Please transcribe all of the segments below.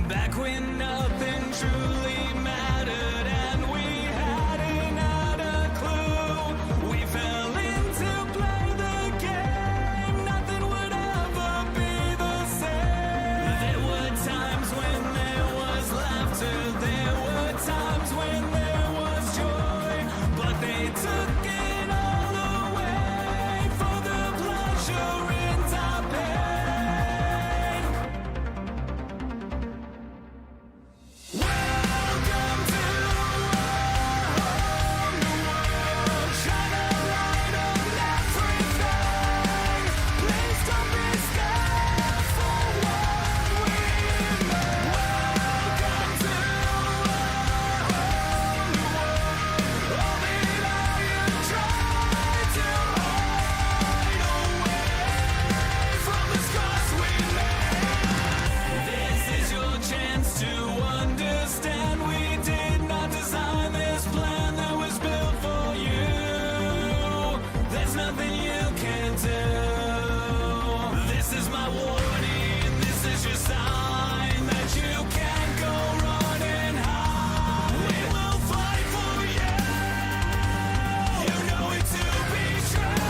Back when nothing truly mattered and we hadn't had a clue. We fell in to play the game. Nothing would ever be the same. There were times when there was laughter. There were times when there was joy. But they took it all away for the pleasure in our pain. Welcome to our home, the world. Shine a light on everything. Please don't be scared for what we made. Welcome to our home, the world. All the lie you tried to hide away from the scars we made. This is your chance to understand we did not design this plan that was built for you. There's nothing you can do. This is my warning, this is your sign that you can't go running high. We will fight for you. You know it to be true.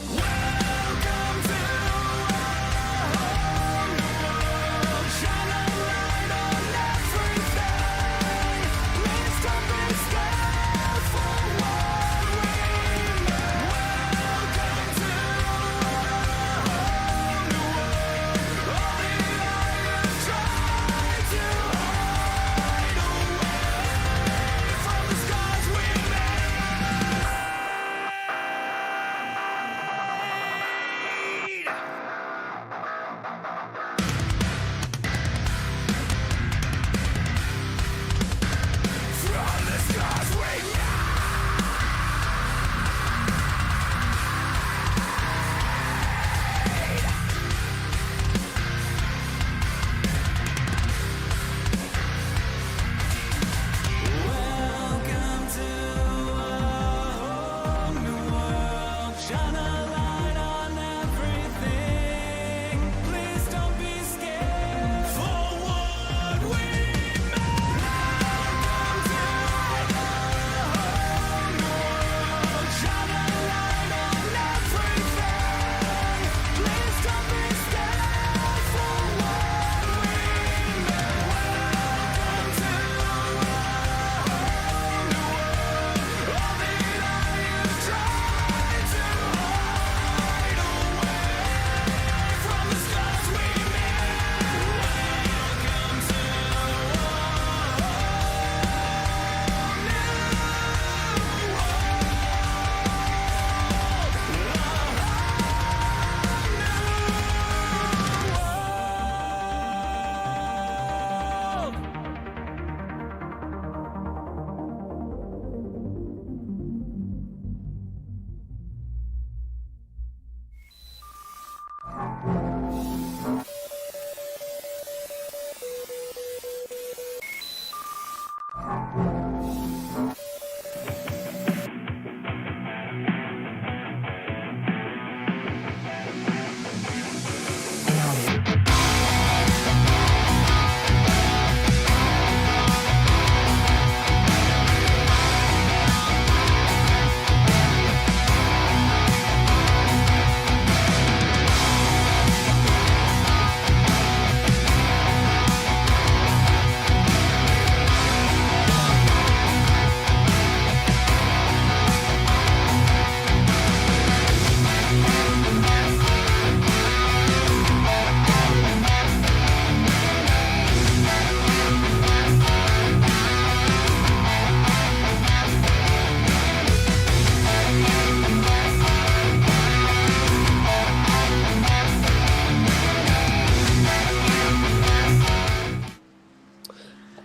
Welcome to our home, the world. Shine a light on everything. Please don't be scared for what we made. Welcome to our home, the world. All the lie you tried to hide away from the scars we made. From the scars we Welcome to our home, the world. Shine a light on everything. Please don't be scared for what we made. Welcome to our home, the world. Shine a light on everything. Please don't be scared for what we made. Welcome to our home, the world. All the lie you tried to hide away from the scars we made. Welcome to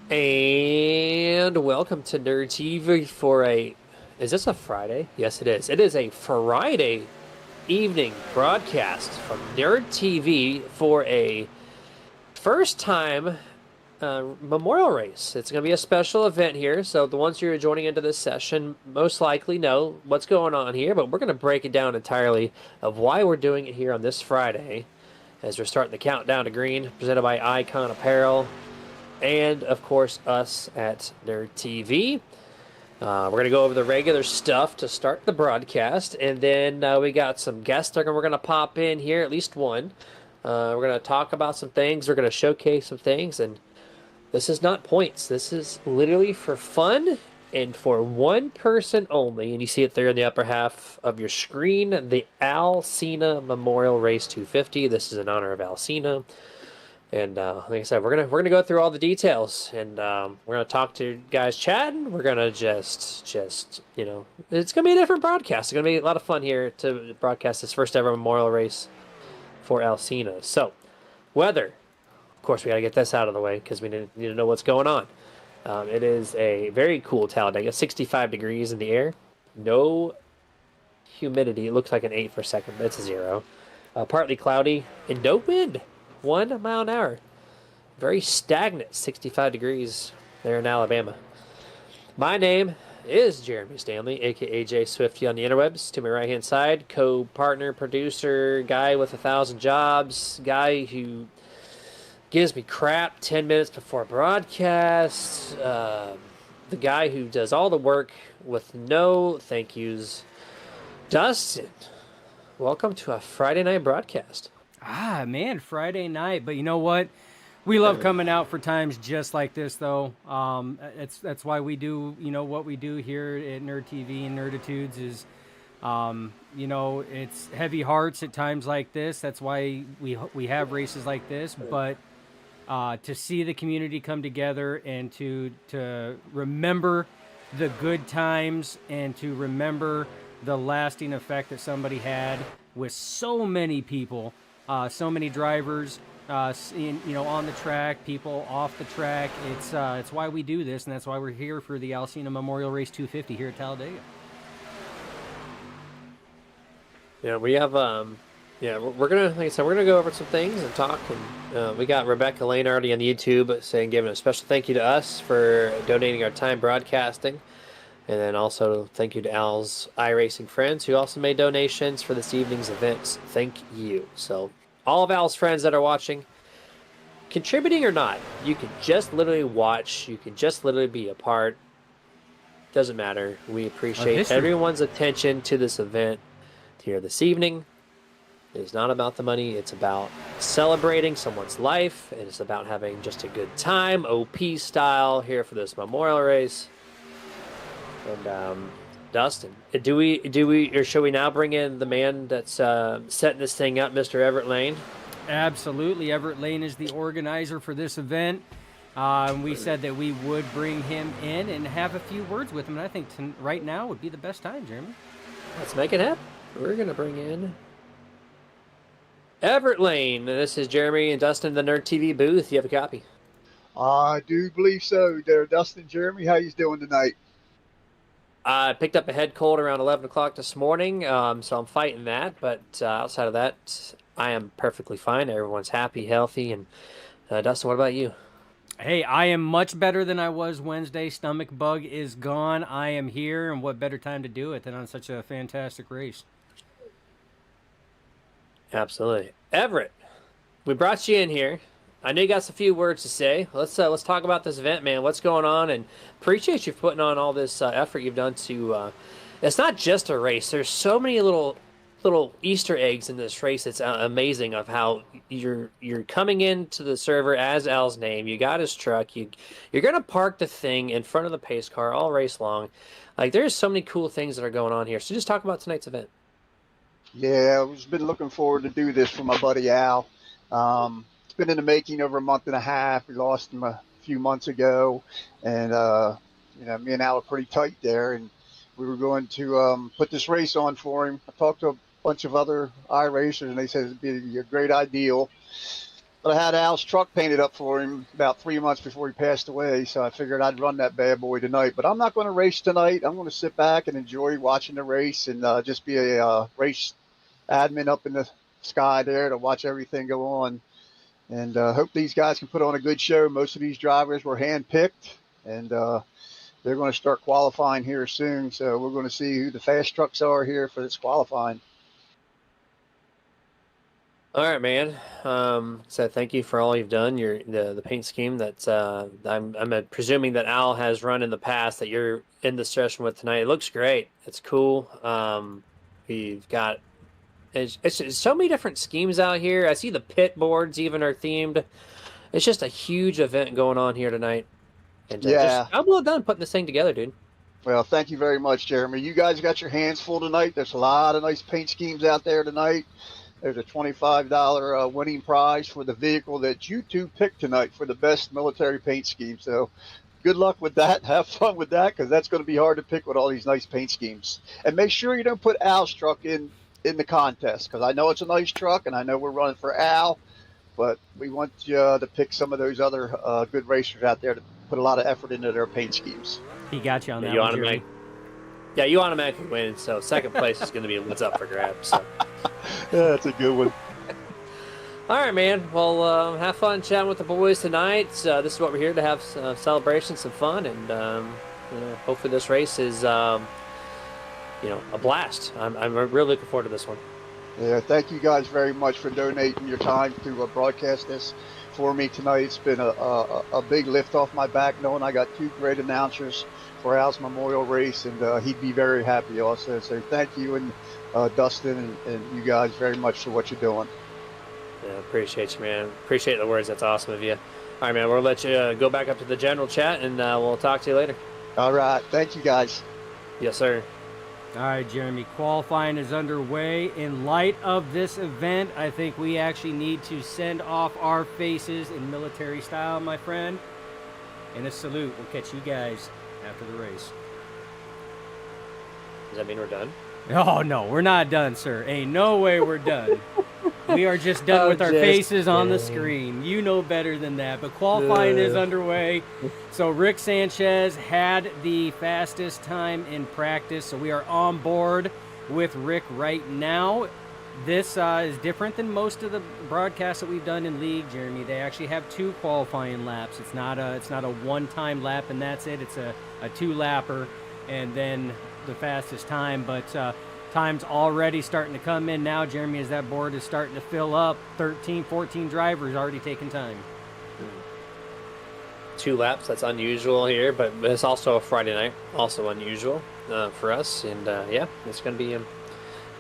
And welcome to Nerd TV for a... Is this a Friday? Yes, it is. It is a Friday evening broadcast from Nerd TV for a first time Memorial Race. It's going to be a special event here, so the ones who are joining into this session most likely know what's going on here, but we're going to break it down entirely of why we're doing it here on this Friday as we're starting the countdown to green, presented by Icon Apparel and, of course, us at Nerd TV. We're going to go over the regular stuff to start the broadcast, and then we got some guests we're going to pop in here, at least one. We're going to talk about some things. We're going to showcase some things, and this is not points. This is literally for fun and for one person only. And you see it there in the upper half of your screen, the Sena Memorial Race 250. This is in honor of Sena. And like I said, we're gonna go through all the details, and we're gonna talk to guys chatting. We're gonna just it's gonna be a different broadcast. It's gonna be a lot of fun here to broadcast this first ever Memorial Race for Sena. So, weather. Of course, we got to get this out of the way because we need to know what's going on. It is a very cool Talladega, 65 degrees in the air. No humidity. It looks like an 8 for a second, but it's a 0. Partly cloudy and no wind. 1 mile an hour. Very stagnant, 65 degrees there in Alabama. My name is Jeremy Stanley, a.k.a. Jay Swifty on the interwebs. To my right-hand side, co-partner, producer, guy with 1,000 jobs, guy who gives me crap 10 minutes before broadcast. The guy who does all the work with no thank yous. Dustin, welcome to a Friday night broadcast. Ah, man, Friday night. But you know what? We love coming out for times just like this, though. That's why we do, what we do here at Nerd TV and Nerditudes is, it's heavy hearts at times like this. That's why we have races like this. But to see the community come together and to remember the good times and to remember the lasting effect that somebody had with so many people, so many drivers, on the track, people off the track. It's why we do this, and that's why we're here for the Sena Memorial Race 250 here at Talladega. Yeah, we have we're gonna, like I said, we're gonna go over some things and talk. And we got Rebecca Lane already on YouTube giving a special thank you to us for donating our time broadcasting, and then also thank you to Al's iRacing friends who also made donations for this evening's events. Thank you. So all of Al's friends that are watching, contributing or not, you can just literally watch. You can just literally be a part. Doesn't matter. We appreciate everyone's attention to this event here this evening. It is not about the money. It's about celebrating someone's life. And it's about having just a good time, OP style, here for this Memorial Race. And Dustin, do we, or should we now bring in the man that's setting this thing up, Mr. Everett Lane? Absolutely. Everett Lane is the organizer for this event. We said that we would bring him in and have a few words with him. And I think right now would be the best time, Jeremy. Let's make it happen. We're going to bring in Everett Lane. This is Jeremy and Dustin in the Nerd TV booth. You have a copy? I do believe so. There, Dustin, Jeremy, how you doing tonight? I picked up a head cold around 11 o'clock this morning, so I'm fighting that. But outside of that, I am perfectly fine. Everyone's happy, healthy. And Dustin, what about you? Hey, I am much better than I was Wednesday. Stomach bug is gone. I am here, and what better time to do it than on such a fantastic race? Absolutely. Everett, we brought you in here. I know you got a few words to say. Let's talk about this event, man. What's going on? And appreciate you putting on all this effort you've done to. It's not just a race. There's so many little Easter eggs in this race. It's amazing of how you're coming into the server as Al's name. You got his truck. You're gonna park the thing in front of the pace car all race long. Like there's so many cool things that are going on here. So just talk about tonight's event. Yeah, I've been looking forward to do this for my buddy Al. It's been in the making over a month and a half. We lost him a few months ago, and me and Al are pretty tight there, and we were going to put this race on for him. I talked to a bunch of other iRacers, and they said it'd be a great ideal. But I had Al's truck painted up for him about 3 months before he passed away, so I figured I'd run that bad boy tonight. But I'm not going to race tonight. I'm going to sit back and enjoy watching the race and just be a race admin up in the sky there to watch everything go on. and hope these guys can put on a good show. Most of these drivers were hand-picked, and they're going to start qualifying here soon. So we're going to see who the fast trucks are here for this qualifying. All right, man. So thank you for all you've done. The paint scheme that I'm presuming that Al has run in the past that you're in the session with tonight. It looks great. It's cool. We've got it's so many different schemes out here. I see the pit boards even are themed. It's just a huge event going on here tonight. And Yeah. I'm well done putting this thing together, dude. Well, thank you very much, Jeremy. You guys got your hands full tonight. There's a lot of nice paint schemes out there tonight. There's a $25 winning prize for the vehicle that you two picked tonight for the best military paint scheme. So good luck with that. Have fun with that, because that's going to be hard to pick with all these nice paint schemes. And make sure you don't put Al's truck in the contest, because I know it's a nice truck, and I know we're running for Al, but we want you to pick some of those other good racers out there to put a lot of effort into their paint schemes. He got you on that You one, automatic- Jeremy. Yeah, you automatically win. So second place is going to be what's up for grabs. So. Yeah, that's a good one. All right, man. Well, have fun chatting with the boys tonight. This is what we're here to have: celebration, some fun, and hopefully this race is a blast. I'm really looking forward to this one. Yeah, thank you guys very much for donating your time to broadcast this for me tonight. It's been a big lift off my back knowing I got two great announcers for Al's Memorial Race, and he'd be very happy also. So thank you, and Dustin and you guys very much for what you're doing. Yeah, appreciate you, man. Appreciate the words. That's awesome of you. All right, man. We'll let you go back up to the general chat, and we'll talk to you later. All right. Thank you, guys. Yes, sir. All right, Jeremy, qualifying is underway. In light of this event, I think we actually need to send off our faces in military style, my friend. And a salute. We'll catch you guys after the race. Does that mean we're done? Oh, no, we're not done, sir. Ain't no way we're done. We are just done with our faces on the screen. You know better than that. But qualifying is underway. So Rick Sanchez had the fastest time in practice. So we are on board with Rick right now. This is different than most of the broadcasts that we've done in league, Jeremy. They actually have two qualifying laps. It's not a one-time lap and that's it. It's a two-lapper and then the fastest time. But time's already starting to come in now, Jeremy, as that board is starting to fill up. 13, 14 drivers already taking time. 2 laps, that's unusual here, but it's also a Friday night, also unusual for us. And yeah, it's going to be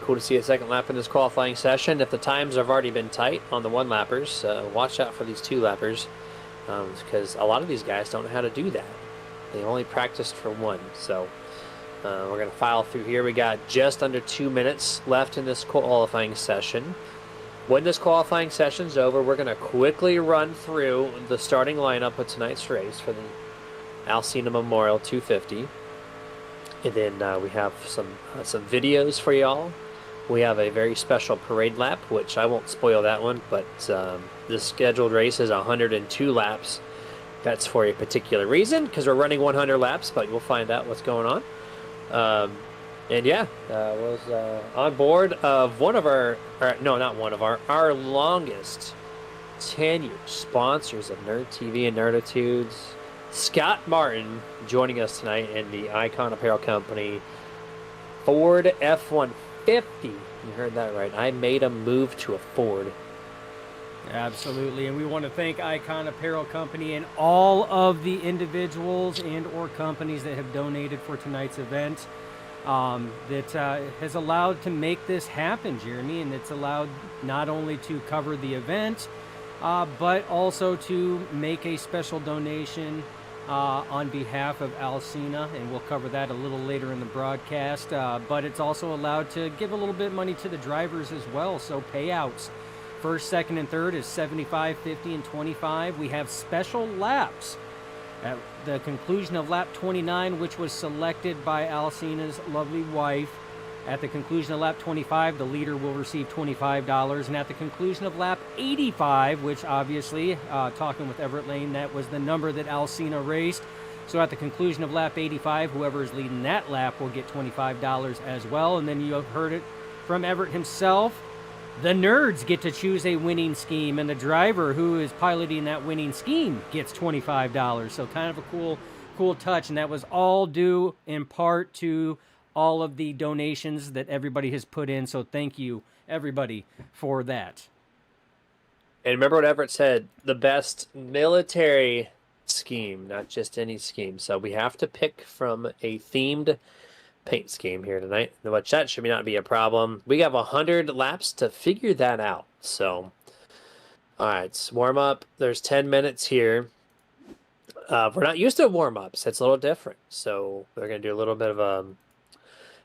cool to see a second lap in this qualifying session. If the times have already been tight on the 1-lappers, watch out for these 2-lappers, because a lot of these guys don't know how to do that. They only practiced for one. So we're going to file through here. We got just under 2 minutes left in this qualifying session. When this qualifying session's over, we're going to quickly run through the starting lineup of tonight's race for the Sena Memorial 250. And then we have some videos for y'all. We have a very special parade lap, which I won't spoil that one, but this scheduled race is 102 laps. That's for a particular reason, because we're running 100 laps, but you'll find out what's going on. And yeah, was on board of our longest tenured sponsors of Nerd TV and Nerditudes, Scott Martin, joining us tonight in the Icon Apparel Company Ford F-150. You heard that right. I made a move to a Ford. Absolutely, and we want to thank Icon Apparel Company and all of the individuals and or companies that have donated for tonight's event. That has allowed to make this happen, Jeremy, and it's allowed not only to cover the event, but also to make a special donation on behalf of Al Sena, and we'll cover that a little later in the broadcast. But it's also allowed to give a little bit of money to the drivers as well, so payouts. First, second, and third is $75, $50, and $25. We have special laps. At the conclusion of lap 29, which was selected by Al Sena's lovely wife, at the conclusion of lap 25, the leader will receive $25. And at the conclusion of lap 85, which obviously, talking with Everett Lane, that was the number that Al Sena raced. So at the conclusion of lap 85, whoever is leading that lap will get $25 as well. And then you have heard it from Everett himself. The nerds get to choose a winning scheme, and the driver who is piloting that winning scheme gets $25. So kind of a cool touch, and that was all due in part to all of the donations that everybody has put in. So thank you, everybody, for that. And remember what Everett said, the best military scheme, not just any scheme. So we have to pick from a themed paint scheme here tonight, which that should not be a problem. We have 100 laps to figure that out. So, all right, warm up. There's 10 minutes here. We're not used to warm-ups. It's a little different. So we're going to do a little bit of a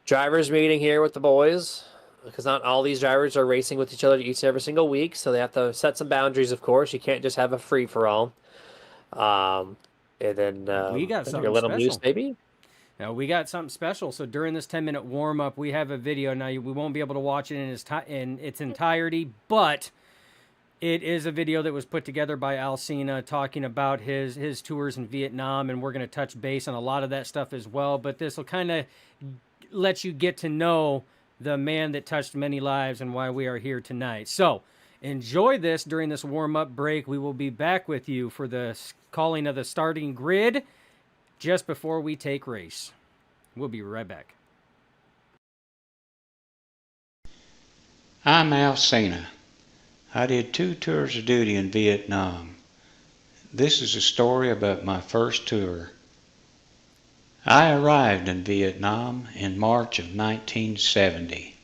drivers meeting here with the boys, because not all these drivers are racing with each other each and every single week. So they have to set some boundaries, of course. You can't just have a free-for-all. And then we got something a little special. news, maybe. Now, we got something special. So during this 10-minute warm-up, we have a video. Now, we won't be able to watch it in its entirety, but it is a video that was put together by Sena talking about his tours in Vietnam, and we're going to touch base on a lot of that stuff as well. But this will kind of let you get to know the man that touched many lives and why we are here tonight. So enjoy this during this warm-up break. We will be back with you for the calling of the starting grid just before we take race. We'll be right back. I'm Sena. I did 2 tours of duty in Vietnam. This is a story about my first tour. I arrived in Vietnam in March of 1970.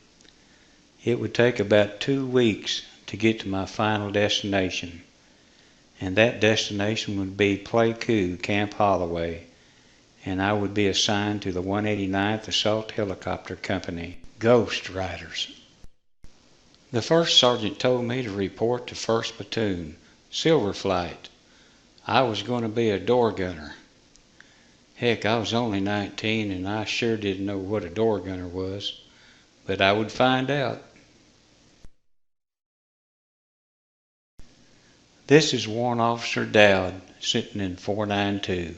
It would take about 2 weeks to get to my final destination, and that destination would be Pleiku, Camp Holloway, and I would be assigned to the 189th Assault Helicopter Company, Ghost Riders. The first sergeant told me to report to 1st Platoon, Silver Flight. I was going to be a door gunner. Heck, I was only 19 and I sure didn't know what a door gunner was, but I would find out. This is Warrant Officer Dowd sitting in 492.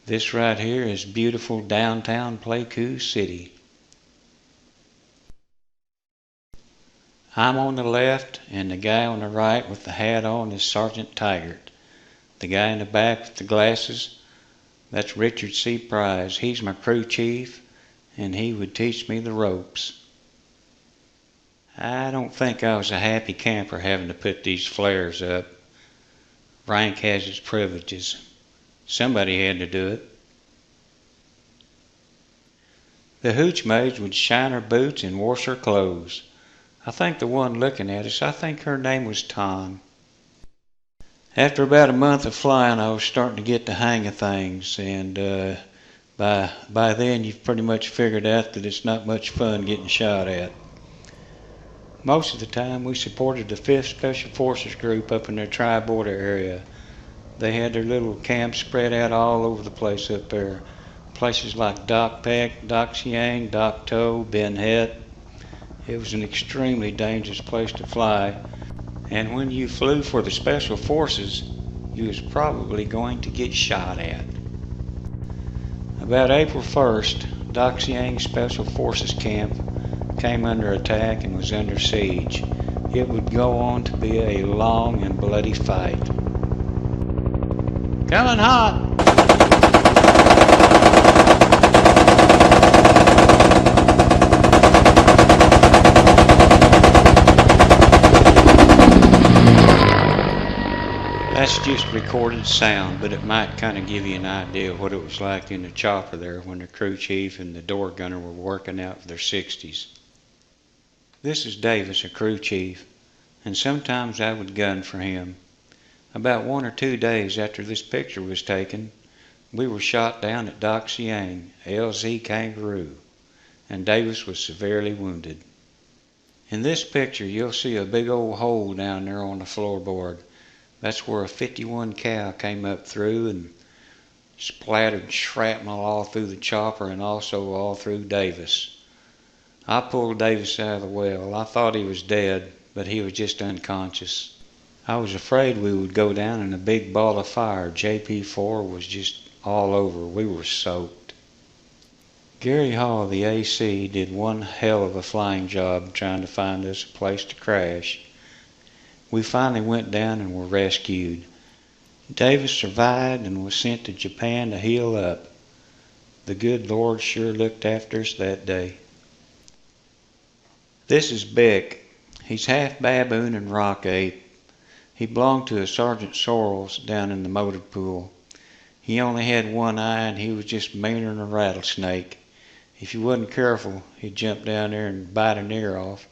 This right here is beautiful downtown Pleiku City. I'm on the left, and the guy on the right with the hat on is Sergeant Tigert. The guy in the back with the glasses, that's Richard C. Price. He's my crew chief, and he would teach me the ropes. I don't think I was a happy camper having to put these flares up. Rank has its privileges. Somebody had to do it. The hooch maid would shine her boots and wash her clothes. I think the one looking at us, I think her name was Tom. After about a month of flying, I was starting to get the hang of things, and by then you've pretty much figured out that it's not much fun getting shot at. Most of the time we supported the 5th Special Forces Group up in their tri-border area. They had their little camps spread out all over the place up there. Places like Doc Peck, Doc Siang, Doc To, Ben Het. It was an extremely dangerous place to fly, and when you flew for the Special Forces, you was probably going to get shot at. About April 1st, Doc Siang Special Forces Camp came under attack and was under siege. It would go on to be a long and bloody fight. Coming hot! That's just recorded sound, but it might kind of give you an idea of what it was like in the chopper there when the crew chief and the door gunner were working out for their 60s. This is Davis, a crew chief, and sometimes I would gun for him. About 1 or 2 days after this picture was taken, we were shot down at Doc Siang, LZ Kangaroo, and Davis was severely wounded. In this picture, you'll see a big old hole down there on the floorboard. That's where a 51 cal came up through and splattered shrapnel all through the chopper and also all through Davis. I pulled Davis out of the well. I thought he was dead, but he was just unconscious. I was afraid we would go down in a big ball of fire. JP4 was just all over. We were soaked. Gary Hall of the AC did one hell of a flying job trying to find us a place to crash. We finally went down and were rescued. Davis survived and was sent to Japan to heal up. The good Lord sure looked after us that day. This is Beck. He's half baboon and rock ape. He belonged to a Sergeant Sorrells down in the motor pool. He only had one eye and he was just meaner than a rattlesnake. If he wasn't careful, he'd jump down there and bite an ear off.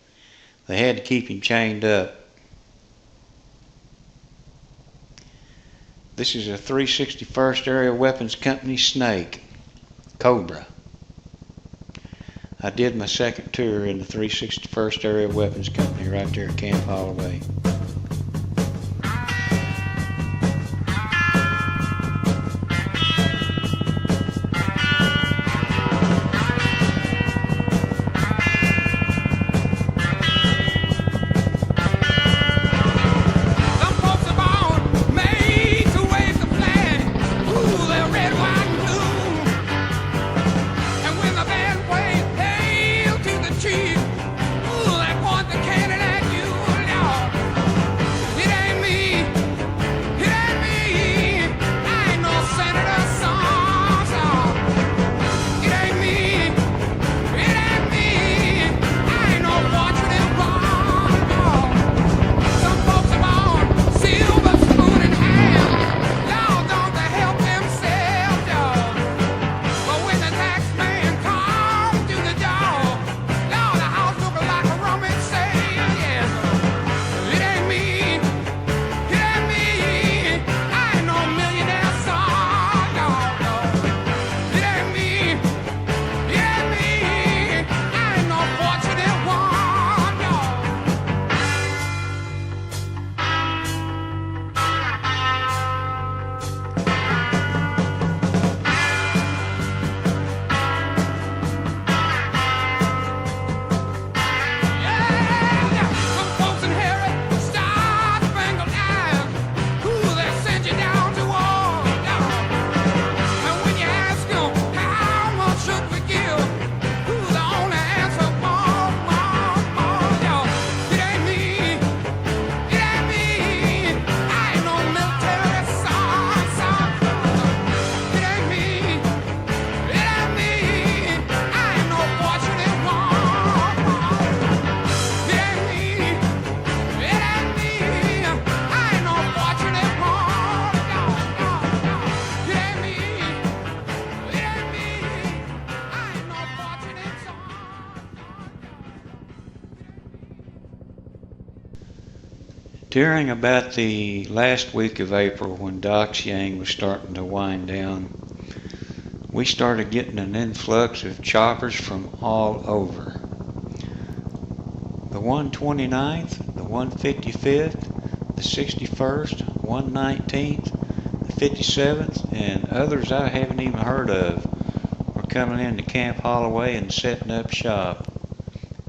They had to keep him chained up. This is a 361st Area Weapons Company snake, Cobra. I did my second tour in the 361st Area Weapons Company right there at Camp Holloway. Some folks are born made to wave the flag. Ooh, they're red, white, and blue. And when the band plays "Hail to the Chief," ooh, they point the cannon at you. Lord, it ain't me, it ain't me. I ain't no senator, son. It ain't me, it ain't me. I ain't no fortunate one. Some folks are born silver spoon in hand. Lord, don't they help themselves, dog? But when the tax man comes to the door, Lord, the house look like a rummage sale, yes. It ain't me, it ain't me. I ain't no millionaire son, dog, no. It ain't me, it ain't me. I ain't no fortunate one, dog. Yeah, some folks inherit star-spangled eyes. Ooh, they send you down to war, dog. And when you ask them how much should we give, ooh, the only answer, more, dog. It ain't me, it ain't me. I ain't no military son. It ain't me, it ain't me. I ain't no fortunate one. It ain't me, it ain't me. I ain't no fortunate one. It ain't me, it ain't me. I ain't no fortunate son. During about the last week of April, when Doc's Yang was starting to wind down, we started getting an influx of choppers from all over. The 129th, the 155th, the 61st, 119th, the 57th, and others I haven't even heard of were coming into Camp Holloway and setting up shop.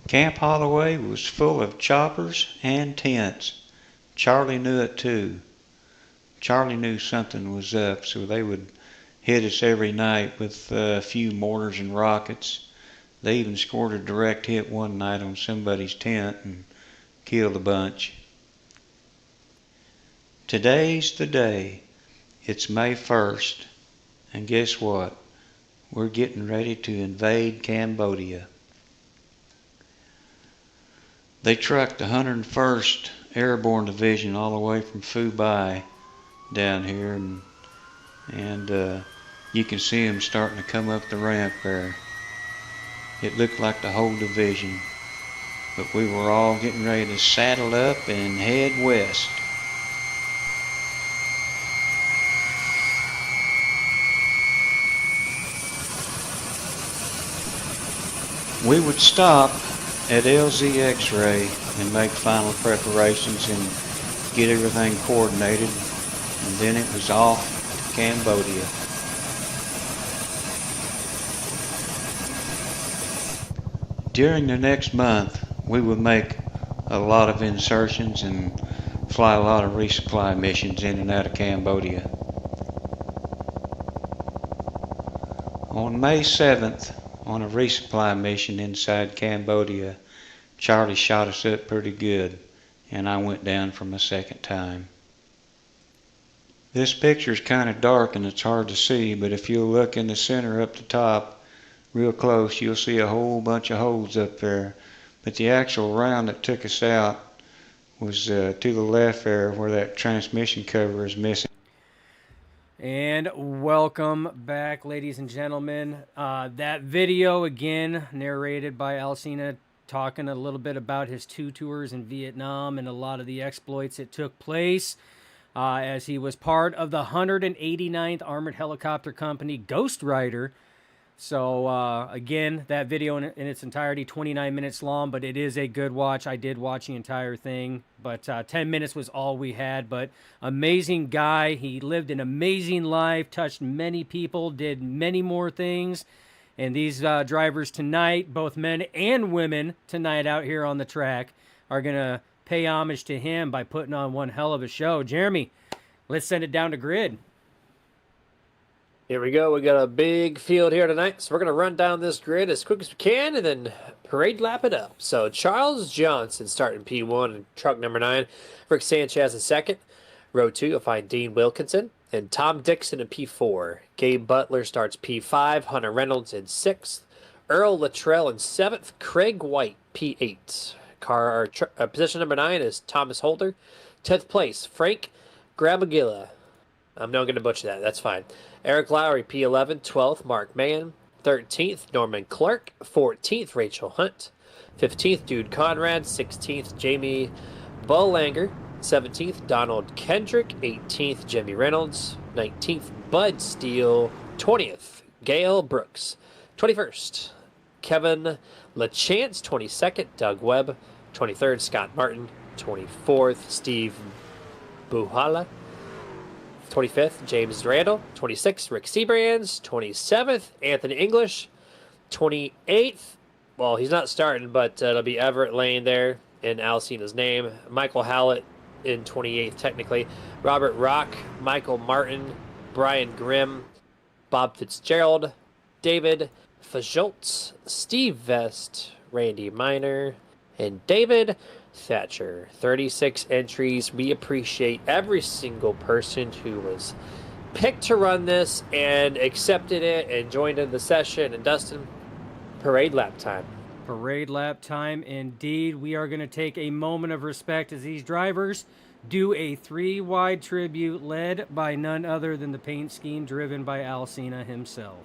Camp Holloway was full of choppers and tents. Charlie knew it too. Charlie knew something was up, so they would hit us every night with a few mortars and rockets. They even scored a direct hit one night on somebody's tent and killed a bunch. Today's the day. It's May 1st, and guess what? We're getting ready to invade Cambodia. They trucked the 101st Airborne Division all the way from Phu Bai down here, and you can see them starting to come up the ramp there. It looked like the whole division, but we were all getting ready to saddle up and head west. We would stop at LZ X-Ray and make final preparations and get everything coordinated, and then it was off to Cambodia. During the next month, we would make a lot of insertions and fly a lot of resupply missions in and out of Cambodia. On May 7th, on a resupply mission inside Cambodia. Charlie shot us up pretty good, and I went down for my second time. This picture's kind of dark and it's hard to see, but if you'll look in the center up the top real close, you'll see a whole bunch of holes up there. But the actual round that took us out was to the left there where that transmission cover is missing. And welcome back, ladies and gentlemen. That video, again, narrated by Sena, talking a little bit about his 2 tours in Vietnam and a lot of the exploits that took place as he was part of the 189th Armored Helicopter Company Ghost Rider. So, again, that video in its entirety, 29 minutes long, but it is a good watch. I did watch the entire thing, but 10 minutes was all we had. But amazing guy. He lived an amazing life, touched many people, did many more things. And these drivers tonight, both men and women tonight out here on the track, are going to pay homage to him by putting on one hell of a show. Jeremy, let's send it down to grid. Here we go. We got a big field here tonight, so we're going to run down this grid as quick as we can and then parade lap it up. So Charles Johnson starting P1 and truck number 9. Rick Sanchez in second. Row 2, you'll find Dean Wilkinson and Tom Dixon in P4. Gabe Butler starts P5. Hunter Reynolds in 6th. Earl Luttrell in 7th. Craig White, P8. Position number 9 is Thomas Holder. 10th place, Frank Gramagilla. I'm not going to butcher that. That's fine. Eric Lowry, P11. 12th, Mark Mann. 13th, Norman Clark. 14th, Rachel Hunt. 15th, Dude Conrad. 16th, Jamie Bullanger. 17th, Donald Kendrick. 18th, Jimmy Reynolds. 19th, Bud Steele. 20th, Gail Brooks. 21st, Kevin LaChance. 22nd, Doug Webb. 23rd, Scott Martin. 24th, Steve Buhala. 25th, James Randall. 26th, Rick Seabrands. 27th, Anthony English. 28th, well, he's not starting, but it'll be Everett Lane there in Alcena's name. Michael Hallett in 28th, technically. Robert Rock, Michael Martin, Brian Grimm, Bob Fitzgerald, David Fajoltz, Steve Vest, Randy Miner, and David Thatcher. 36 entries. We appreciate every single person who was picked to run this and accepted it and joined in the session. And Dustin, parade lap time. Parade lap time indeed. We are going to take a moment of respect as these drivers do a 3-wide tribute led by none other than the paint scheme driven by Sena himself.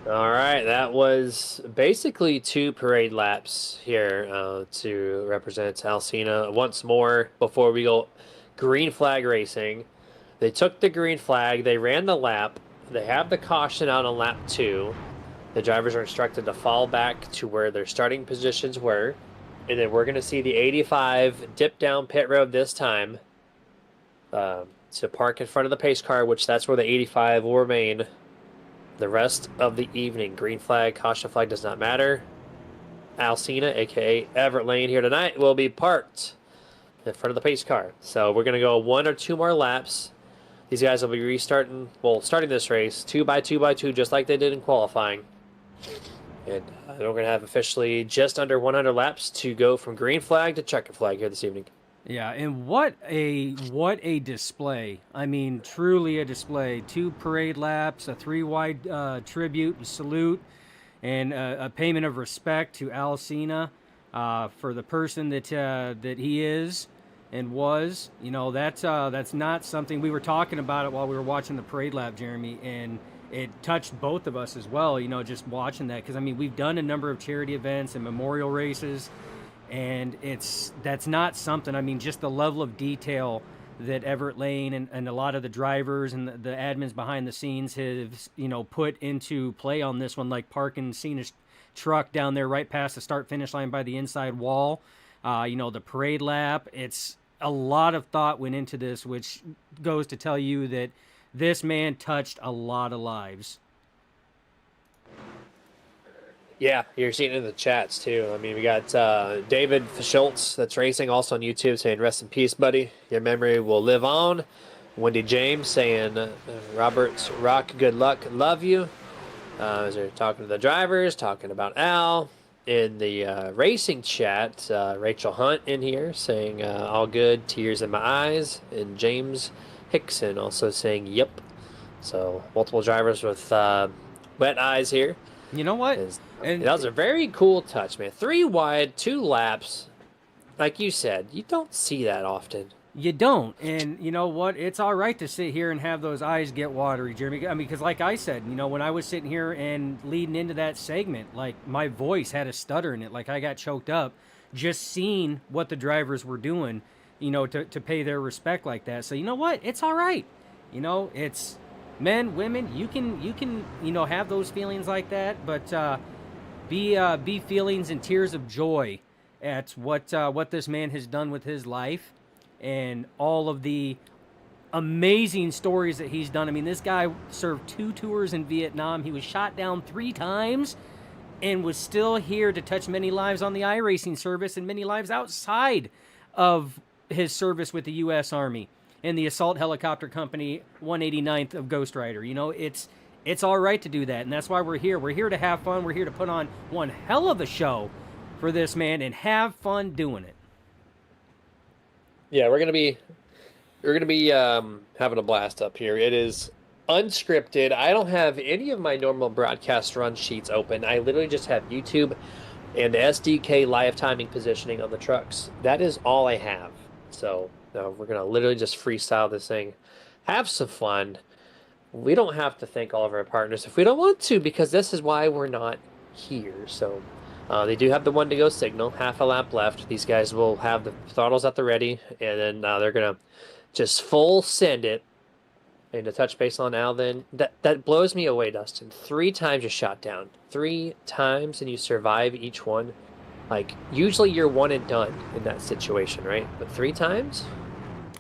All right, that was basically 2 parade laps here to represent Alcina once more before we go green flag racing. They took the green flag, they ran the lap, they have the caution out on lap 2. The drivers are instructed to fall back to where their starting positions were, and then we're going to see the 85 dip down pit road this time to park in front of the pace car, which that's where the 85 will remain the rest of the evening. Green flag, caution flag does not matter. Alcina, aka Everett Lane, here tonight will be parked in front of the pace car. So we're going to go 1 or 2 more laps. These guys will be starting this race 2 by 2 by 2, just like they did in qualifying. And we're going to have officially just under 100 laps to go from green flag to checkered flag here this evening. Yeah, and what a display. I mean, truly a display. 2 parade laps, a 3-wide tribute and salute, and a payment of respect to Alcina for the person that he is and was. You know, that's not something we were talking about it while we were watching the parade lap, Jeremy, and it touched both of us as well. You know, just watching that, because I mean, we've done a number of charity events and memorial races. And that's not something, I mean, just the level of detail that Everett Lane and a lot of the drivers and the admins behind the scenes have, you know, put into play on this one, like parking Cena's truck down there right past the start-finish line by the inside wall. You know, the parade lap. It's a lot of thought went into this, which goes to tell you that this man touched a lot of lives. Yeah, you're seeing it in the chats too. I mean, we got David Schultz that's racing also on YouTube saying, "Rest in peace, buddy. Your memory will live on." Wendy James saying, "Robert Rock, good luck, love you." As they're talking to the drivers, talking about Al. In the racing chat, Rachel Hunt in here saying, "All good, tears in my eyes." And James Hickson also saying, "Yep." So multiple drivers with wet eyes here. You know what? And that was a very cool touch, man. 3 wide, 2 laps. Like you said, you don't see that often. You don't. And you know what? It's all right to sit here and have those eyes get watery, Jeremy. I mean, because like I said, you know, when I was sitting here and leading into that segment, like my voice had a stutter in it. Like I got choked up just seeing what the drivers were doing, you know, to pay their respect like that. So you know what? It's all right. You know, it's men, women, you can, you know, have those feelings like that, but be feelings and tears of joy at what this man has done with his life and all of the amazing stories that he's done. I mean, this guy served 2 tours in Vietnam. He was shot down 3 times and was still here to touch many lives on the iRacing service and many lives outside of his service with the U.S. Army and the Assault Helicopter Company 189th of Ghost Rider. You know, it's all right to do that, and that's why we're here. We're here to have fun. We're here to put on one hell of a show for this man and have fun doing it. Yeah, we're gonna be having a blast up here. It is unscripted. I don't have any of my normal broadcast run sheets open. I literally just have YouTube and SDK live timing positioning on the trucks. That is all I have. So we're going to literally just freestyle this thing. Have some fun. We don't have to thank all of our partners if we don't want to, because this is why we're not here. So they do have the 1-to-go signal, half a lap left. These guys will have the throttles at the ready, and then they're going to just full send it. And to touch base on Al, then that blows me away, Dustin. 3 times you're shot down. 3 times, and you survive each one. Like, usually you're one and done in that situation, right? But 3 times?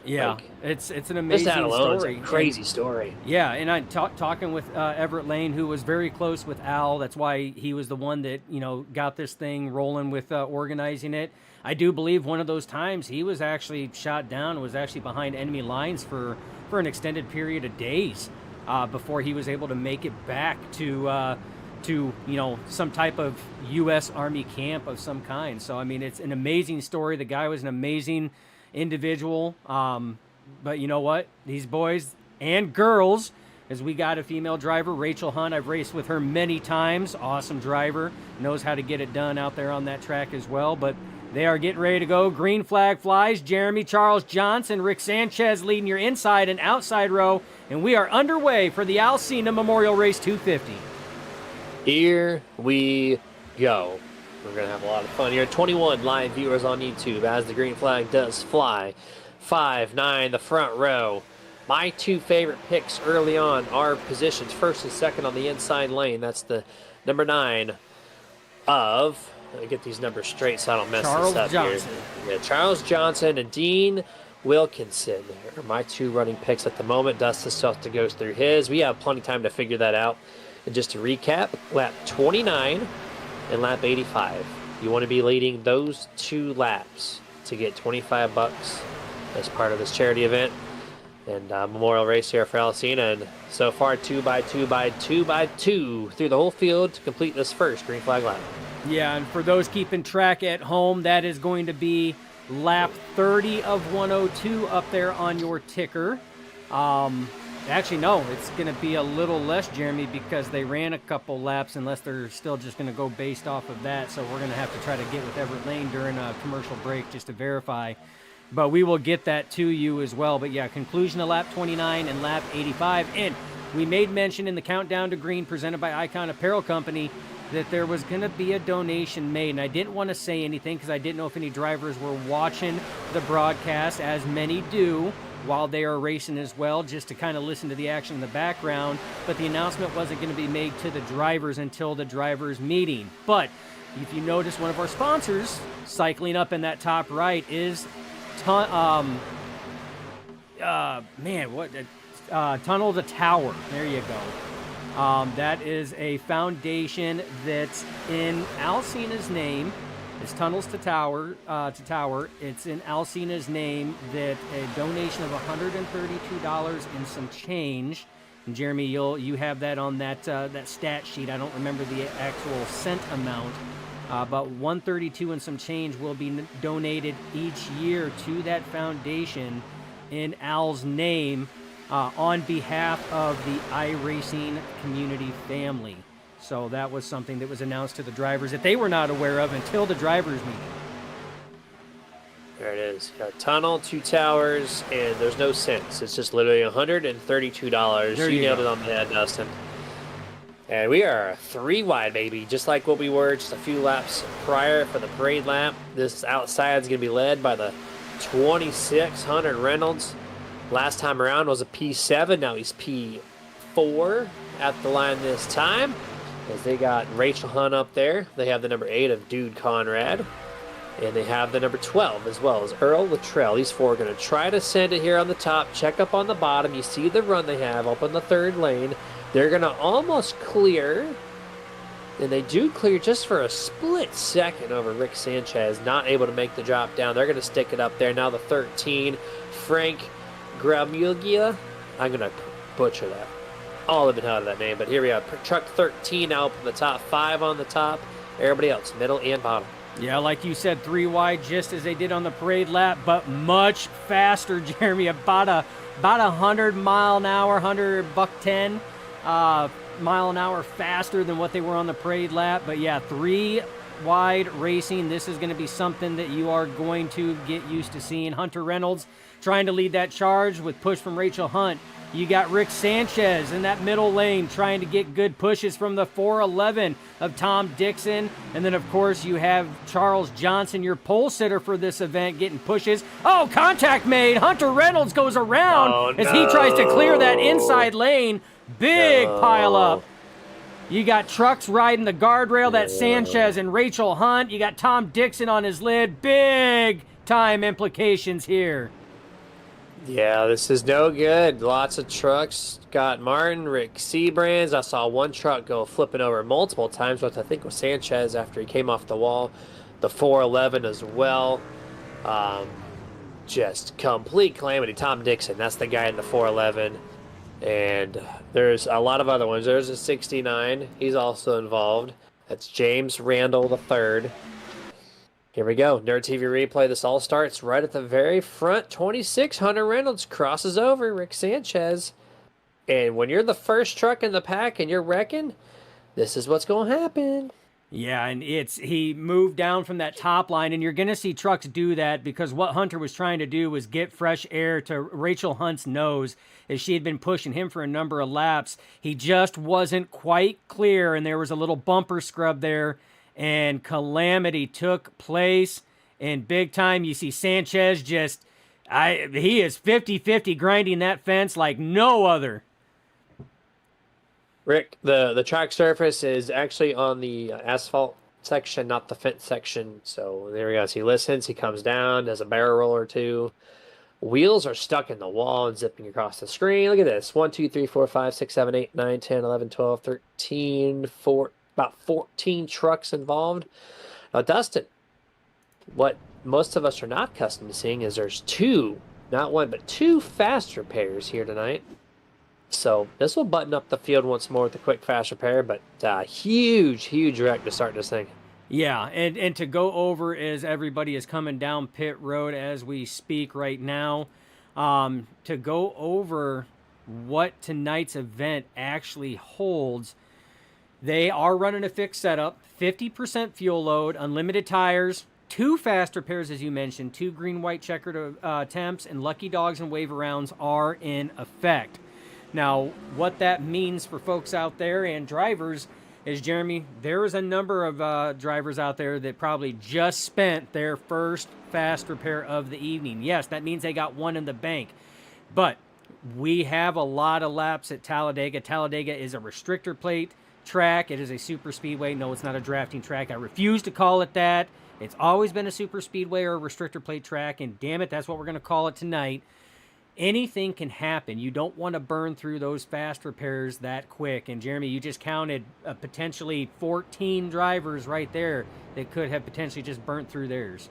Yeah, Like, it's an amazing that alone story. is a crazy story. Yeah, and I talking with Everett Lane, who was very close with Al. That's why he was the one that, you know, got this thing rolling with organizing it. I do believe one of those times he was actually shot down and was actually behind enemy lines for an extended period of days before he was able to make it back to you know, some type of U.S. Army camp of some kind. So I mean, it's an amazing story. The guy was an amazing individual. But you know what? These boys and girls, as we got a female driver, Rachel Hunt. I've raced with her many times. Awesome driver. Knows how to get it done out there on that track as well. But they are getting ready to go. Green flag flies. Jeremy Charles Johnson, Rick Sanchez leading your inside and outside row. And we are underway for the Sena Memorial Race 250. Here we go. We're going to have a lot of fun here. 21 live viewers on YouTube as the green flag does fly. 5-9, the front row. My two favorite picks early on are positions first and second on the inside lane. That's the number 9 of, let me get these numbers straight so I don't mess Charles this up Johnson. here. Yeah, Charles Johnson and Dean Wilkinson are my two running picks at the moment. Dustin still has to go through his. We have plenty of time to figure that out. And just to recap, lap 29 and lap 85. You want to be leading those 2 laps to get $25 as part of this charity event and memorial race here for Sena. And so far, 2x2x2x2 through the whole field to complete this first green flag lap. Yeah, and for those keeping track at home, that is going to be lap 30 of 102 up there on your ticker. Actually, no, it's going to be a little less, Jeremy, because they ran a couple laps, unless they're still just going to go based off of that. So we're going to have to try to get with Everett Lane during a commercial break just to verify. But we will get that to you as well. But yeah, conclusion of lap 29 and lap 85. And we made mention in the Countdown to Green presented by Icon Apparel Company that there was going to be a donation made. And I didn't want to say anything because I didn't know if any drivers were watching the broadcast, as many do, while they are racing as well, just to kind of listen to the action in the background. But the announcement wasn't going to be made to the drivers until the drivers' meeting. But if you notice, one of our sponsors, cycling up in that top right, is Tunnel to Tower. There you go. That is a foundation that's in Alcena's name. It's Tunnels to Tower. It's in Alcena's name. That a donation of $132 and some change. And Jeremy, you have that on that stat sheet. I don't remember the actual cent amount. But $132 and some change will be donated each year to that foundation in Al's name on behalf of the iRacing community family. So that was something that was announced to the drivers that they were not aware of until the drivers meeting. There it is. Got Tunnel, 2 towers, and there's no cents. It's just literally $132. There You you nailed go. it on the head, Dustin. And we are 3 wide, baby, just like what we were just a few laps prior for the parade lap. This outside is going to be led by the 2600 Reynolds. Last time around was a P7, now he's P4 at the line this time. As they got Rachel Hunt up there. They have the number 8 of Dude Conrad. And they have the number 12 as well as Earl Luttrell. These 4 are going to try to send it here on the top, check up on the bottom. You see the run they have up in the 3rd lane. They're going to almost clear, and they do clear just for a split second over Rick Sanchez, not able to make the drop down. They're going to stick it up there. Now the 13, Frank Gramuglia. I'm going to butcher that. All of it out of that name, but here we are. Truck 13 now up in the top, 5 on the top. Everybody else, middle and bottom. Yeah, like you said, 3 wide, just as they did on the parade lap, but much faster, Jeremy. About 100 mile an hour, 100 buck 10 mile an hour faster than what they were on the parade lap. But yeah, 3 wide racing. This is going to be something that you are going to get used to seeing. Hunter Reynolds trying to lead that charge with push from Rachel Hunt. You got Rick Sanchez in that middle lane trying to get good pushes from the 411 of Tom Dixon. And then, of course, you have Charles Johnson, your pole sitter for this event, getting pushes. Oh, contact made. Hunter Reynolds goes around as he tries to clear that inside lane. Big pile up. You got trucks riding the guardrail. That's Sanchez and Rachel Hunt. You got Tom Dixon on his lid. Big time implications here. Yeah, this is no good. Lots of trucks. Scott Martin, Rick Sebrands. I saw one truck go flipping over multiple times, which I think was Sanchez after he came off the wall. The 411 as well. Just complete calamity. Tom Dixon, that's the guy in the 411. And there's a lot of other ones. There's a 69. He's also involved. That's James Randall III. Here we go. Nerd TV replay. This all starts right at the very front. 2600 Reynolds crosses over Rick Sanchez. And when you're the first truck in the pack and you're wrecking, this is what's going to happen. Yeah, and he moved down from that top line, and you're going to see trucks do that because what Hunter was trying to do was get fresh air to Rachel Hunt's nose as she had been pushing him for a number of laps. He just wasn't quite clear, and there was a little bumper scrub there, and calamity took place. And big time, you see Sanchez he is 50-50 grinding that fence like no other. Rick, the track surface is actually on the asphalt section, not the fence section. So there we go. So he listens, he comes down, does a barrel roll or two. Wheels are stuck in the wall and zipping across the screen. Look at this. 1, 2, 3, 4, 5, 6, 7, 8, 9, 10, 11, 12, 13, about 14 trucks involved. Now, Dustin, what most of us are not accustomed to seeing is there's two, not one, but two fast repairs here tonight. So this will button up the field once more with a quick fast repair, but huge wreck to start this thing. Yeah, and to go over as everybody is coming down pit road as we speak right now, to go over what tonight's event actually holds. They are running a fixed setup, 50% fuel load, unlimited tires, 2 fast repairs, as you mentioned, 2 green-white checkered attempts, and lucky dogs and wave arounds are in effect. Now, what that means for folks out there and drivers is, Jeremy, there is a number of drivers out there that probably just spent their first fast repair of the evening. Yes, that means they got one in the bank. But we have a lot of laps at Talladega. Talladega is a restrictor plate track. It is a super speedway. No, it's not a drafting track. I refuse to call it that. It's always been a super speedway or a restrictor plate track, and damn it, that's what we're going to call it tonight. Anything can happen. You don't want to burn through those fast repairs that quick. And Jeremy, you just counted potentially 14 drivers right there that could have potentially just burnt through theirs.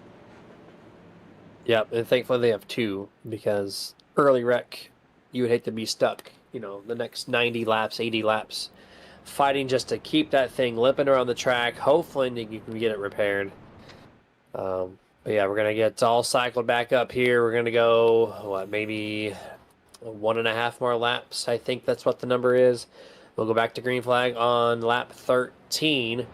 Yep, and thankfully they have 2 because early wreck, you would hate to be stuck, the next 90 laps, 80 laps, fighting just to keep that thing limping around the track. Hopefully you can get it repaired. But yeah, we're going to get all cycled back up here. We're going to go, maybe 1.5 more laps. I think that's what the number is. We'll go back to green flag on lap 13.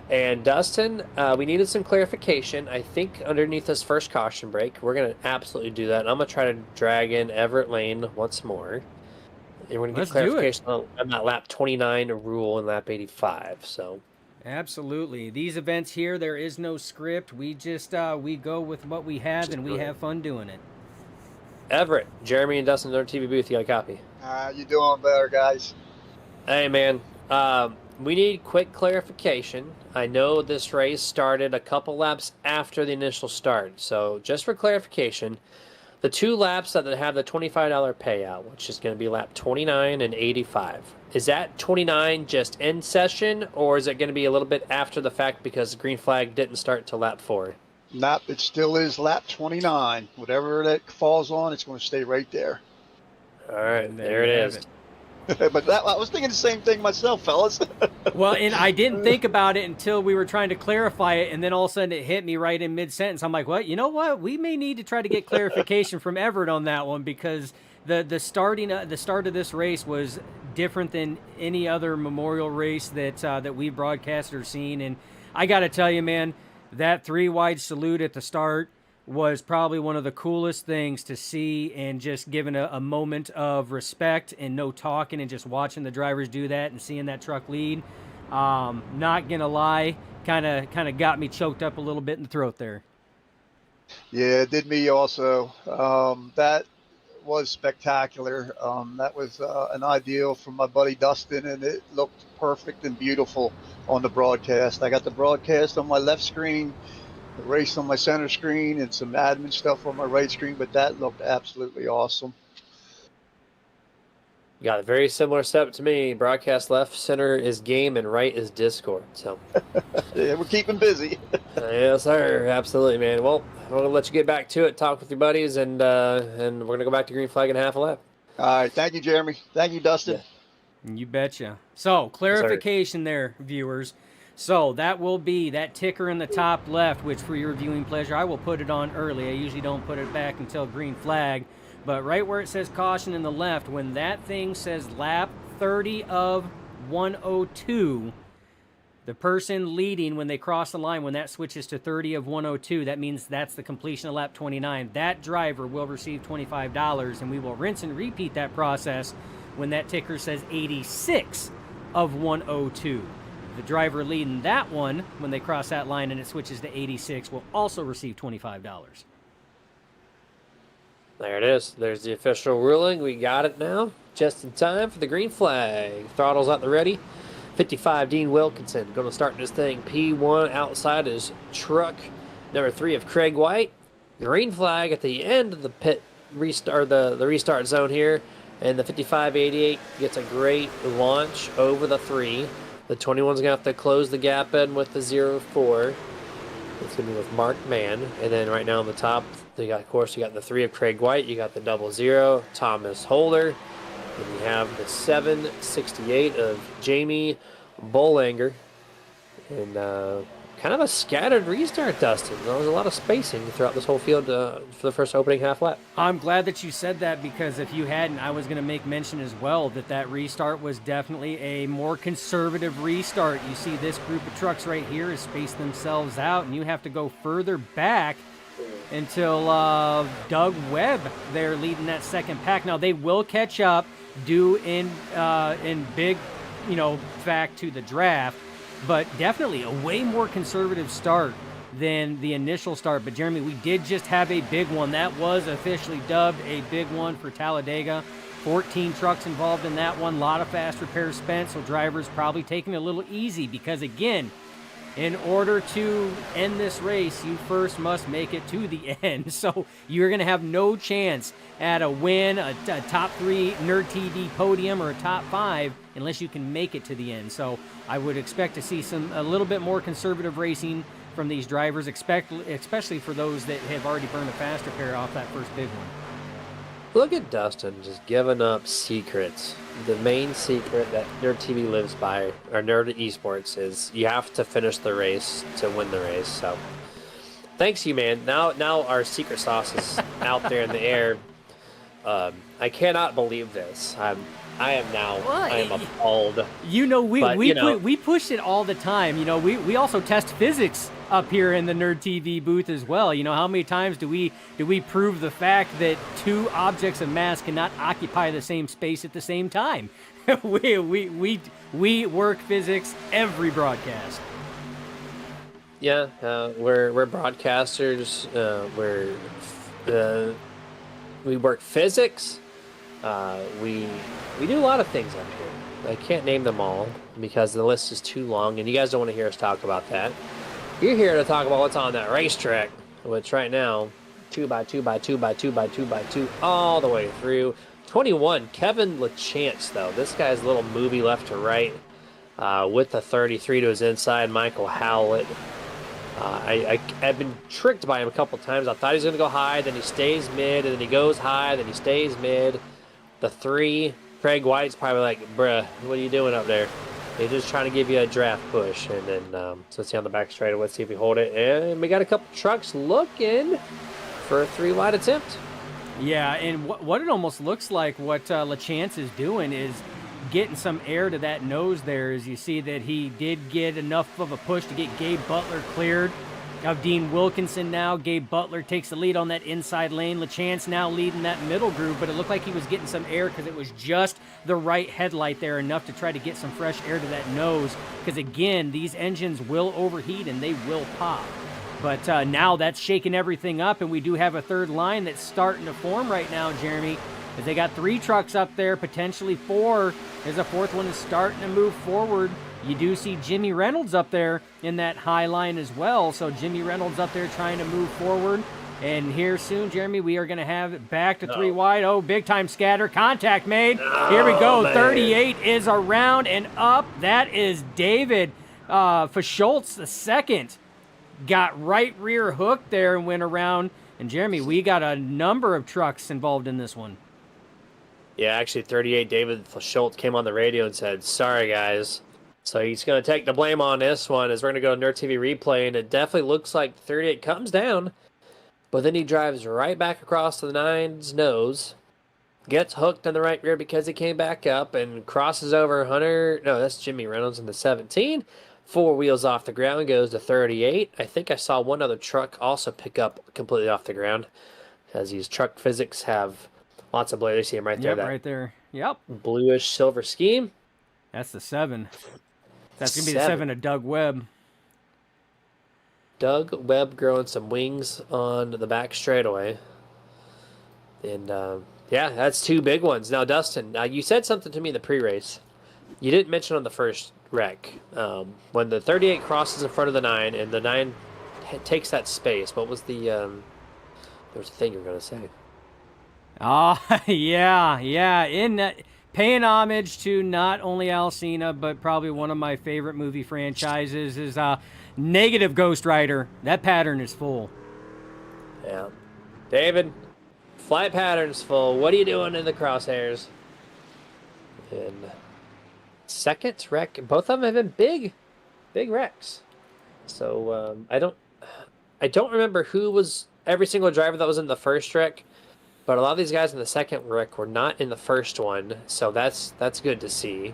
And Dustin, we needed some clarification. I think underneath this first caution break, we're going to absolutely do that. And I'm going to try to drag in Everett Lane once more. And we're going to get clarification on that lap 29 rule in lap 85. So... Absolutely. These events here, there is no script. We just we go with what we have, and we have fun doing it. Everett, Jeremy, and Dustin in our TV booth. You got a copy? You doing better, guys? Hey, man. We need quick clarification. I know this race started a couple laps after the initial start. So just for clarification, the 2 laps that have the $25 payout, which is going to be lap 29 and 85. Is that 29 just in session, or is it going to be a little bit after the fact because the green flag didn't start until lap 4? Nope, it still is lap 29. Whatever that falls on, it's going to stay right there. All right, there it is. But I was thinking the same thing myself, fellas. Well, and I didn't think about it until we were trying to clarify it, and then all of a sudden it hit me right in mid-sentence. I'm like, what? You know what? We may need to try to get clarification from Everett on that one, because the start of this race was different than any other memorial race that we broadcasted or seen. And I got to tell you, man, that 3-wide salute at the start was probably one of the coolest things to see, and just giving a moment of respect and no talking and just watching the drivers do that and seeing that truck lead. Not gonna lie, kind of got me choked up a little bit in the throat there. Yeah, it did me also. That was spectacular. That was an ideal from my buddy Dustin, and it looked perfect and beautiful on the broadcast. I got the broadcast on my left screen, the race on my center screen, and some admin stuff on my right screen, but that looked absolutely awesome. You got a very similar setup to me. Broadcast left, center is game, and right is Discord. So Yeah, we're keeping busy. yes, sir. Absolutely, man. Well, I'm going to let you get back to it, talk with your buddies, and we're going to go back to green flag in half a lap. All right. Thank you, Jeremy. Thank you, Dustin. Yeah. You betcha. So, clarification there, viewers. So, that will be that ticker in the top left, which for your viewing pleasure, I will put it on early. I usually don't put it back until green flag. But right where it says caution in the left, when that thing says lap 30 of 102, The person leading when they cross the line, when that switches to 30 of 102, that means that's the completion of lap 29. That driver will receive $25, and we will rinse and repeat that process when that ticker says 86 of 102. The driver leading that one, when they cross that line and it switches to 86, will also receive $25. There it is. There's the official ruling. We got it now. Just in time for the green flag. Throttle's at the ready. 55, Dean Wilkinson. Going to start this thing. P1 outside is truck number 3 of Craig White. Green flag at the end of the pit restart, the restart zone here. And the 5588 gets a great launch over the 3. The 21's going to have to close the gap in with the 04. It's going to be with Mark Mann. And then right now on the top, of course, you got the 3 of Craig White. You got the 00, Thomas Holder. And you have the 768 of Jamie Bolanger. And kind of a scattered restart, Dustin. There was a lot of spacing throughout this whole field for the first opening half lap. I'm glad that you said that, because if you hadn't, I was going to make mention as well that restart was definitely a more conservative restart. You see this group of trucks right here has spaced themselves out, and you have to go further back until Doug Webb there leading that second pack. Now they will catch up due in big, fact to the draft, but definitely a way more conservative start than the initial start. But Jeremy, we did just have a big one. That was officially dubbed a big one for Talladega. 14 trucks involved in that one. A lot of fast repairs spent, so drivers probably taking it a little easy, because again, in order to end this race, you first must make it to the end. So you're going to have no chance at a win, a top 3 Nerd TV podium, or a top 5 unless you can make it to the end. So I would expect to see a little bit more conservative racing from these drivers, especially for those that have already burned a fast repair off that first big one. Look at Dustin just giving up secrets. The main secret that Nerd TV lives by, or Nerd Esports, is you have to finish the race to win the race. So, thanks you, man. Now our secret sauce is out there in the air. I cannot believe this. I am appalled. We push it all the time. We also test physics up here in the Nerd TV booth as well. How many times do we prove the fact that 2 objects of mass cannot occupy the same space at the same time? we work physics every broadcast. Yeah, we're broadcasters. We work physics. We do a lot of things up here. I can't name them all because the list is too long, and you guys don't want to hear us talk about that. You're here to talk about what's on that racetrack, which right now, 2x2x2x2x2x2 all the way through. 21, Kevin LaChance, though. This guy's a little movie left to right with the 33 to his inside, Michael Howlett. I've been tricked by him a couple times. I thought he was going to go high, then he stays mid, and then he goes high, then he stays mid. The 3, Craig White's probably like, bruh, what are you doing up there? He's just trying to give you a draft push. And then, so let's see on the back straight. Let's see if we hold it. And we got a couple trucks looking for a 3-wide attempt. Yeah, and what it almost looks like what LaChance is doing is getting some air to that nose there, as you see that he did get enough of a push to get Gabe Butler cleared of Dean Wilkinson now. Gabe Butler takes the lead on that inside lane. LaChance now leading that middle group, but it looked like he was getting some air because it was just the right headlight there, enough to try to get some fresh air to that nose, because again, these engines will overheat and they will pop. But now that's shaking everything up, and we do have a third line that's starting to form right now, Jeremy, as they got 3 trucks up there, potentially 4, as a 4th one is starting to move forward. You do see Jimmy Reynolds up there in that high line as well. So Jimmy Reynolds up there trying to move forward. And here soon, Jeremy, we are going to have it back to 3 wide. Oh, big time scatter. Contact made. Here we go. Man. 38 is around and up. That is David Schultz, the second. Got right rear hook there and went around. And Jeremy, we got a number of trucks involved in this one. Yeah, actually 38, David Schultz came on the radio and said, sorry, guys. So he's going to take the blame on this one, as we're going to go to Nerd TV replay, and it definitely looks like 38 comes down, but then he drives right back across to the 9's nose, gets hooked in the right rear because he came back up, and crosses over Hunter. No, that's Jimmy Reynolds in the 17. 4 wheels off the ground goes to 38. I think I saw one other truck also pick up completely off the ground, as these truck physics have lots of blade. You see them right there, Yep, that right there. Yep. bluish silver scheme. That's the 7. That's going to be the 7. 7 of Doug Webb. Doug Webb growing some wings on the back straightaway. And, yeah, that's 2 big ones. Now, Dustin, you said something to me in the pre-race. You didn't mention on the first wreck. When the 38 crosses in front of the 9 and the 9 takes that space, what was the... there was a thing you were going to say. Oh, yeah. In paying homage to not only Al Cena, but probably one of my favorite movie franchises is Negative Ghost Rider. That pattern is full. Yeah. David, flight pattern's full. What are you doing in the crosshairs? And second wreck, both of them have been big wrecks. So I don't remember who was every single driver that was in the first wreck, but a lot of these guys in the second wreck were not in the first one, so that's good to see.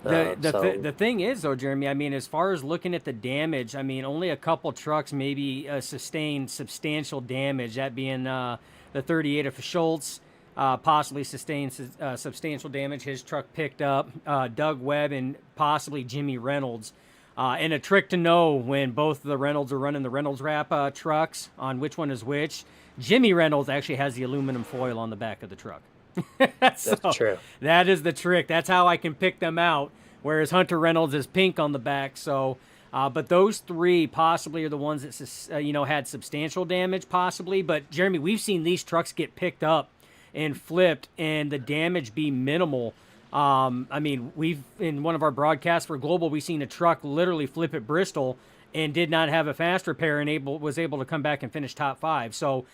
The thing is, though, Jeremy, I mean, as far as looking at the damage, I mean, only a couple trucks maybe sustained substantial damage, that being the 38 of Schultz, possibly sustained substantial damage. His truck picked up. Doug Webb and possibly Jimmy Reynolds. And a trick to know when both the Reynolds are running the Reynolds wrap trucks on which one is which, Jimmy Reynolds actually has the aluminum foil on the back of the truck. That's true. That is the trick. That's how I can pick them out, whereas Hunter Reynolds is pink on the back. So, but those 3 possibly are the ones that, had substantial damage possibly. But, Jeremy, we've seen these trucks get picked up and flipped and the damage be minimal. I mean, we've, in one of our broadcasts for Global, we've seen a truck literally flip at Bristol and did not have a fast repair and was able to come back and finish top 5. So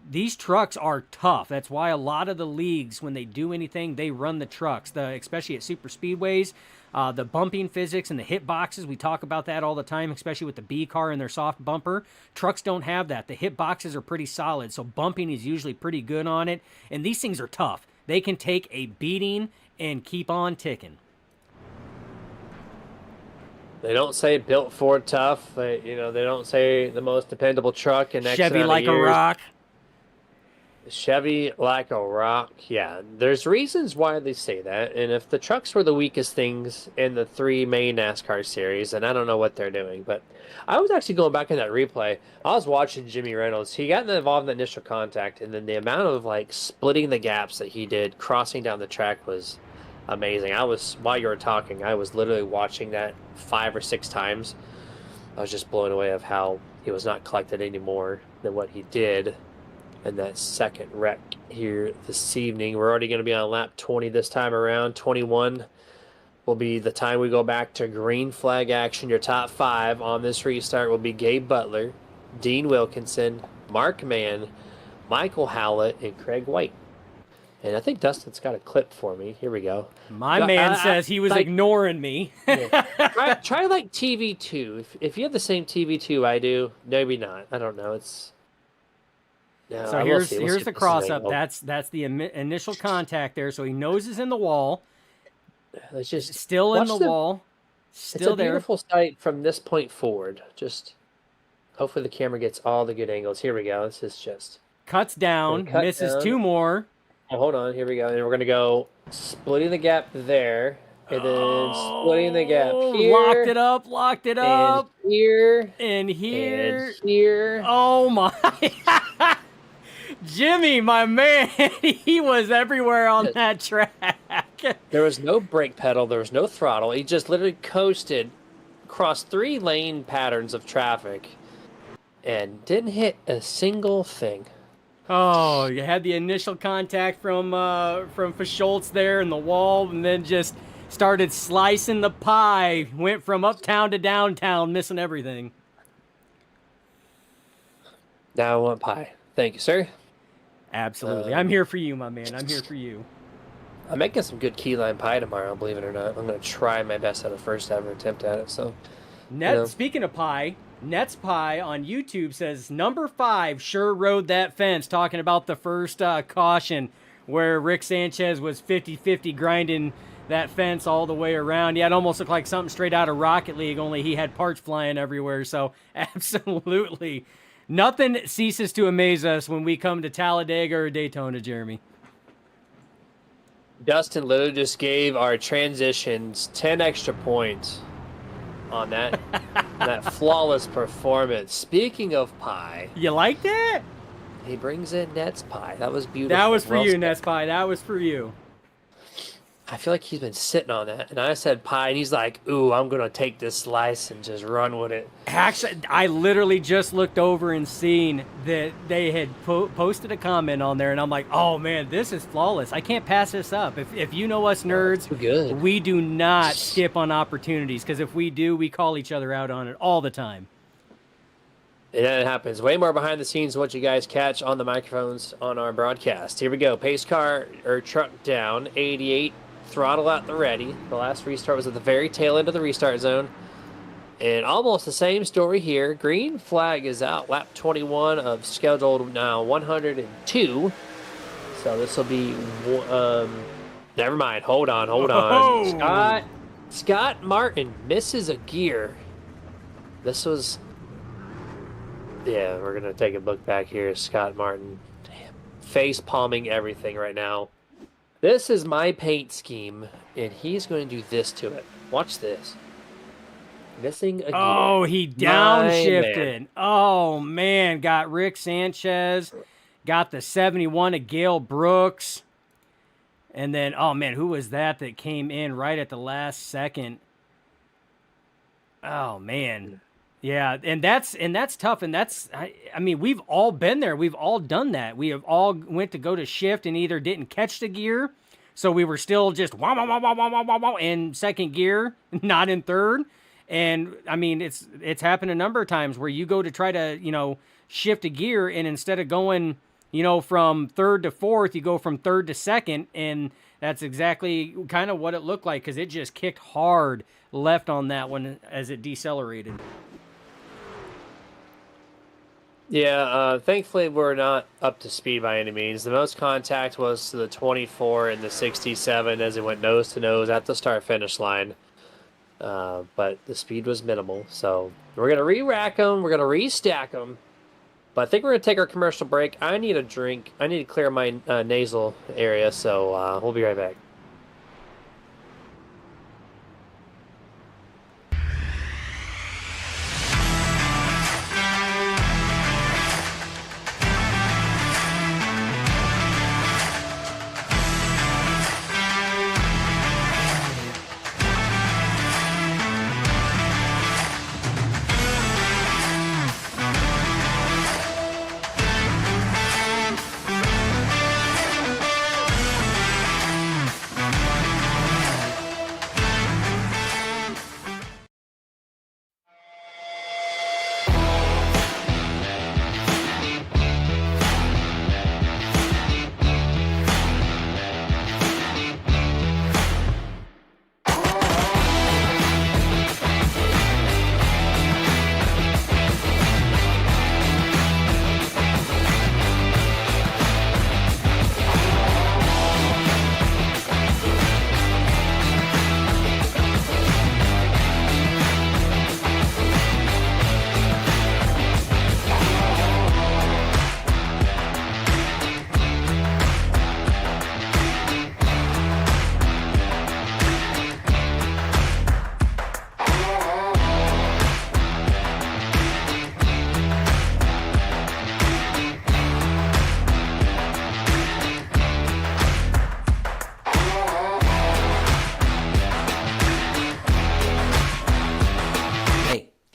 these trucks are tough. That's why a lot of the leagues, when they do anything, they run the trucks, especially at super speedways. The bumping physics and the hit boxes, we talk about that all the time, especially with the B car and their soft bumper. Trucks don't have that. The hit boxes are pretty solid, so bumping is usually pretty good on it. And these things are tough. They can take a beating and keep on ticking. They don't say built Ford tough. They don't say the most dependable truck in X Chevy amount of like a years. rock. Chevy like a rock. Yeah, there's reasons why they say that. And if the trucks were the weakest things in the 3 main NASCAR series, then I don't know what they're doing. But I was actually going back in that replay. I was watching Jimmy Reynolds. He got involved in the initial contact, and then the amount of splitting the gaps that he did crossing down the track was amazing. While you were talking, I was literally watching that 5 or 6 times. I was just blown away of how he was not collected any more than what he did in that second wreck here this evening. We're already going to be on lap 20 this time around. 21 will be the time we go back to green flag action. Your top 5 on this restart will be Gabe Butler, Dean Wilkinson, Mark Mann, Michael Howlett, and Craig White. And I think Dustin's got a clip for me. Here we go. My man says he was ignoring me. Yeah. Try like TV2. If you have the same TV2 I do, maybe not. I don't know. No, so here's the cross up. That's the initial contact there. So he noses in the wall. It's just still in the wall. Still it's a beautiful sight from this point forward. Just hopefully the camera gets all the good angles. Here we go. This is just cuts down, misses down. 2 more. Oh, hold on. Here we go. And we're gonna go splitting the gap there, and then splitting the gap here. Locked it up. And here. And here. And here. Oh my. Jimmy, my man, he was everywhere on that track. There was no brake pedal. There was no throttle. He just literally coasted across 3 lane patterns of traffic and didn't hit a single thing. Oh, you had the initial contact from Schultz there in the wall, and then just started slicing the pie. Went from uptown to downtown, missing everything. Now I want pie. Thank you, sir. Absolutely. I'm here for you, my man. I'm here for you. I'm making some good key lime pie tomorrow, believe it or not. I'm going to try my best at a first ever attempt at it. So, Speaking of pie, Nets Pie on YouTube says, number 5 sure rode that fence, talking about the first caution where Rick Sanchez was 50-50 grinding that fence all the way around. Yeah, it almost looked like something straight out of Rocket League, only he had parts flying everywhere. So absolutely nothing ceases to amaze us when we come to Talladega or Daytona, Jeremy. Dustin literally just gave our transitions 10 extra points on that that flawless performance. Speaking of pie, You like that? he brings in Net's pie. That was beautiful. That was for Well you, said. Nets Pie. That was for you. I feel like he's been sitting on that. And I said pie, and he's like, ooh, I'm going to take this slice and just run with it. Actually, I literally just looked over and seen that they had posted a comment on there, and I'm like, oh, man, this is flawless. I can't pass this up. If you know us nerds, too good. we do not skip on opportunities, because if we do, we call each other out on it all the time. And then it happens. Way more behind the scenes what you guys catch on the microphones on our broadcast. Here we go. Pace car or truck down. 88. Throttle at the ready. The last restart was at the very tail end of the restart zone. And almost the same story here. Green flag is out. Lap 21 of scheduled now 102. So this will be... never mind. Hold on. Oh. Scott Martin misses a gear. This was... Yeah, we're going to take a look back here. Scott Martin face palming everything right now. This is my paint scheme, and he's going to do this to it. Watch this. Missing a gear. Oh, he downshifted. Oh, man. Got Rick Sanchez. Got the 71 of Gale Brooks. And then, oh, man, who was that came in right at the last second? Oh, man. Yeah, and that's tough, and that's I mean, we've all been there. We've all done that. We have all went to go to shift and either didn't catch the gear, so we were still just wah, wah, wah, wah, wah, wah, wah, in second gear, not in third. And I mean, it's happened a number of times where you go to try to, shift a gear, and instead of going, from third to fourth, you go from third to second, and that's exactly kind of what it looked like, because it just kicked hard left on that one as it decelerated. Yeah, thankfully we're not up to speed by any means. The most contact was to the 24 and the 67 as it went nose to nose at the start-finish line. But the speed was minimal. So we're going to re-rack them. We're going to re-stack them. But I think we're going to take our commercial break. I need a drink. I need to clear my nasal area, so we'll be right back.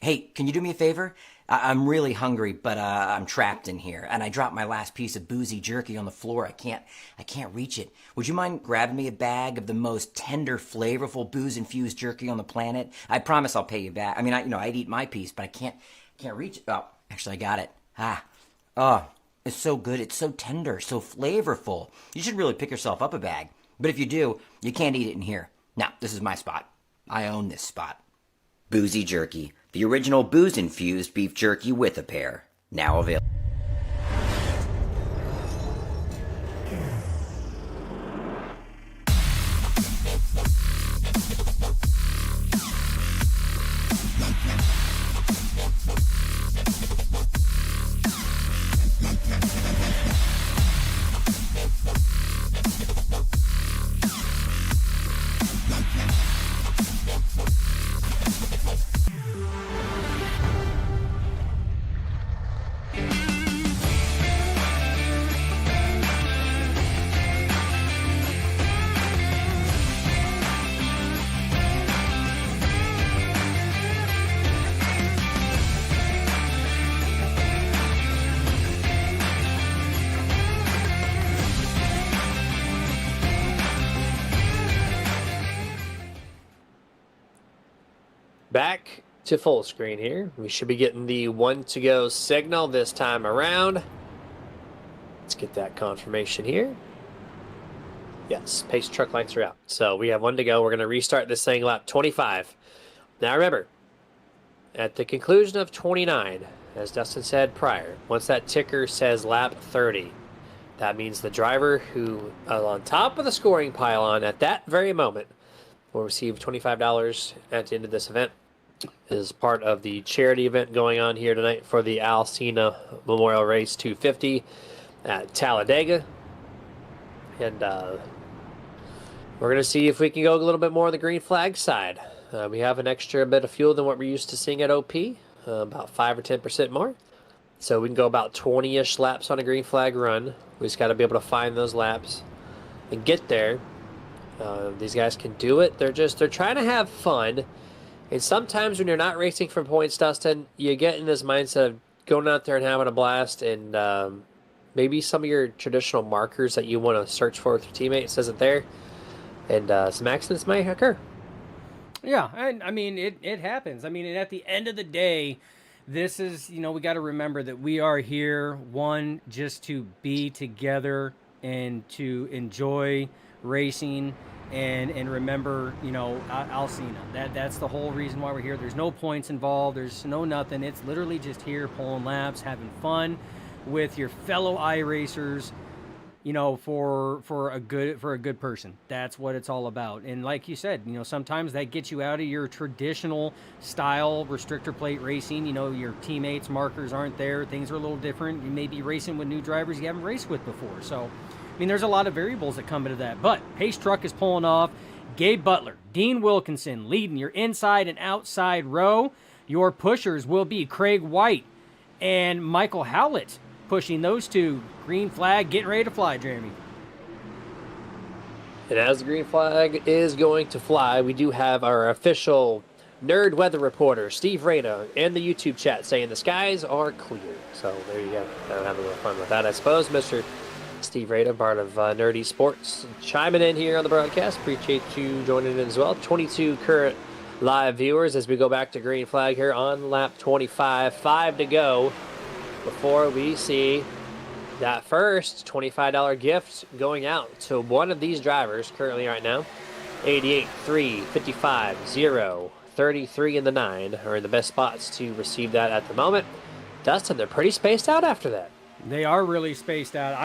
Hey, can you do me a favor? I'm really hungry, but I'm trapped in here, and I dropped my last piece of boozy jerky on the floor. I can't reach it. Would you mind grabbing me a bag of the most tender, flavorful, booze-infused jerky on the planet? I promise I'll pay you back. I mean, I'd eat my piece, but I can't reach it. Oh, actually, I got it. Oh, it's so good. It's so tender, so flavorful. You should really pick yourself up a bag. But if you do, you can't eat it in here. Now, this is my spot. I own this spot. Boozy Jerky, the original booze-infused beef jerky with a pair. Now available. back to full screen here. We should be getting the 1 to go signal this time around. Let's get that confirmation here. Yes, pace truck lights are out. So we have 1 to go. We're going to restart this thing lap 25. Now remember, at the conclusion of 29, as Dustin said prior, once that ticker says lap 30, that means the driver who is on top of the scoring pylon at that very moment will receive $25 at the end of this event. It is part of the charity event going on here tonight for the Sena Memorial Race 250 at Talladega. And we're going to see if we can go a little bit more on the green flag side. We have an extra bit of fuel than what we're used to seeing at OP, about 5 or 10% more. So we can go about 20-ish laps on a green flag run. We just got to be able to find those laps and get there. These guys can do it. They're trying to have fun. And sometimes when you're not racing for points, Dustin, you get in this mindset of going out there and having a blast, and maybe some of your traditional markers that you want to search for with your teammates isn't there, and some accidents might occur. Yeah, and I mean, it happens. I mean, and at the end of the day, this is, we got to remember that we are here, one, just to be together and to enjoy racing and remember, Alcina. That's the whole reason why we're here. There's no points involved. There's no nothing. It's literally just here pulling laps, having fun with your fellow iRacers, for a good person. That's what it's all about. And like you said, sometimes that gets you out of your traditional style restrictor plate racing. Your teammates' markers aren't there. Things are a little different. You may be racing with new drivers you haven't raced with before. So, there's a lot of variables that come into that. But pace truck is pulling off. Gabe Butler, Dean Wilkinson leading your inside and outside row. Your pushers will be Craig White and Michael Howlett, pushing those two. Green flag, getting ready to fly, Jeremy. And as the green flag is going to fly, we do have our official nerd weather reporter, Steve Rada, and the YouTube chat saying the skies are clear. So there you go. I'll have a little fun with that, I suppose. Mr. Steve Rada, part of Nerdy Sports, chiming in here on the broadcast. Appreciate you joining in as well. 22 current live viewers as we go back to green flag here on lap 25. 5 to go before we see that first $25 gift going out to one of these drivers currently right now. 88, 3, 55, 0, 33, and the 9 are in the best spots to receive that at the moment. Dustin, they're pretty spaced out after that. They are really spaced out.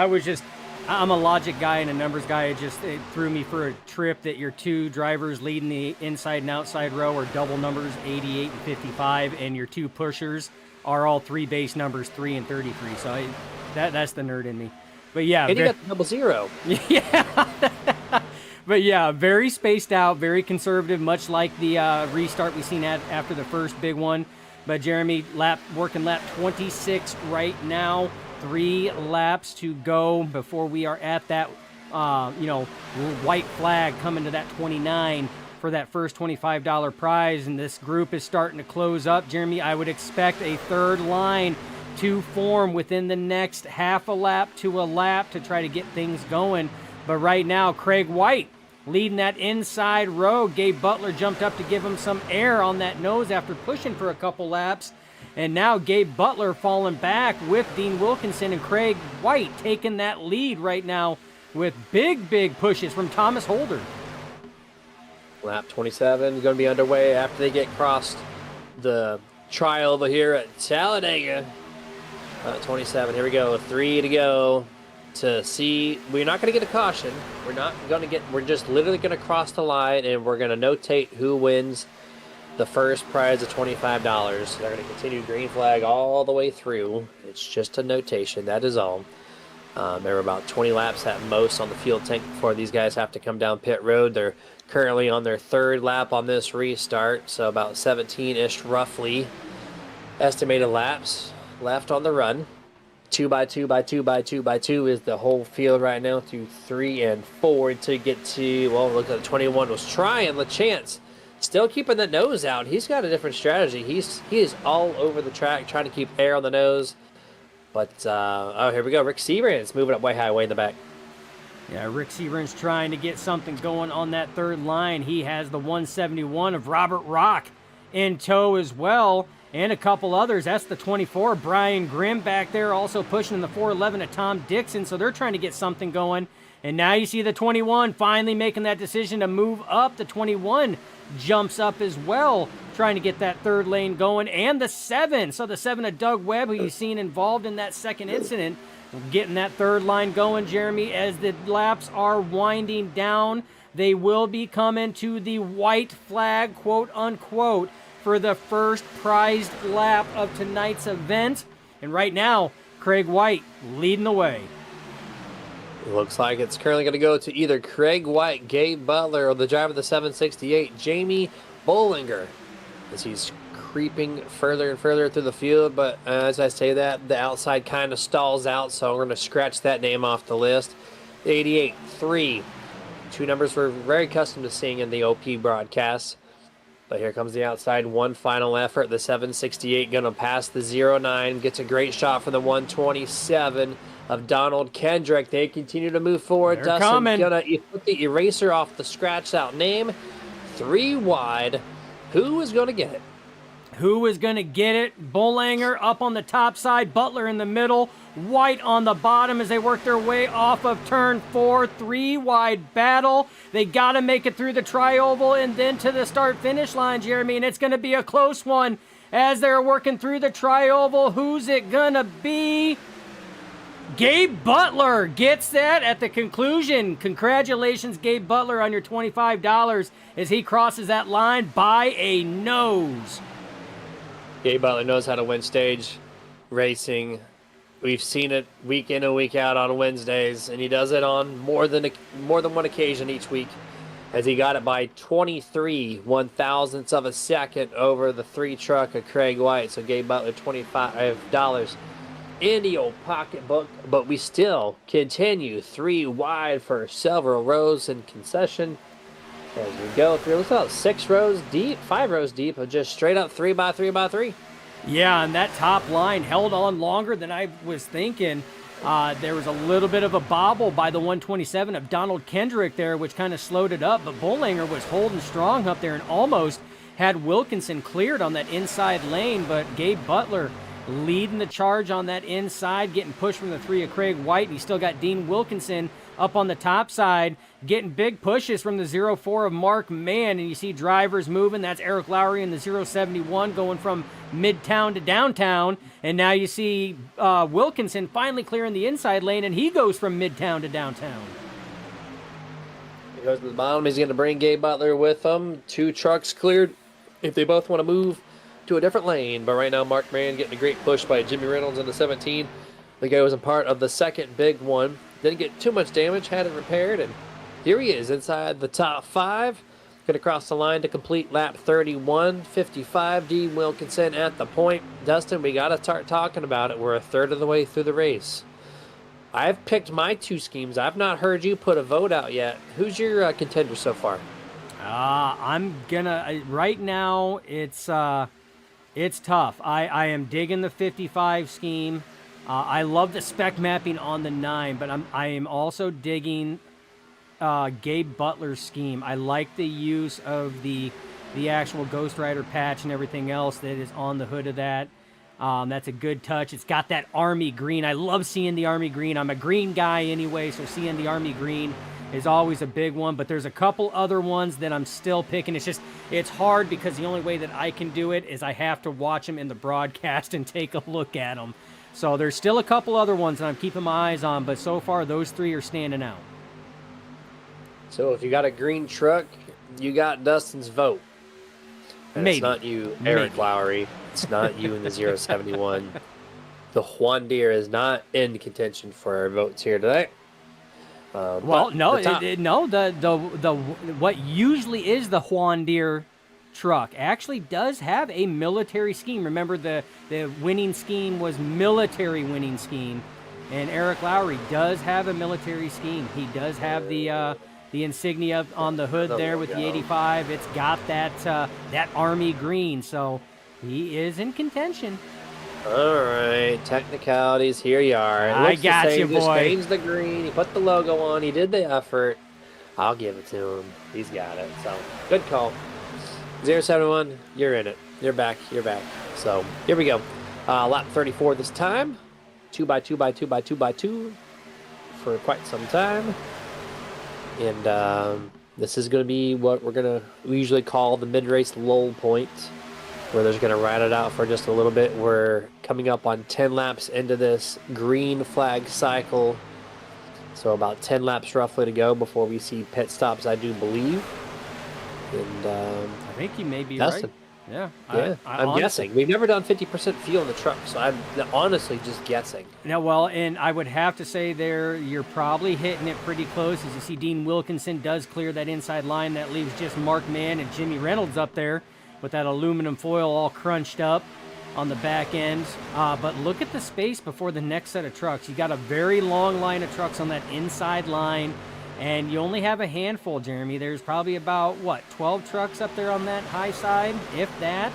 I'm a logic guy and a numbers guy. It threw me for a trip that your two drivers leading the inside and outside row are double numbers, 88 and 55, and your two pushers are all three base numbers, 3 and 33. So that's the nerd in me. But yeah. And you got the double 0. Yeah. But yeah, very spaced out, very conservative, much like the restart we've seen after the first big one. But Jeremy, working lap 26 right now. 3 laps to go before we are at that, white flag coming to that 29 for that first $25 prize. And this group is starting to close up. Jeremy, I would expect a third line to form within the next half a lap to a lap to try to get things going. But right now, Craig White leading that inside row. Gabe Butler jumped up to give him some air on that nose after pushing for a couple laps. And now Gabe Butler falling back with Dean Wilkinson and Craig White taking that lead right now with big pushes from Thomas Holder. Lap 27 is going to be underway after they get crossed the trial over here at Talladega. 27, here we go, 3 to go to see. We're not going to get a caution. We're just literally going to cross the line, and we're going to notate who wins the first prize of $25. They're going to continue green flag all the way through. It's just a notation, that is all. There were about 20 laps at most on the fuel tank before these guys have to come down pit road. They're currently on their 3rd lap on this restart, so about 17-ish roughly estimated laps left on the run. 2 by 2 by 2 by 2 by 2 is the whole field right now through 3 and 4 to get to, well, look at the 21 was trying the chance. Still keeping the nose out. He's got a different strategy. He is all over the track trying to keep air on the nose. But, here we go. Rick Seabrand's moving up way high, way in the back. Yeah, Rick Seabrand's trying to get something going on that 3rd line. He has the 171 of Robert Rock in tow as well, and a couple others. That's the 24, Brian Grimm back there, also pushing in the 411 of Tom Dixon, so they're trying to get something going. And now you see the 21 finally making that decision to move up. The 21 jumps up as well, trying to get that third lane going. And the 7, so the 7 of Doug Webb, who you've seen involved in that second incident, getting that third line going, Jeremy, as the laps are winding down. They will be coming to the white flag, quote unquote, for the first prized lap of tonight's event. And right now, Craig White leading the way. Looks like it's currently going to go to either Craig White, Gabe Butler, or the driver of the 768, Jamie Bollinger, as he's creeping further and further through the field. But as I say that, the outside kind of stalls out, so we're going to scratch that name off the list. 88, 3. Two numbers we're very accustomed to seeing in the OP broadcasts. But here comes the outside, one final effort. The 768 going to pass the 09, gets a great shot for the 127 of Donald Kendrick. They continue to move forward. They're Dustin's coming. going to put the eraser off the scratched out name. 3 wide. Who is going to get it? Who is going to get it? Bollinger up on the top side, Butler in the middle, White on the bottom as they work their way off of turn 4. 3 wide battle. They got to make it through the tri-oval and then to the start-finish line, Jeremy, and it's going to be a close one as they're working through the tri-oval. Who's it going to be? Gabe Butler gets that at the conclusion. Congratulations, Gabe Butler, on your $25 as he crosses that line by a nose. Gabe Butler knows how to win stage racing. We've seen it week in and week out on Wednesdays, and he does it on more than one occasion each week, as he got it by 23 one-thousandths of a second over the 3 truck of Craig White. So Gabe Butler, $25 in the old pocketbook, but we still continue 3 wide for several rows in concession as we go through. Looks about 6 rows deep, 5 rows deep of just straight up 3x3x3. Yeah, and that top line held on longer than I was thinking. There was a little bit of a bobble by the 127 of Donald Kendrick there, which kind of slowed it up, but Bollinger was holding strong up there and almost had Wilkinson cleared on that inside lane, but Gabe Butler leading the charge on that inside, getting pushed from the 3 of Craig White, and you still got Dean Wilkinson up on the top side, getting big pushes from the 04 of Mark Mann, and you see drivers moving. That's Eric Lowry in the 071 going from midtown to downtown, and now you see Wilkinson finally clearing the inside lane, and he goes from midtown to downtown. He goes to the bottom. He's going to bring Gabe Butler with him. 2 trucks cleared if they both want to move to a different lane, but right now Mark Mann getting a great push by Jimmy Reynolds in the 17. The guy was a part of the second big one. Didn't get too much damage, had it repaired, and here he is inside the top 5. Going to cross the line to complete lap 31.55. Dean Wilkinson at the point. Dustin, we got to start talking about it. We're a third of the way through the race. I've picked my 2 schemes. I've not heard you put a vote out yet. Who's your contender so far? I'm gonna right now. It's tough. I am digging the 55 scheme. I love the spec mapping on the 9, but I am also digging Gabe Butler's scheme. I like the use of the actual Ghost Rider patch and everything else that is on the hood of that. That's a good touch. It's got that army green. I love seeing the army green. I'm a green guy anyway, so seeing the army green is always a big one, but there's a couple other ones that I'm still picking. It's hard because the only way that I can do it is I have to watch them in the broadcast and take a look at them. So there's still a couple other ones that I'm keeping my eyes on, but so far those 3 are standing out. So if you got a green truck, you got Dustin's vote. And Maybe. It's not you, Eric Maybe. Lowry. It's not you in the 071. The Juan Deere is not in contention for our votes here today. Well, no, the what usually is the Juan Deere truck actually does have a military scheme. Remember, the winning scheme was military winning scheme, and Eric Lowry does have a military scheme. He does have the insignia on the hood there with the 85. It's got that army green, so he is in contention. All right, technicalities. Here you are. It I looks the got same, you, just boy. changed the green. He put the logo on. He did the effort. I'll give it to him. He's got it. So good call. 071, you're in it. You're back. You're back. So here we go. Lap 34 this time. 2x2x2x2x2 for quite some time. And this is going to be what we usually call the mid-race lull point, where they're just going to ride it out for just a little bit. We're coming up on 10 laps into this green flag cycle. So about 10 laps roughly to go before we see pit stops, I do believe. And I think you may be Dustin. right. Yeah, Yeah, I'm honestly- guessing. We've never done 50% fuel in the truck, so I'm honestly just guessing. Now, well, and I would have to say there, you're probably hitting it pretty close. As you see, Dean Wilkinson does clear that inside line. That leaves just Mark Mann and Jimmy Reynolds up there with that aluminum foil all crunched up on the back end. But look at the space before the next set of trucks. You got a very long line of trucks on that inside line, and you only have a handful, Jeremy. There's probably about, 12 trucks up there on that high side, if that.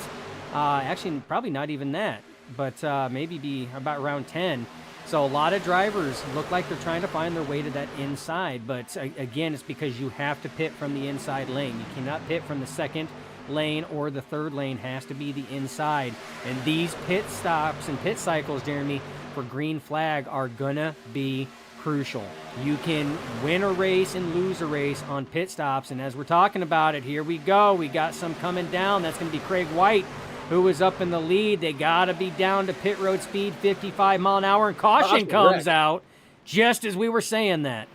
Actually, probably not even that, but maybe be about around 10. So a lot of drivers look like they're trying to find their way to that inside. But again, it's because you have to pit from the inside lane. You cannot pit from the second lane or the third lane. Has to be the inside. And these pit stops and pit cycles, Jeremy, for green flag are gonna be crucial. You can win a race and lose a race on pit stops, and as we're talking about it, here we go. We got some coming down. That's going to be Craig White, who was up in the lead. They got to be down to pit road speed, 55 mile an hour, and caution comes out just as we were saying that.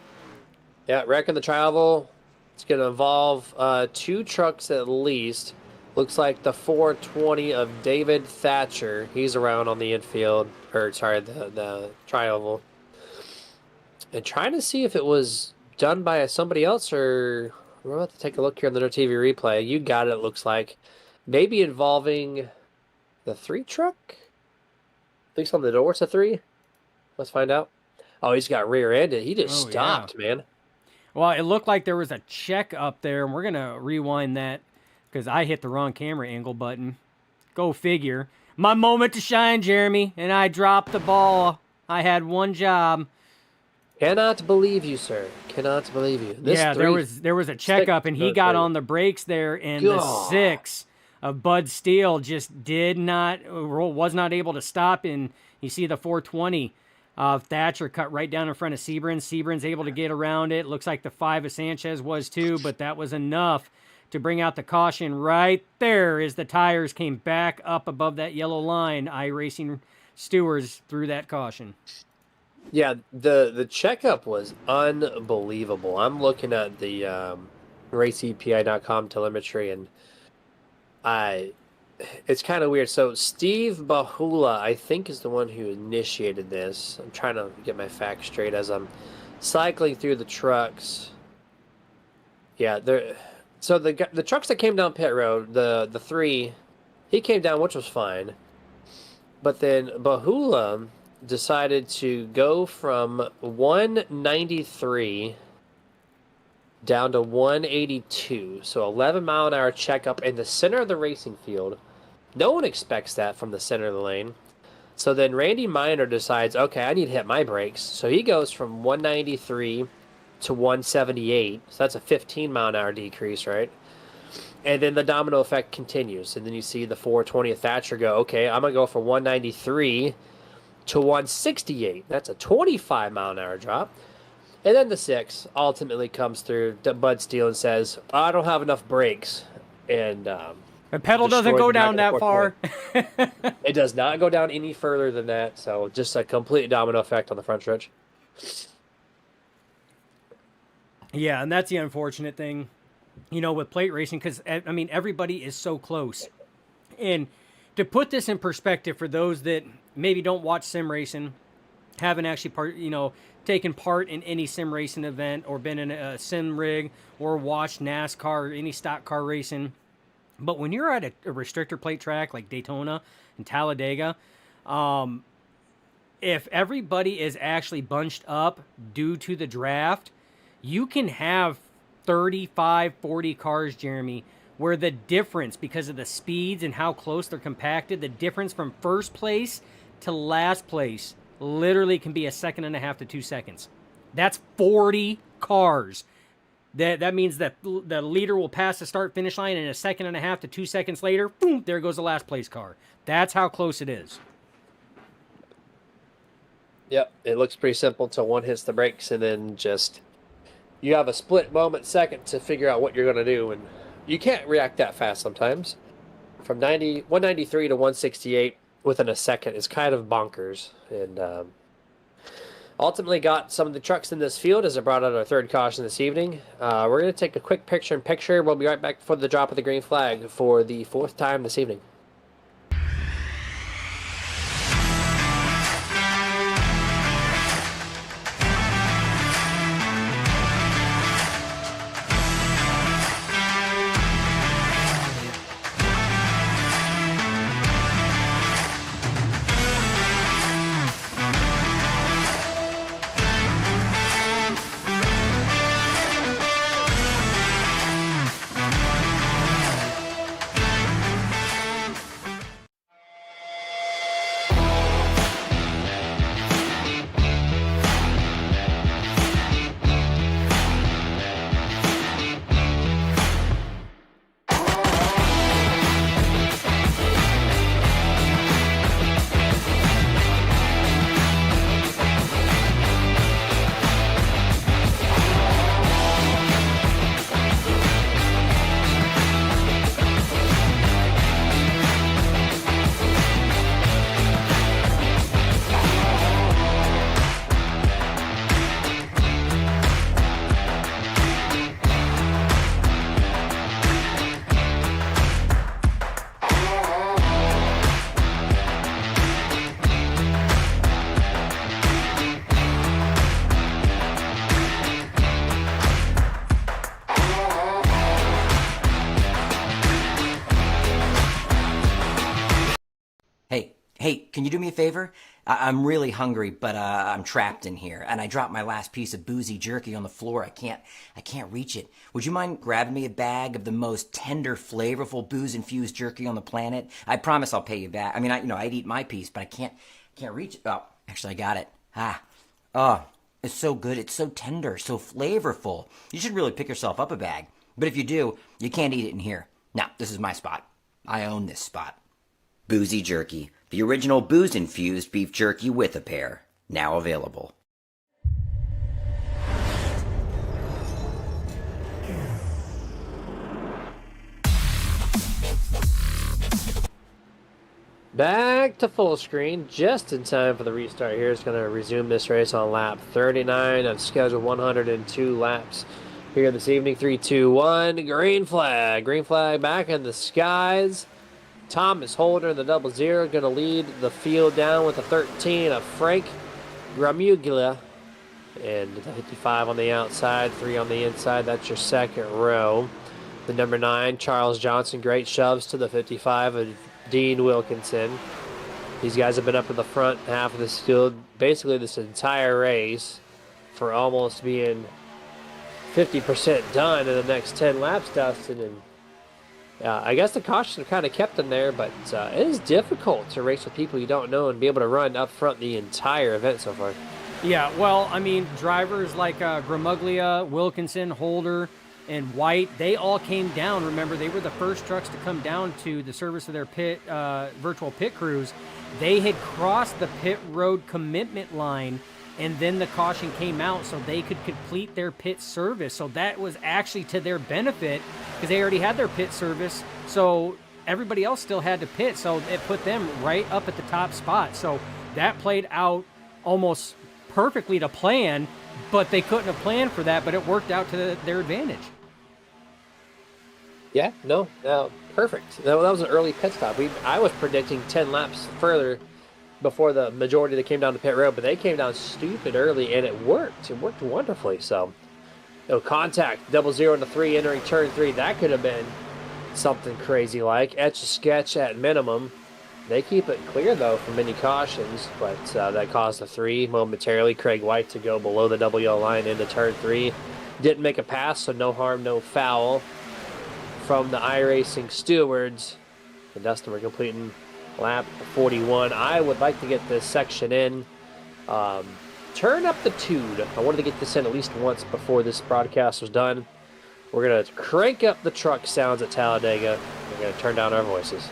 Yeah, wrecking the travel. It's going to involve 2 trucks at least. Looks like the 420 of David Thatcher. He's around on the infield, the tri-oval. And trying to see if it was done by somebody else, or we're about to take a look here on the TV replay. You got it, it looks like. Maybe involving the 3 truck? At least on the door, it's a 3. Let's find out. Oh, he's got rear-ended. He just stopped, man. Well, it looked like there was a check up there, and we're going to rewind that because I hit the wrong camera angle button. Go figure. My moment to shine, Jeremy, and I dropped the ball. I had one job. Cannot believe you, sir. Cannot believe you. There was a checkup, and he got on the brakes there, and the 6 of Bud Steele just was not able to stop. And you see the 420 of Thatcher cut right down in front of Sebring. Sebring's able to get around it. Looks like the 5 of Sanchez was too, but that was enough to bring out the caution right there as the tires came back up above that yellow line. iRacing stewards threw that caution. Yeah, the checkup was unbelievable. I'm looking at the raceepi.com telemetry, and it's kind of weird. So Steve Bahula, I think, is the one who initiated this. I'm trying to get my facts straight as I'm cycling through the trucks. Yeah, so the trucks that came down pit road, the 3, he came down, which was fine. But then Bahula decided to go from 193 down to 182. So 11 mile an hour checkup in the center of the racing field. No one expects that from the center of the lane. So then Randy Miner decides, okay, I need to hit my brakes. So he goes from 193 to 178. So that's a 15 mile an hour decrease, right? And then the domino effect continues. And then you see the 420 of Thatcher go, okay, I'm going to go from 193 to 168. That's a 25 mile an hour drop. And then the 6 ultimately comes through Bud Steele and says, I don't have enough brakes. And the pedal doesn't go down that far. It does not go down any further than that. So just a complete domino effect on the front stretch. Yeah, and that's the unfortunate thing, with plate racing, because, I mean, everybody is so close. And to put this in perspective for those that maybe don't watch sim racing, haven't actually taken part in any sim racing event or been in a sim rig or watched NASCAR or any stock car racing, but when you're at a restrictor plate track like Daytona and Talladega, if everybody is actually bunched up due to the draft, you can have 35, 40 cars, Jeremy, where the difference, because of the speeds and how close they're compacted, the difference from first place to last place literally can be 1.5 seconds to 2 seconds. That's 40 cars that means that the leader will pass the start finish line, and a second and a half to 2 seconds later, boom, there goes the last place car. That's how close it is. Yep, it looks pretty simple until one hits the brakes, and then just you have a split moment second to figure out what you're going to do, and you can't react that fast sometimes. From 193 to 168 within a second is kind of bonkers, and ultimately got some of the trucks in this field as I brought out our third caution this evening. We're going to take a quick picture-in-picture. We'll be right back for the drop of the green flag for the fourth time this evening. Hey, can you do me a favor? I'm really hungry, but I'm trapped in here, and I dropped my last piece of boozy jerky on the floor. I can't reach it. Would you mind grabbing me a bag of the most tender, flavorful booze-infused jerky on the planet? I promise I'll pay you back. I mean, I'd eat my piece, but I can't reach it. Oh, actually, I got it. Oh, it's so good. It's so tender, so flavorful. You should really pick yourself up a bag. But if you do, you can't eat it in here. Now, this is my spot. I own this spot. Boozy jerky. The original booze-infused beef jerky with a pair. Now available. Back to full screen, just in time for the restart here. It's going to resume this race on lap 39 of scheduled 102 laps here this evening. 3, 2, 1, green flag. Green flag back in the skies. Thomas Holder in the 00 going to lead the field down with the 13 of Frank Gramuglia. And the 55 on the outside, 3 on the inside. That's your second row. The number 9, Charles Johnson, great shoves to the 55 of Dean Wilkinson. These guys have been up in the front half of this field basically this entire race for almost being 50% done in the next 10 laps, Dustin. And I guess the caution kind of kept them there, but it is difficult to race with people you don't know and be able to run up front the entire event so far. Yeah, well, I mean, drivers like Gramuglia, Wilkinson, Holder, and White, they all came down. Remember, they were the first trucks to come down to the service of their virtual pit crews. They had crossed the pit road commitment line, and then the caution came out so they could complete their pit service. So that was actually to their benefit because they already had their pit service. So everybody else still had to pit. So it put them right up at the top spot. So that played out almost perfectly to plan, but they couldn't have planned for that, but it worked out to their advantage. Yeah, no, perfect. That was an early pit stop. I was predicting 10 laps further before the majority that came down to pit road, but they came down stupid early, and it worked. It worked wonderfully. So, contact, 00 into 3, entering turn 3. That could have been something crazy like etch-a-sketch at minimum. They keep it clear, though, from any cautions, but that caused a 3 momentarily. Craig White to go below the double yellow line into turn 3. Didn't make a pass, so no harm, no foul from the iRacing stewards. And Dustin, we're completing lap 41. I would like to get this section in. Turn up the tune. I wanted to get this in at least once before this broadcast was done. We're going to crank up the truck sounds at Talladega. We're going to turn down our voices.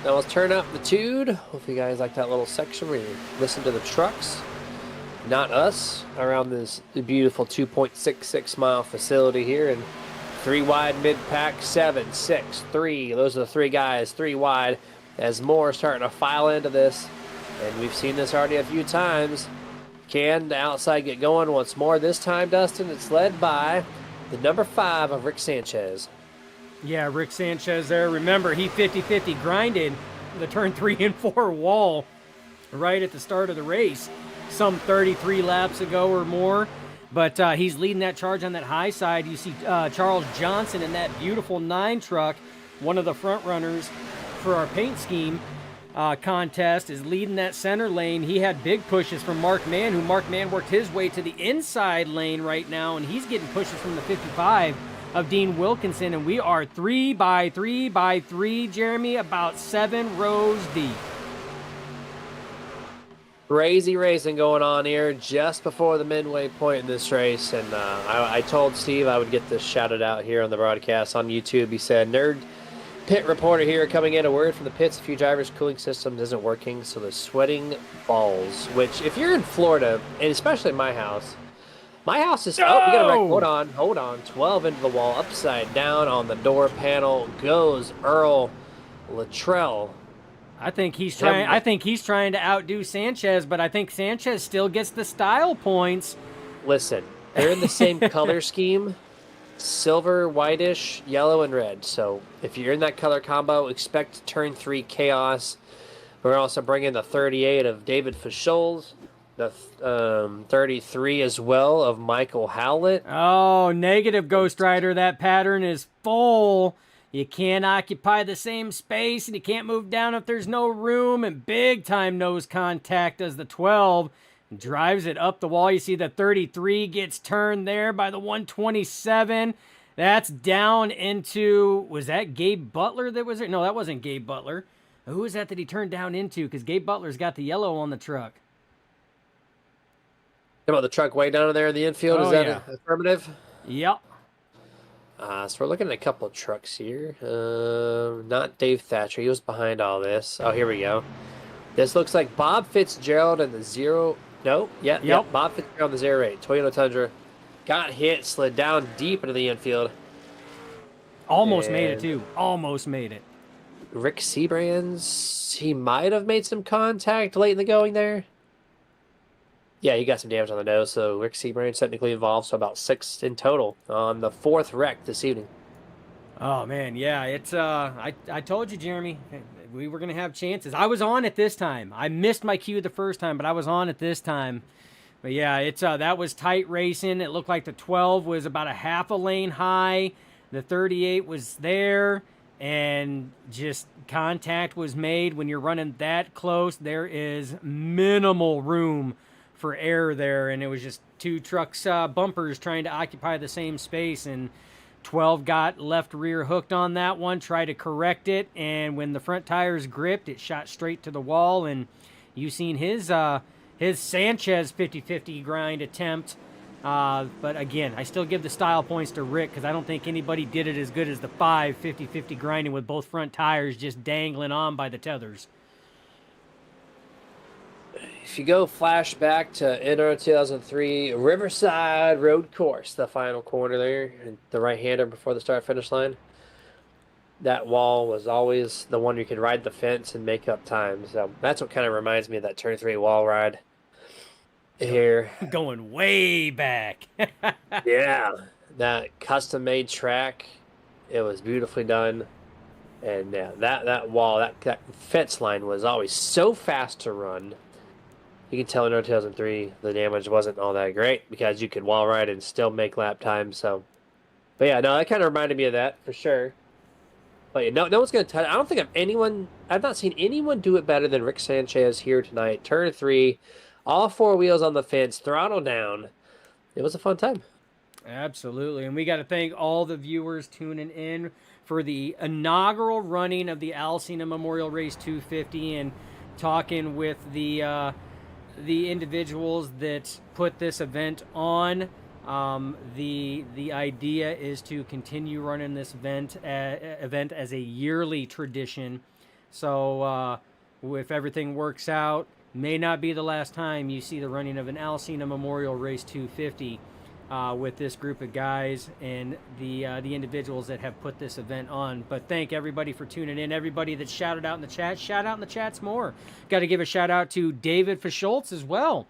Now let's turn up the tune. Hope you guys like that little section where you listen to the trucks, not us, around this beautiful 2.66 mile facility here. And 3 wide mid-pack, 7, 6, 3. Those are the 3 guys, 3 wide, as more starting to file into this. And we've seen this already a few times. Can the outside get going once more? This time, Dustin, it's led by the number 5 of Rick Sanchez. Yeah, Rick Sanchez there. Remember, he 50-50 grinded the turn 3 and 4 wall right at the start of the race, some 33 laps ago or more. But he's leading that charge on that high side. You see Charles Johnson in that beautiful 9 truck, one of the front runners for our paint scheme contest, is leading that center lane. He had big pushes from Mark Mann, who Mark Mann worked his way to the inside lane right now, and he's getting pushes from the 55 of Dean Wilkinson, and we are 3 by 3 by 3, Jeremy, about 7 rows deep. Crazy racing going on here just before the midway point in this race, and I told Steve I would get this shouted out here on the broadcast on YouTube. He said, "Nerd pit reporter here coming in, a word from the pits, a few drivers' cooling systems isn't working, so they're sweating balls." Which, if you're in Florida, and especially my house is, oh, we got a wreck. Hold on, 12 into the wall, upside down on the door panel goes Earl Luttrell. I think he's trying to outdo Sanchez, but I think Sanchez still gets the style points. Listen, they're in the same color scheme, silver, whitish, yellow, and red. So if you're in that color combo, expect turn 3 chaos. We're also bringing the 38 of David Fischolz, the 33 as well of Michael Howlett. Oh, negative, Ghost Rider. That pattern is full. You can't occupy the same space, and you can't move down if there's no room, and big time nose contact as the 12 drives it up the wall. You see the 33 gets turned there by the 127. That's down into, was that Gabe Butler that was there? No, that wasn't Gabe Butler. Who was that he turned down into? Because Gabe Butler's got the yellow on the truck. About the truck way down there in the infield, Oh, is that yeah. affirmative? Yep. So we're looking at a couple of trucks here. Not Dave Thatcher. He was behind all this. Oh, here we go. This looks like Bob Fitzgerald in the 0. No, yep. Bob Fitzgerald in the 08. Toyota Tundra. Got hit, slid down deep into the infield. Almost made it, too. Almost made it. Rick Seabrands, he might have made some contact late in the going there. Yeah, he got some damage on the nose, so Rick Seabrands technically involved, so about 6 in total on the 4th wreck this evening. Oh, man, yeah, it's, I told you, Jeremy, we were going to have chances. I was on it this time. I missed my cue the first time, but I was on it this time. But yeah, it's, that was tight racing. It looked like the 12 was about a half a lane high. The 38 was there, and just contact was made. When you're running that close, there is minimal room for error there, and it was just 2 trucks, bumpers trying to occupy the same space, and 12 got left rear hooked on that one, tried to correct it, and when the front tires gripped, it shot straight to the wall. And you seen his Sanchez 50-50 grind attempt. But again, I still give the style points to Rick because I don't think anybody did it as good as the 5 50-50 grinding with both front tires just dangling on by the tethers. If you go flashback to Inter 2003 Riverside Road Course, the final corner there, and the right-hander before the start-finish line, that wall was always the one you could ride the fence and make up time. So that's what kind of reminds me of that Turn 3 wall ride here. Going way back. Yeah, that custom-made track, it was beautifully done. And yeah, that wall, that fence line was always so fast to run. You can tell in 2003 the damage wasn't all that great because you could wall ride and still make lap time. So, but yeah, no, that kind of reminded me of that for sure. But yeah, no one's gonna touch. I don't think I've not seen anyone do it better than Rick Sanchez here tonight. Turn 3, all 4 wheels on the fence, throttle down. It was a fun time. Absolutely, and we got to thank all the viewers tuning in for the inaugural running of the Sena Memorial Race 250 and talking with the individuals that put this event on. The idea is to continue running this event as a yearly tradition. So if everything works out, may not be the last time you see the running of an Sena Memorial Race 250 with this group of guys and the individuals that have put this event on. But thank everybody for tuning in. Everybody that shouted out in the chat, shout out in the chats more. Got to give a shout out to David Fischultz as well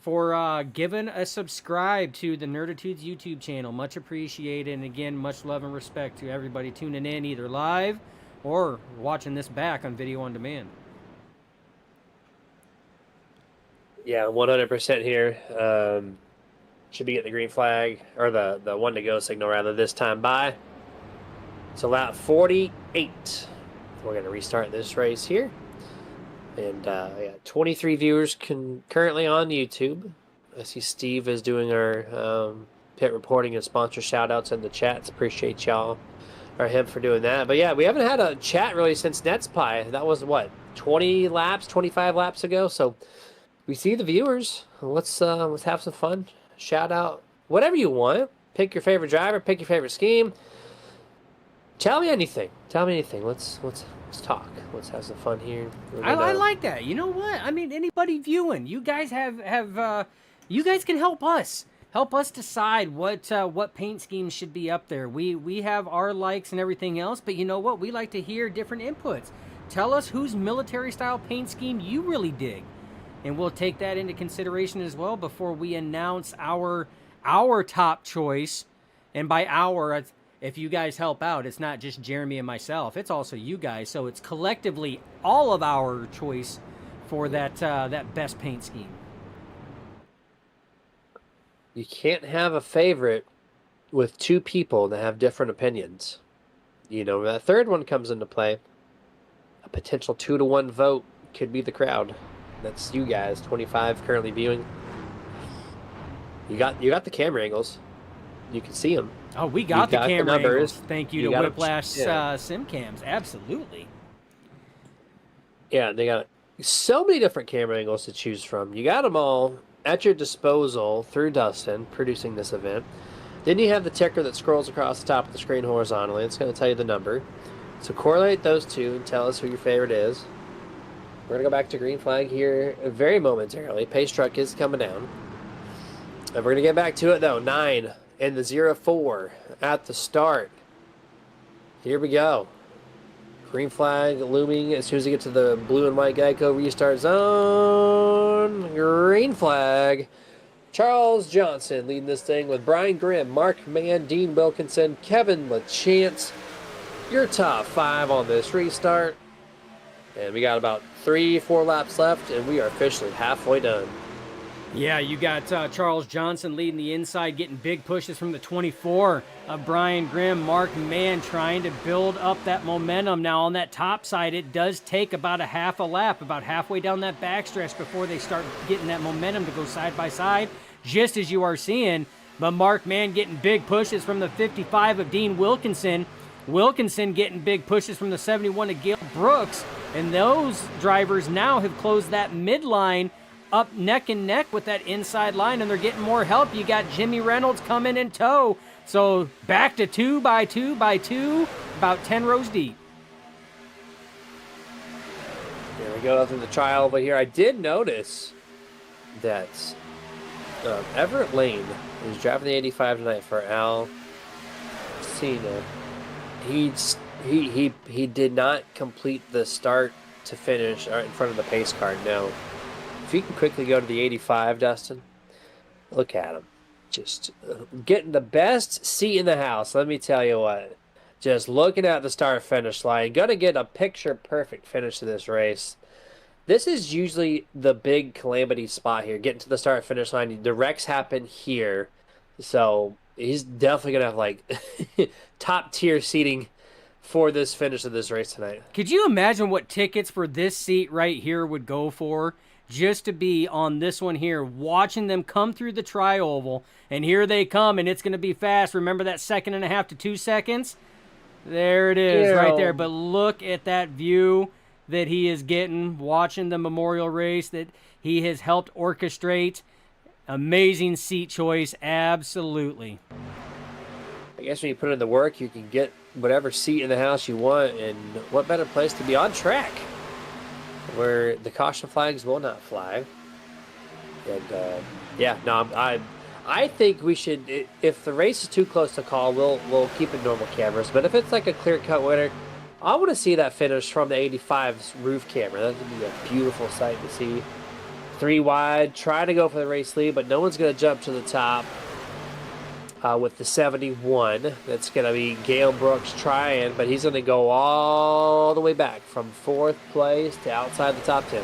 for giving a subscribe to the Nerditudes YouTube channel. Much appreciated. And again, much love and respect to everybody tuning in either live or watching this back on video on demand. Yeah, 100% here. Should be getting the green flag, or the one to go signal rather, this time by. So lap 48. We're going to restart this race here. And yeah, 23 viewers currently on YouTube. I see Steve is doing our pit reporting and sponsor shout-outs in the chats. Appreciate y'all, or him, for doing that. But yeah, we haven't had a chat really since NetsPie. That was, what, 20 laps, 25 laps ago? So we see the viewers. Let's have some fun. Shout out whatever you want. Pick your favorite driver. Pick your favorite scheme. Tell me anything. Let's talk. Let's have some fun here. I like that. You know what? I mean, anybody viewing, you guys you guys can help us. Help us decide what paint schemes should be up there. We have our likes and everything else, but you know what? We like to hear different inputs. Tell us whose military style paint scheme you really dig. And we'll take that into consideration as well before we announce our top choice. And by our, if you guys help out, it's not just Jeremy and myself. It's also you guys. So it's collectively all of our choice for that best paint scheme. You can't have a favorite with 2 people that have different opinions. You know, that third one comes into play. A potential 2-to-1 vote could be the crowd. That's you guys, 25 currently viewing. You got the camera angles. You can see them. Oh, we got the camera angles. Thank you to Whiplash yeah. Sim Cams. Absolutely. Yeah, they got so many different camera angles to choose from. You got them all at your disposal through Dustin producing this event. Then you have the ticker that scrolls across the top of the screen horizontally. It's going to tell you the number. So correlate those two and tell us who your favorite is. We're going to go back to green flag here very momentarily. Pace truck is coming down. And we're going to get back to it, though. 9 in the 0-4 at the start. Here we go. Green flag looming as soon as you get to the blue and white Geico restart zone. Green flag. Charles Johnson leading this thing with Brian Grimm, Mark Mann, Dean Wilkinson, Kevin LaChance. Your top 5 on this restart. And we got about 3-4 laps left, and we are officially halfway done. Yeah, you got Charles Johnson leading the inside, getting big pushes from the 24 of Brian Grimm, Mark Mann trying to build up that momentum. Now on that top side, it does take about a half a lap, about halfway down that backstretch before they start getting that momentum to go side by side. Just as you are seeing, But Mark Mann getting big pushes from the 55 of Dean Wilkinson. Wilkinson getting big pushes from the 71 of Gale Brooks. And those drivers now have closed that midline up neck and neck with that inside line, and they're getting more help. You got Jimmy Reynolds coming in tow. So back to 2 by 2 by 2, about 10 rows deep. There we go through the trial over here. I did notice that Everett Lane is driving the 85 tonight for Al Sena. He did not complete the start to finish in front of the pace car. No. If you can quickly go to the 85, Dustin, look at him. Just getting the best seat in the house. Let me tell you what. Just looking at the start-finish line. Going to get a picture-perfect finish to this race. This is usually the big calamity spot here. Getting to the start-finish line. The wrecks happen here. So he's definitely going to have, like, top-tier seating for this finish of this race tonight. Could you imagine what tickets for this seat right here would go for? Just to be on this one here, watching them come through the tri-oval, and here they come, and it's going to be fast. Remember that 1.5 to 2 seconds? There it is, right there. But look at that view that he is getting, watching the Memorial Race that he has helped orchestrate. Amazing seat choice, absolutely. I guess when you put in the work, you can get whatever seat in the house you want, and what better place to be on track, where the caution flags will not fly. And yeah, no, I think we should. If the race is too close to call, we'll keep it normal cameras. But if it's like a clear-cut winner, I want to see that finish from the 85's roof camera. That would be a beautiful sight to see. 3 wide, try to go for the race lead, but no one's going to jump to the top. With the 71, that's going to be Gale Brooks trying, but he's going to go all the way back from 4th place to outside the top 10.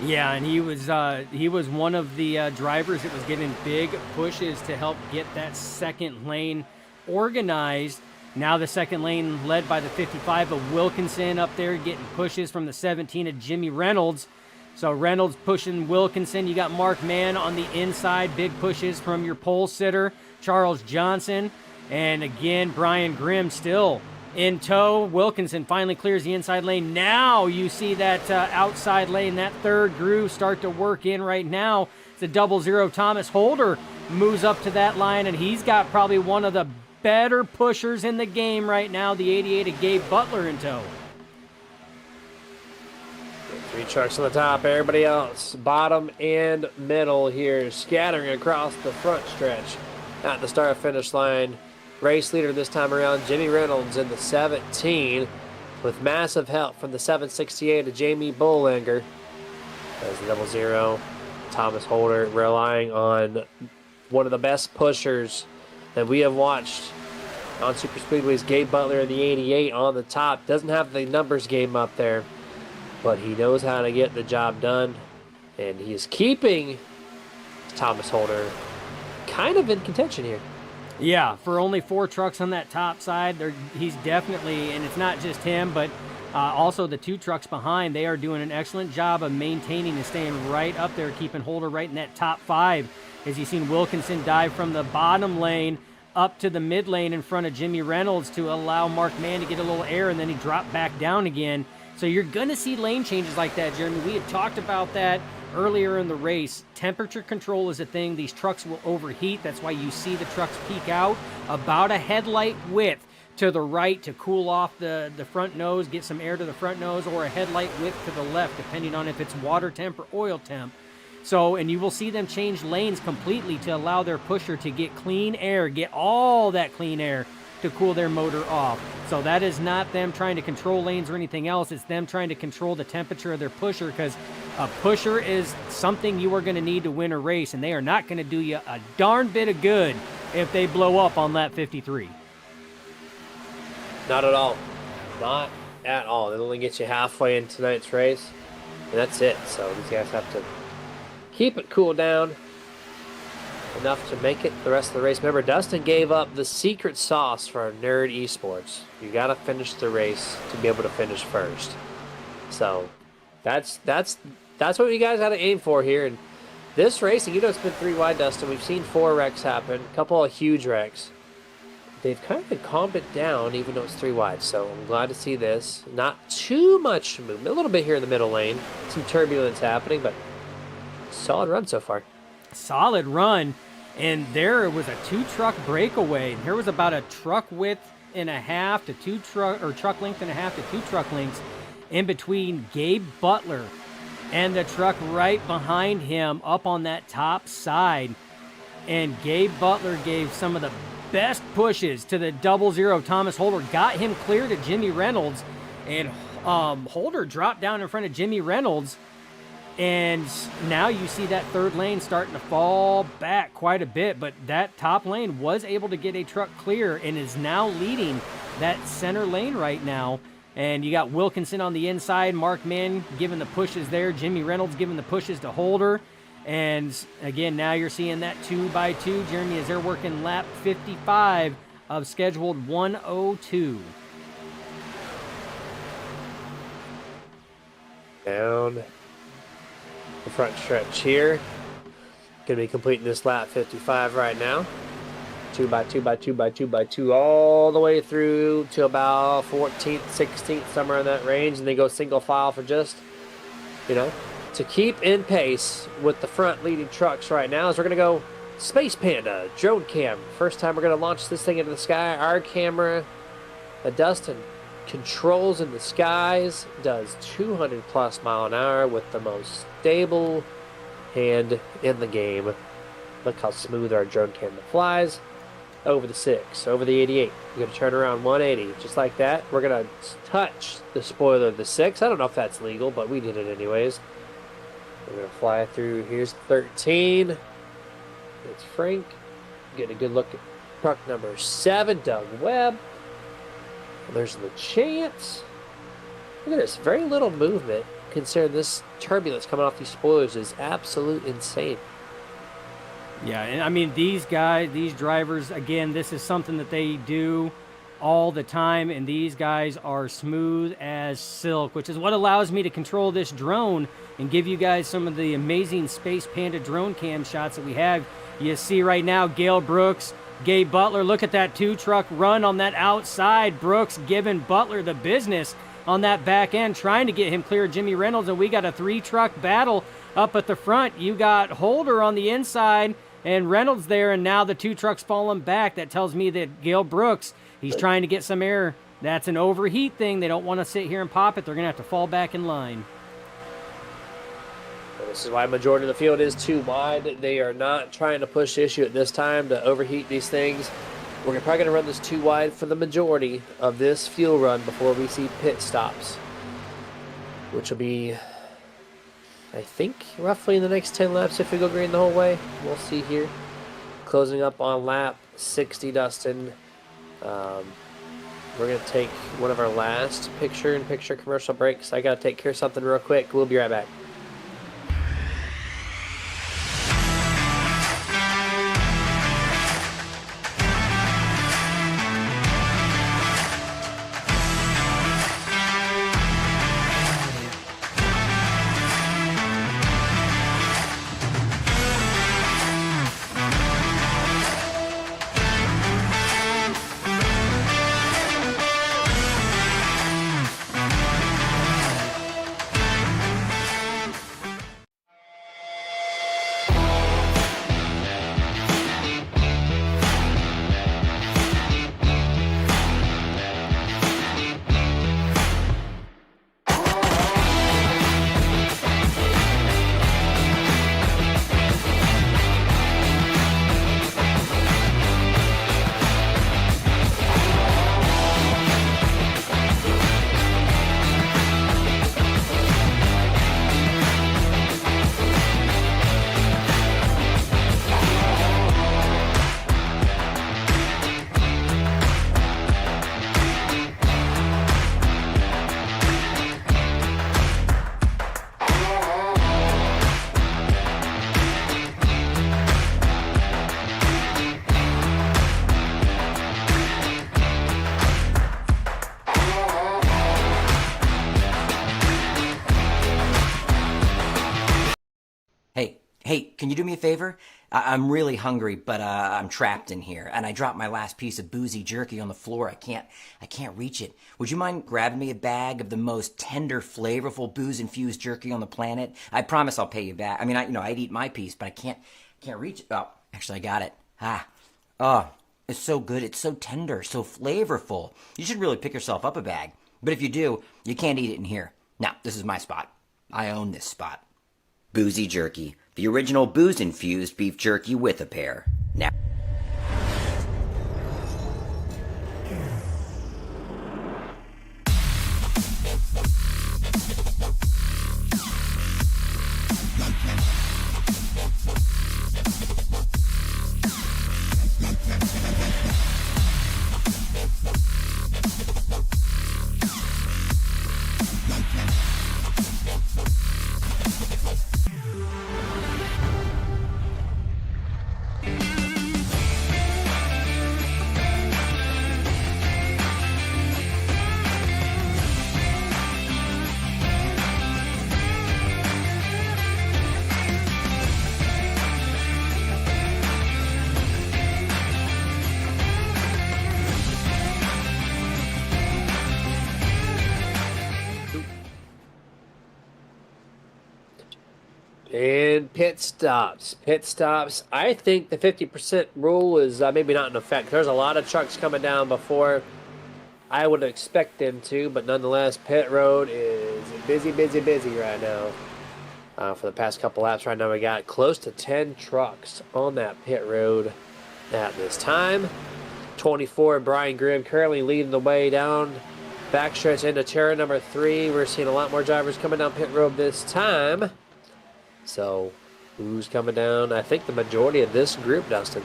Yeah, and he was one of the drivers that was getting big pushes to help get that second lane organized. Now the second lane led by the 55 of Wilkinson up there, getting pushes from the 17 of Jimmy Reynolds. So Reynolds pushing Wilkinson. You got Mark Mann on the inside, big pushes from your pole sitter, Charles Johnson. And again, Brian Grimm still in tow. Wilkinson finally clears the inside lane. Now you see that outside lane, that third groove start to work in right now. The 00 Thomas Holder moves up to that line, and he's got probably one of the better pushers in the game right now, the 88 of Gabe Butler in tow. 3 trucks on the top, everybody else bottom and middle here, scattering across the front stretch. At the start-finish line, race leader this time around, Jimmy Reynolds in the 17, with massive help from the 768 of Jamie Bollinger. As the 00 Thomas Holder relying on one of the best pushers that we have watched on Super Speedways, Gabe Butler in the 88 on the top. Doesn't have the numbers game up there, but he knows how to get the job done, and he is keeping Thomas Holder kind of in contention here. Yeah, for only 4 trucks on that top side, he's definitely, and it's not just him, but also the 2 trucks behind, they are doing an excellent job of maintaining and staying right up there, keeping Holder right in that top 5. As you've seen Wilkinson dive from the bottom lane up to the mid lane in front of Jimmy Reynolds to allow Mark Mann to get a little air, and then he dropped back down again. So you're going to see lane changes like that, Jeremy. We had talked about that earlier in the race. Temperature control is a thing. These trucks will overheat. That's why you see the trucks peak out about a headlight width to the right to cool off the front nose, get some air to the front nose, or a headlight width to the left, depending on if it's water temp or oil temp. So, and you will see them change lanes completely to allow their pusher to get clean air, get all that clean air to cool their motor off. So that is not them trying to control lanes or anything else. It's them trying to control the temperature of their pusher, because a pusher is something you are going to need to win a race, and they are not going to do you a darn bit of good if they blow up on lap 53. Not at all. Not at all. They'll only get you halfway in tonight's race, and that's it. So these guys have to keep it cool down enough to make it the rest of the race. Remember, Dustin gave up the secret sauce for Nerd Esports. You got to finish the race to be able to finish first. So that's what you guys got to aim for here. And This racing, you know, it's been 3 wide, Dustin. We've seen 4 wrecks happen, a couple of huge wrecks. They've kind of calmed it down, even though it's 3 wide. So I'm glad to see this. Not too much movement. A little bit here in the middle lane. Some turbulence happening, but solid run so far. Solid run. And there was a 2-truck breakaway. There was about a truck width and a half to truck length and a half to 2 truck lengths in between Gabe Butler and the truck right behind him up on that top side. And Gabe Butler gave some of the best pushes to the 00 Thomas Holder, got him clear to Jimmy Reynolds, and Holder dropped down in front of Jimmy Reynolds. And now you see that third lane starting to fall back quite a bit, but that top lane was able to get a truck clear and is now leading that center lane right now. And you got Wilkinson on the inside, Mark Mann giving the pushes there, Jimmy Reynolds giving the pushes to Holder. And again, now you're seeing that 2x2, Jeremy, as they're working lap 55 of scheduled 102. Down the front stretch here. Gonna be completing this lap 55 right now. 2x2 all the way through to about 14th, 16th, somewhere in that range, and they go single file for just, to keep in pace with the front leading trucks right now. As we're gonna go Space Panda drone cam. First time we're gonna launch this thing into the sky. Our camera, Dustin controls in the skies, does 200 plus mile an hour with the most stable hand in the game. Look how smooth our drone camera flies. Over the 6, over the 88. We're going to turn around 180, just like that. We're going to touch the spoiler of the 6. I don't know if that's legal, but we did it anyways. We're going to fly through. Here's 13. It's Frank. Get a good look at truck number 7, Doug Webb. There's the chance. Look at this. Very little movement considering this turbulence coming off these spoilers is absolute insane. Yeah, and I mean, these guys, these drivers, again, this is something that they do all the time, and these guys are smooth as silk, which is what allows me to control this drone and give you guys some of the amazing Space Panda drone cam shots that we have. You see right now, Gale Brooks, Gabe Butler, look at that 2-truck run on that outside. Brooks giving Butler the business on that back end, trying to get him clear of Jimmy Reynolds, and we got a 3-truck battle up at the front. You got Holder on the inside and Reynolds there, and now the 2 trucks falling back. That tells me that Gale Brooks, he's trying to get some air. That's an overheat thing. They don't want to sit here and pop it. They're going to have to fall back in line. This is why a majority of the field is 2 wide. They are not trying to push the issue at this time to overheat these things. We're probably going to run this 2 wide for the majority of this fuel run before we see pit stops, which will be, I think, roughly in the next 10 laps if we go green the whole way. We'll see here. Closing up on lap 60, Dustin. We're going to take one of our last picture-in-picture commercial breaks. I got to take care of something real quick. We'll be right back. hey, can you do me a favor? I'm really hungry, but I'm trapped in here, and I dropped my last piece of boozy jerky on the floor. I can't reach it. Would you mind grabbing me a bag of the most tender, flavorful booze-infused jerky on the planet? I promise I'll pay you back. I mean, I'd eat my piece, but I can't reach it. Oh, actually, I got it. Oh, it's so good. It's so tender, so flavorful. You should really pick yourself up a bag. But if you do, you can't eat it in here. Now, this is my spot. I own this spot. Boozy jerky. The original booze-infused beef jerky with a pair. Now... And pit stops. Pit stops. I think the 50% rule is maybe not in effect. There's a lot of trucks coming down before I would expect them to, but nonetheless, pit road is busy right now. For the past couple laps right now, we got close to 10 trucks on that pit road at this time. 24, Brian Grimm currently leading the way down backstretch into turn number 3. We're seeing a lot more drivers coming down pit road this time. So, who's coming down? I think the majority of this group, Dustin.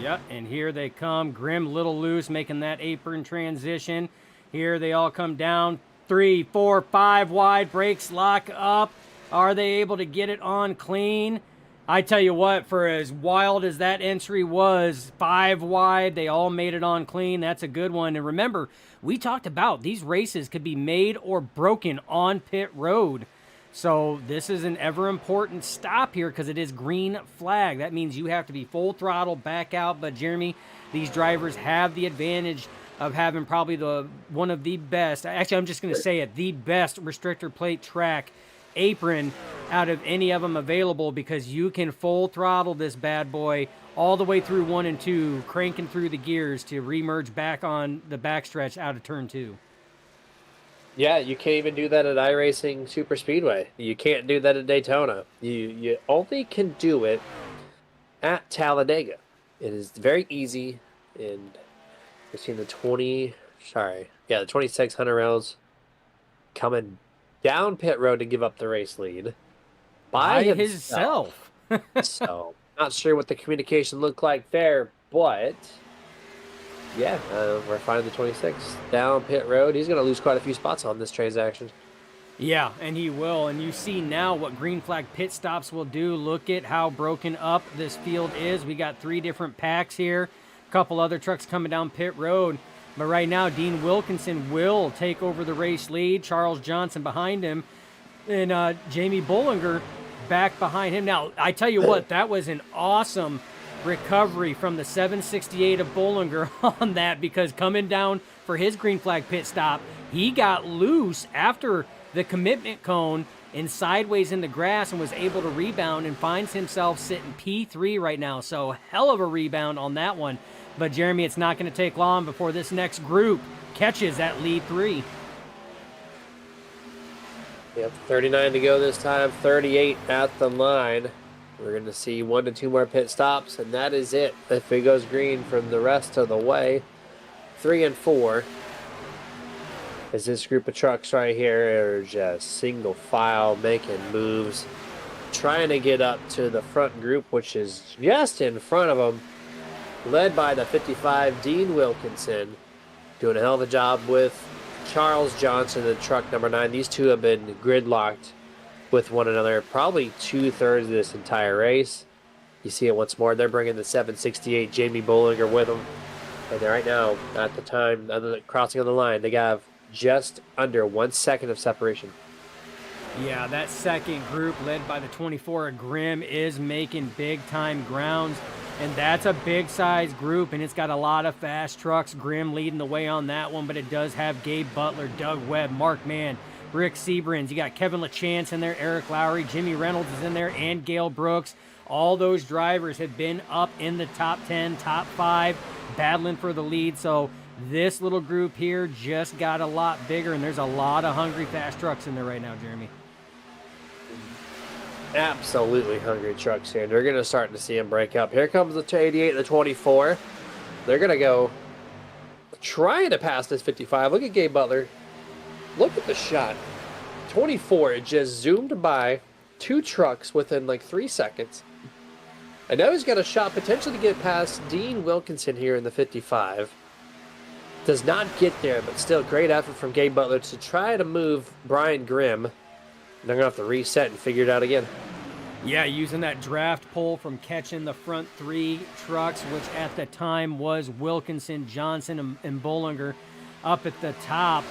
Yep, and here they come. Grim, little loose, making that apron transition. Here they all come down. 3, 4, 5 wide. Brakes lock up. Are they able to get it on clean? I tell you what, for as wild as that entry was, 5 wide, they all made it on clean. That's a good one. And remember, we talked about these races could be made or broken on pit road. So this is an ever important stop here because it is green flag. That means you have to be full throttle back out. But Jeremy, these drivers have the advantage of having probably one of the best, actually I'm just going to say it, the best restrictor plate track apron out of any of them available, because you can full throttle this bad boy all the way through 1 and 2, cranking through the gears to remerge back on the backstretch out of turn 2. Yeah, you can't even do that at iRacing Super Speedway. You can't do that at Daytona. You only can do it at Talladega. It is very easy, and we've seen the 2600 rounds coming down pit road to give up the race lead by himself. So, not sure what the communication looked like there, but yeah, we're finding the 26 down pit road. He's going to lose quite a few spots on this transaction. Yeah, and he will. And you see now what green flag pit stops will do. Look at how broken up this field is. We got 3 different packs here. A couple other trucks coming down pit road. But right now, Dean Wilkinson will take over the race lead. Charles Johnson behind him. And Jamie Bollinger back behind him. Now, I tell you what, that was an awesome recovery from the 768 of Bollinger on that, because coming down for his green flag pit stop, he got loose after the commitment cone and sideways in the grass and was able to rebound and finds himself sitting P3 right now. So hell of a rebound on that one. But Jeremy, it's not going to take long before this next group catches that lead 3. Yep, 39 to go this time, 38 at the line. We're going to see 1 to 2 more pit stops, and that is it. If it goes green from the rest of the way, 3 and 4. As this group of trucks right here are just single file making moves, trying to get up to the front group, which is just in front of them, led by the 55 Dean Wilkinson, doing a hell of a job with Charles Johnson in truck number 9. These two have been gridlocked with one another probably 2/3 of this entire race. You see it once more. They're bringing the 768 Jamie Bollinger with them. And right now, at the time of the crossing of the line, they have just under 1 second of separation. Yeah, that second group led by the 24 of Grimm is making big time grounds. And that's a big size group, and it's got a lot of fast trucks. Grimm leading the way on that one, but it does have Gabe Butler, Doug Webb, Mark Mann, Rick Seabrins. You got Kevin LaChance in there, Eric Lowry, Jimmy Reynolds is in there, and Gail Brooks. All those drivers have been up in the top 10, top 5, battling for the lead. So this little group here just got a lot bigger, and there's a lot of hungry fast trucks in there right now, Jeremy. Absolutely hungry trucks here. They're going to start to see them break up. Here comes the 88, the 24. They're going to go trying to pass this 55. Look at Gabe Butler. Look at the shot. 24, it just zoomed by 2 trucks within like 3 seconds. I know he's got a shot potentially to get past Dean Wilkinson here in the 55. Does not get there, but still great effort from Gabe Butler to try to move Brian Grimm. They're going to have to reset and figure it out again. Yeah, using that draft pull from catching the front 3 trucks, which at the time was Wilkinson, Johnson, and Bollinger up at the top.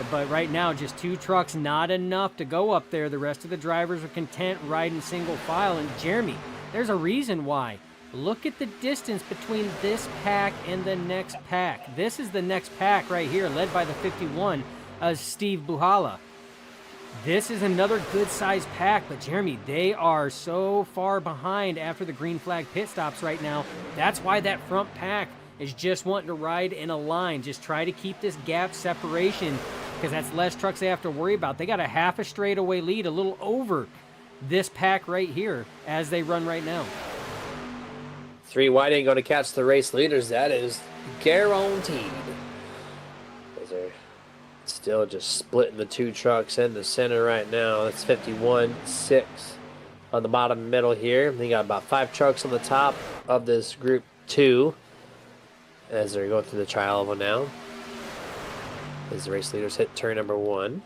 But right now, just 2 trucks, not enough to go up there. The rest of the drivers are content riding single file. And Jeremy, there's a reason why. Look at the distance between this pack and the next pack. This is the next pack right here, led by the 51, Steve Buhala. This is another good-sized pack, but Jeremy, they are so far behind after the green flag pit stops right now. That's why that front pack is just wanting to ride in a line. Just try to keep this gap separation because that's less trucks they have to worry about. They got a half a straightaway lead, a little over this pack right here as they run right now. 3 wide ain't going to catch the race leaders. That is guaranteed. They're still just splitting the 2 trucks in the center right now. That's 51-6 on the bottom middle here. They got about 5 trucks on the top of this group 2 as they're going through the trial level now. As the race leaders hit turn number 1.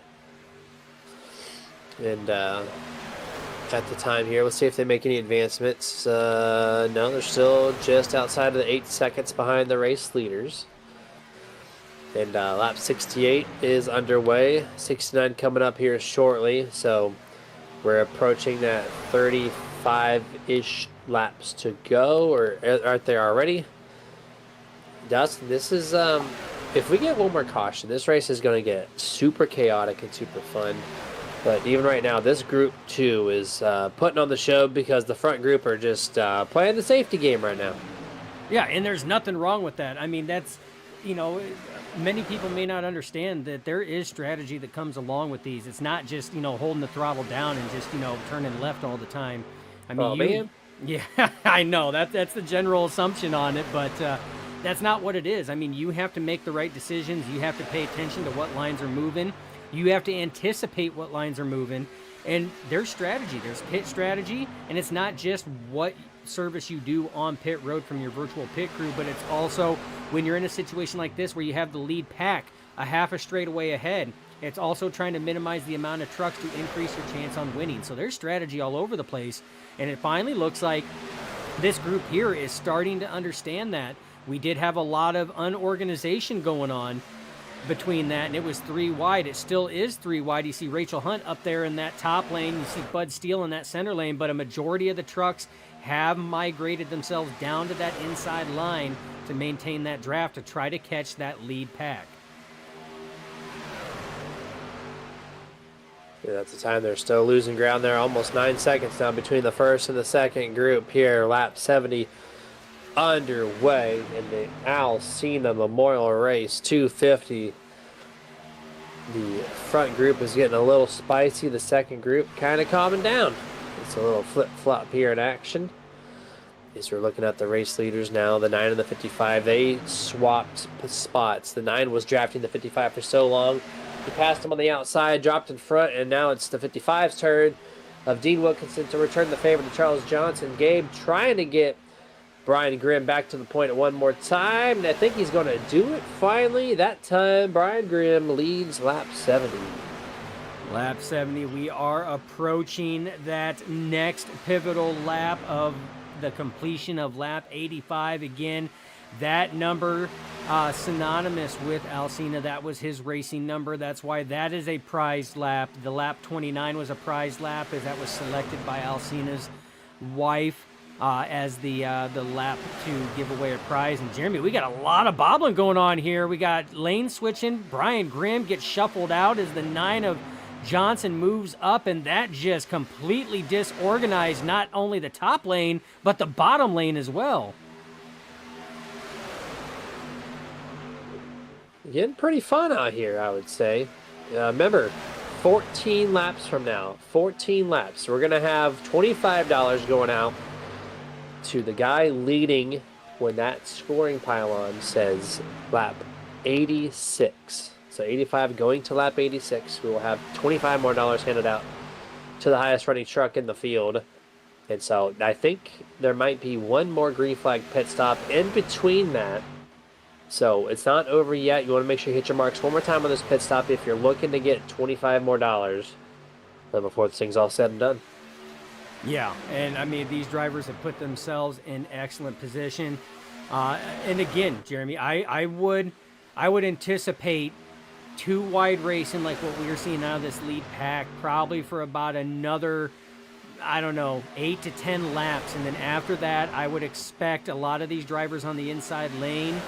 And at the time here, let's see if they make any advancements. No, they're still just outside of the 8 seconds behind the race leaders. And lap 68 is underway. 69 coming up here shortly. So we're approaching that 35-ish laps to go. Or aren't they already? Dustin, this is, if we get one more caution, this race is going to get super chaotic and super fun. But even right now, this group 2 is putting on the show because the front group are just playing the safety game right now. Yeah, and there's nothing wrong with that. I mean, that's, you know, many people may not understand that there is strategy that comes along with these. It's not just, you know, holding the throttle down and just, you know, turning left all the time. I mean, man. Yeah, I know. That's the general assumption on it, but that's not what it is. I mean, you have to make the right decisions. You have to pay attention to what lines are moving. You have to anticipate what lines are moving. And there's strategy. There's pit strategy, and it's not just what service you do on pit road from your virtual pit crew, but it's also when you're in a situation like this where you have the lead pack a half a straightaway ahead, it's also trying to minimize the amount of trucks to increase your chance on winning. So there's strategy all over the place, and it finally looks like this group here is starting to understand that. We did have a lot of unorganization going on between that, and it was 3 wide. It still is 3 wide. You see Rachel Hunt up there in that top lane. You see Bud Steele in that center lane, but a majority of the trucks have migrated themselves down to that inside line to maintain that draft to try to catch that lead pack. Yeah, that's the time they're still losing ground there. Almost 9 seconds now between the first and the second group here. Lap 70 underway in the Sena Memorial Race 250. The front group is getting a little spicy. The second group kind of calming down. It's a little flip-flop here in action. As we're looking at the race leaders now, the 9 and the 55, they swapped spots. The 9 was drafting the 55 for so long. He passed him on the outside, dropped in front, and now it's the 55's turn of Dean Wilkinson to return the favor to Charles Johnson. Gabe trying to get Brian Grimm back to the point at one more time, and I think he's going to do it finally. That time, Brian Grimm leads lap 70. Lap 70, we are approaching that next pivotal lap of the completion of lap 85. Again, that number synonymous with Alcina. That was his racing number. That's why that is a prized lap. The lap 29 was a prized lap, as that was selected by Alcina's wife as the lap to give away a prize. And Jeremy, we got a lot of bobbling going on here. We got lane switching. Brian Grimm gets shuffled out as the 9 of Johnson moves up, and that just completely disorganized not only the top lane, but the bottom lane as well. Getting pretty fun out here, I would say. Remember, 14 laps from now, 14 laps. We're going to have $25 going out to the guy leading when that scoring pylon says lap 86. So 85 going to lap 86. We will have $25 more handed out to the highest running truck in the field. And so I think there might be one more green flag pit stop in between that. So it's not over yet. You want to make sure you hit your marks one more time on this pit stop if you're looking to get $25 more before this thing's all said and done. Yeah, and I mean, these drivers have put themselves in excellent position. And again, Jeremy, I would anticipate 2 wide racing like what we are seeing out of this lead pack, probably for about another, I don't know, 8 to 10 laps. And then after that, I would expect a lot of these drivers on the inside lane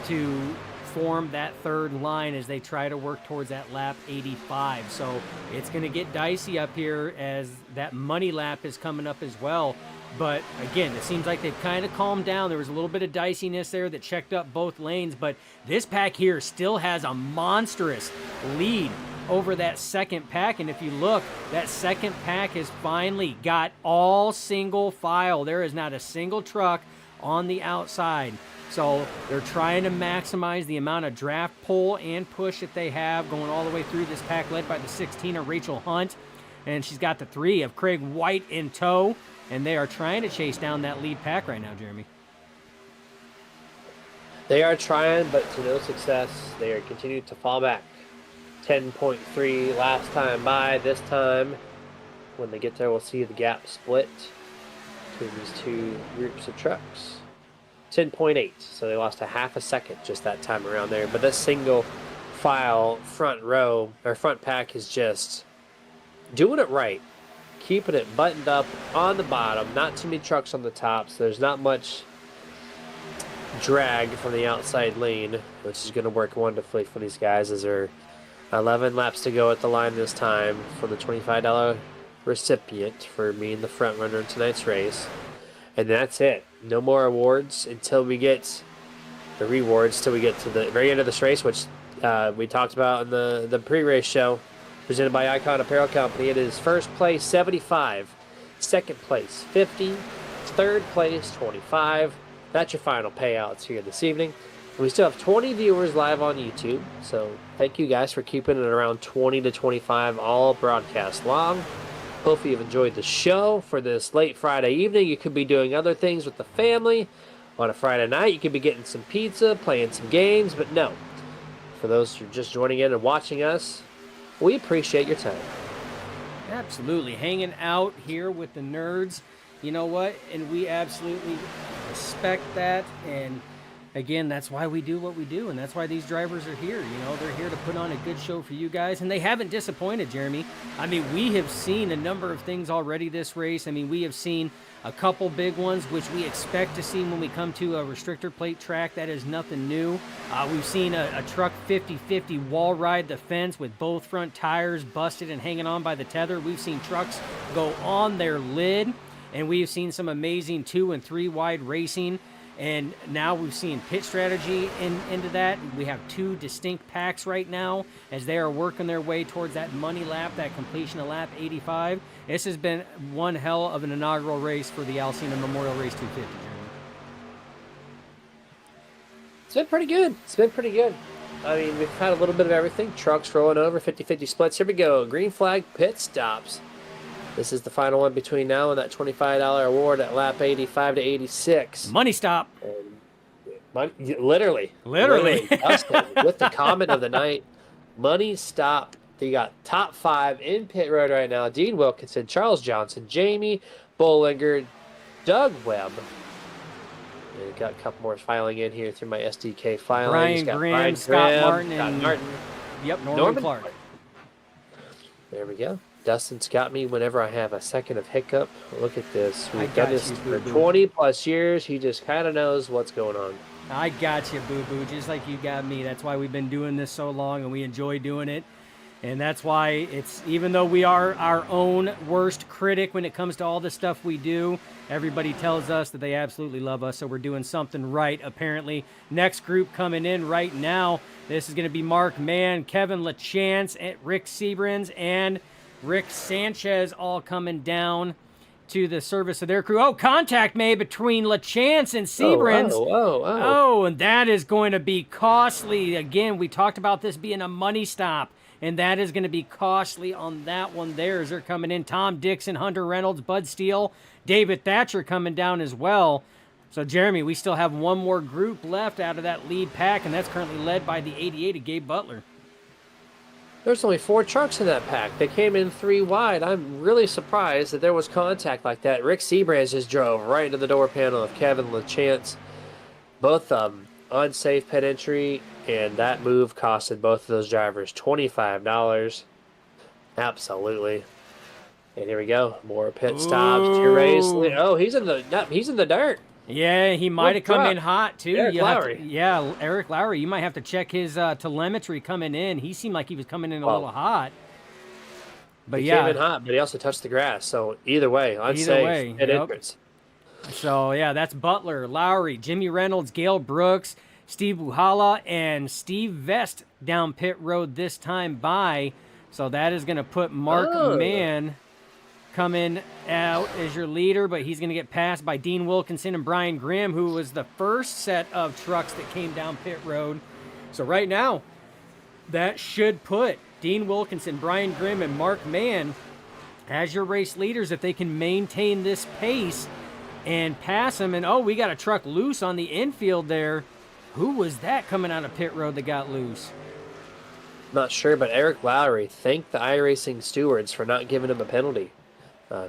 to form that third line as they try to work towards that lap 85. So it's going to get dicey up here as that money lap is coming up as well. But again, it seems like they've kind of calmed down. There was a little bit of diciness there that checked up both lanes, but this pack here still has a monstrous lead over that second pack. And if you look, that second pack has finally got all single file. There is not a single truck on the outside. So they're trying to maximize the amount of draft pull and push that they have going all the way through this pack, led by the 16 of Rachel Hunt. And she's got the 3 of Craig White in tow. And they are trying to chase down that lead pack right now, Jeremy. They are trying, but to no success. They are continuing to fall back. 10.3 last time by. This time, when they get there, we'll see the gap split between these two groups of trucks. 10.8, so they lost a half a second just that time around there. But this single file front row, or front pack, is just doing it right. Keeping it buttoned up on the bottom. Not too many trucks on the top, so there's not much drag from the outside lane, which is going to work wonderfully for these guys as there are 11 laps to go at the line this time for the $25 recipient for being the front runner in tonight's race. And that's it. No more awards until we get the rewards, till we get to the very end of this race, which we talked about in the pre-race show. Presented by Icon Apparel Company. It is first place 75, second place 50, third place 25. That's your final payouts here this evening. We still have 20 viewers live on YouTube, so thank you guys for keeping it around 20 to 25 all broadcast long. Hopefully you've enjoyed the show for this late Friday evening. You could be doing other things with the family on a Friday night. You could be getting some pizza, playing some games, but no. For those who are just joining in and watching us, we appreciate your time. Absolutely. Hanging out here with the nerds. You know what? And we absolutely respect that. And again, that's why we do what we do. And that's why these drivers are here. You know, they're here to put on a good show for you guys. And they haven't disappointed, Jeremy. I mean, we have seen a number of things already this race. I mean, we have seen a couple big ones, which we expect to see when we come to a restrictor plate track. That is nothing new. We've seen a truck 50-50 wall ride the fence with both front tires busted and hanging on by the tether. We've seen trucks go on their lid, and we've seen some amazing 2 and 3 wide racing. And now we've seen pit strategy into that. We have 2 distinct packs right now as they are working their way towards that money lap, that completion of lap 85. This has been one hell of an inaugural race for the Sena Memorial Race 250. It's been pretty good. It's been pretty good. I mean, we've had a little bit of everything. Trucks rolling over, 50-50 splits. Here we go. Green flag pit stops. This is the final one between now and that $25 award at lap 85 to 86. Money stop. Literally. Dustin, with the comment of the night, money stop. You got top 5 in pit road right now. Dean Wilkinson, Charles Johnson, Jamie Bollinger, Doug Webb, And got a couple more filing in here through my SDK filing. Brian Got Grimm, Brian Scott Grimm, Martin, Scott and Martin. Yep, Norman Clark. There we go. Dustin's got me whenever I have a second of hiccup. Look at this. I We've got done this you, for boo-boo. 20 plus years. He just kind of knows what's going on. I got you, boo-boo, just like you got me. That's why we've been doing this so long, and we enjoy doing it. And that's why it's, even though we are our own worst critic when it comes to all the stuff we do, everybody tells us that they absolutely love us, so we're doing something right, apparently. Next group coming in right now, this is going to be Mark Mann, Kevin LaChance, Rick Seabrans, and Rick Sanchez all coming down to the service of their crew. Oh, contact made between LaChance and Seabrans. Oh, and that is going to be costly. Again, we talked about this being a money stop, and that is going to be costly on that one there as they're coming in. Tom Dixon, Hunter Reynolds, Bud Steele, David Thatcher coming down as well. So, Jeremy, we still have one more group left out of that lead pack, and that's currently led by the 88 of Gabe Butler. There's only 4 trucks in that pack. They came in 3 wide. I'm really surprised that there was contact like that. Rick Seabrans just drove right into the door panel of Kevin LaChance. Both unsafe pit entry, and that move costed both of those drivers $25. Absolutely. And here we go. More pit stops. To race. Oh, he's in the dirt. Yeah, he might have come in hot, too. Eric Lowry. Eric Lowry. You might have to check his telemetry coming in. He seemed like he was coming in a little hot. But he came in hot, but he also touched the grass. So either way, unsafe pit entrance. So, yeah, that's Butler, Lowry, Jimmy Reynolds, Gail Brooks, Steve Buhala, and Steve Vest down pit road this time by. So that is going to put Mark Mann coming out as your leader, but he's going to get passed by Dean Wilkinson and Brian Grimm, who was the first set of trucks that came down pit road. So right now, that should put Dean Wilkinson, Brian Grimm, and Mark Mann as your race leaders if they can maintain this pace and pass them. And, oh, we got a truck loose on the infield there. Who was that coming out of pit road that got loose? Not sure, but Eric Lowry thanked the iRacing stewards for not giving him a penalty.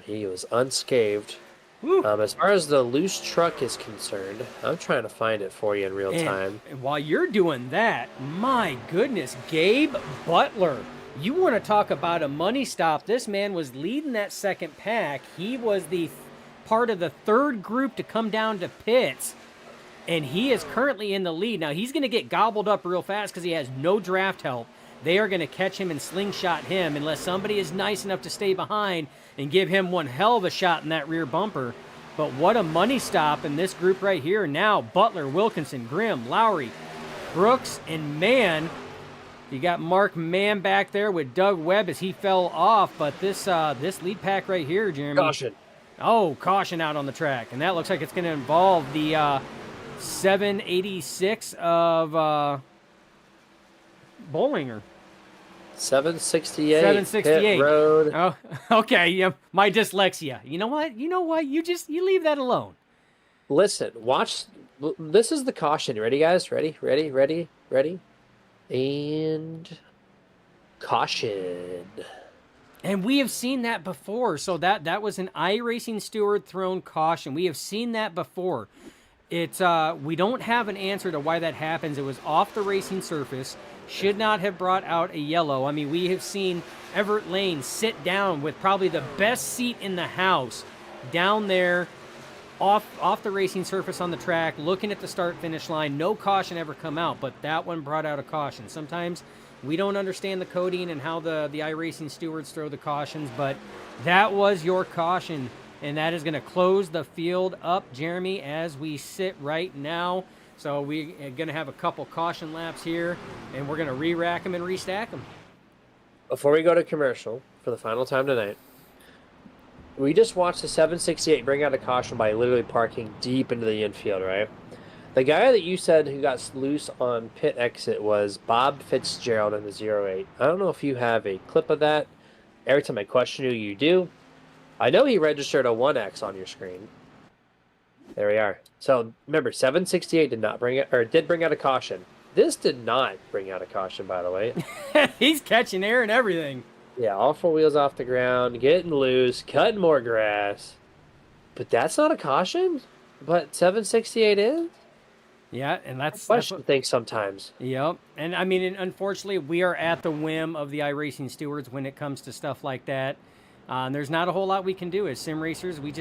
He was unscathed. As far as the loose truck is concerned, I'm trying to find it for you in real time. And while you're doing that, my goodness, Gabe Butler. You want to talk about a money stop. This man was leading that second pack. He was the part of the third group to come down to pits, and he is currently in the lead. Now, he's going to get gobbled up real fast because he has no draft help. They are going to catch him and slingshot him unless somebody is nice enough to stay behind and give him one hell of a shot in that rear bumper. But what a money stop in this group right here. Now, Butler, Wilkinson, Grimm, Lowry, Brooks, and Mann. You got Mark Mann back there with Doug Webb as he fell off. But this lead pack right here, Jeremy. Caution. Oh, caution out on the track. And that looks like it's going to involve the 786 of Bollinger. 768. 768. Pit road. Oh, okay. Yeah, my dyslexia. You know what? You leave that alone. Listen, watch. This is the caution. Ready, guys? Ready? And caution. And we have seen that before. So that was an iRacing steward thrown caution. We have seen that before. It's we don't have an answer to why that happens. It was off the racing surface. Should not have brought out a yellow. I mean, we have seen Everett Lane sit down with probably the best seat in the house down there off the racing surface on the track, looking at the start-finish line. No caution ever come out, but that one brought out a caution. Sometimes we don't understand the coding and how the iRacing stewards throw the cautions, but that was your caution, and that is going to close the field up, Jeremy, as we sit right now. So we're going to have a couple caution laps here, and we're going to re-rack them and restack them. Before we go to commercial for the final time tonight, we just watched the 768 bring out a caution by literally parking deep into the infield, right? The guy that you said who got loose on pit exit was Bob Fitzgerald in the 08. I don't know if you have a clip of that. Every time I question you do. I know he registered a 1X on your screen. There we are. So remember, 768 did bring out a caution. This did not bring out a caution, by the way. He's catching air and everything. Yeah, all 4 wheels off the ground, getting loose, cutting more grass. But that's not a caution? But 768 is? Yeah, and that's Question what, things sometimes. yep. And I mean, and unfortunately, we are at the whim of the iRacing stewards when it comes to stuff like that. And there's not a whole lot we can do as sim racers. We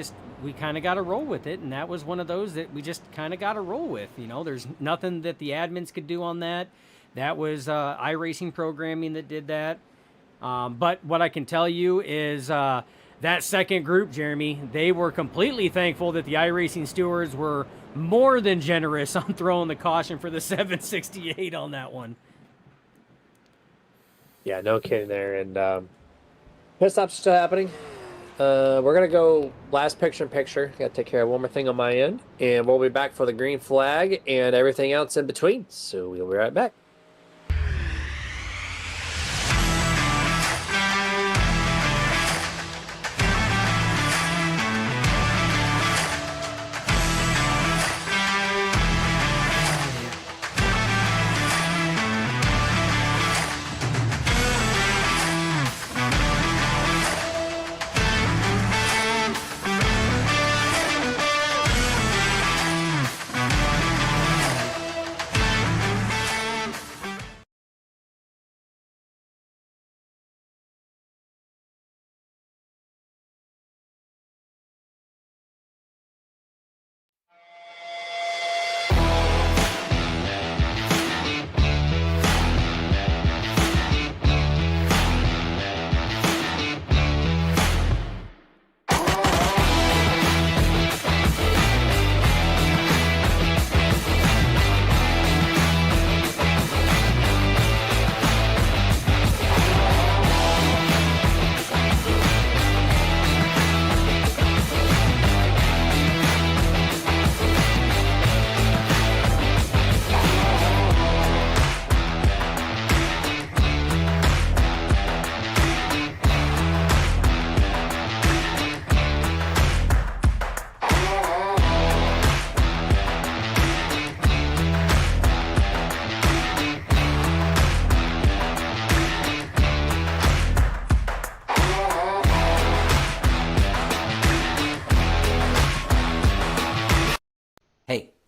kind of got to roll with it, and that was one of those that we just kind of got to roll with. You know, there's nothing that the admins could do on that. That was iRacing programming that did that. But what I can tell you is that second group, Jeremy, they were completely thankful that the iRacing stewards were more than generous on throwing the caution for the 768 on that one. Yeah, no kidding there. And pit stop's still happening. We're going to go last picture in picture. Got to take care of one more thing on my end. And we'll be back for the green flag and everything else in between. So we'll be right back.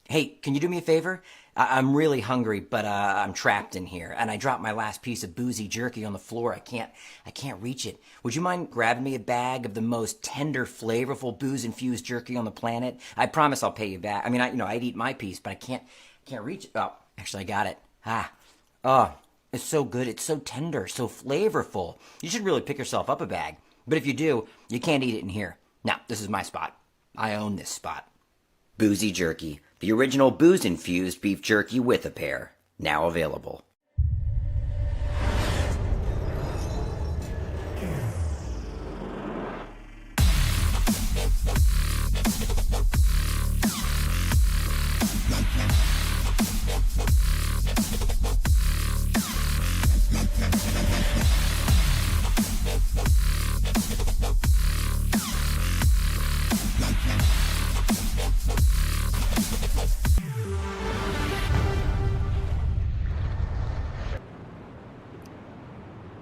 Hey, can you do me a favor? I'm really hungry, but I'm trapped in here, and I dropped my last piece of boozy jerky on the floor. I can't reach it. Would you mind grabbing me a bag of the most tender, flavorful booze-infused jerky on the planet? I promise I'll pay you back. I mean, I'd eat my piece, but I can't reach it. Oh, actually, I got it. Oh, it's so good. It's so tender, so flavorful. You should really pick yourself up a bag. But if you do, you can't eat it in here. Now, this is my spot. I own this spot. Boozy Jerky, the original booze-infused beef jerky with a pair. Now available.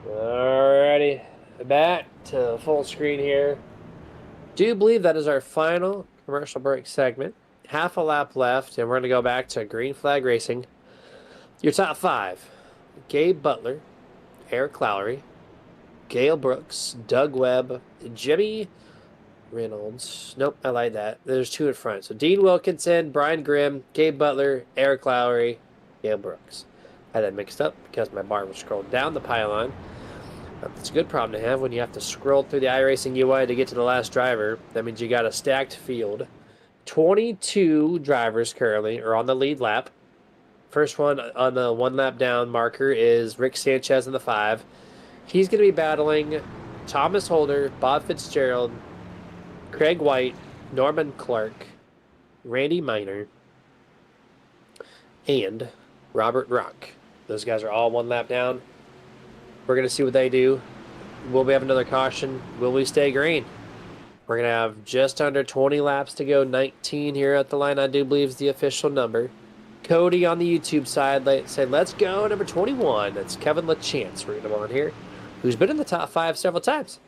Alrighty, back to full screen here. Do you believe that is our final commercial break segment? Half a lap left, and we're going to go back to green flag racing. Your top five: Gabe Butler, Eric Lowry, Gale Brooks, Doug Webb, Jimmy Reynolds. Nope, I like that. There's two in front. So Dean Wilkinson, Brian Grimm, Gabe Butler, Eric Lowry, Gale Brooks. I had that mixed up because my bar was scrolled down the pylon. It's a good problem to have when you have to scroll through the iRacing UI to get to the last driver. That means you got a stacked field. 22 drivers currently are on the lead lap. First one on the one lap down marker is Rick Sanchez in the 5. He's going to be battling Thomas Holder, Bob Fitzgerald, Craig White, Norman Clark, Randy Miner, and Robert Rock. Those guys are all one lap down. We're going to see what they do. Will we have another caution? Will we stay green? We're going to have just under 20 laps to go. 19 here at the line, I do believe, is the official number. Cody on the YouTube side said, let's go, number 21. That's Kevin LaChance, we're going to on here, who's been in the top 5 several times.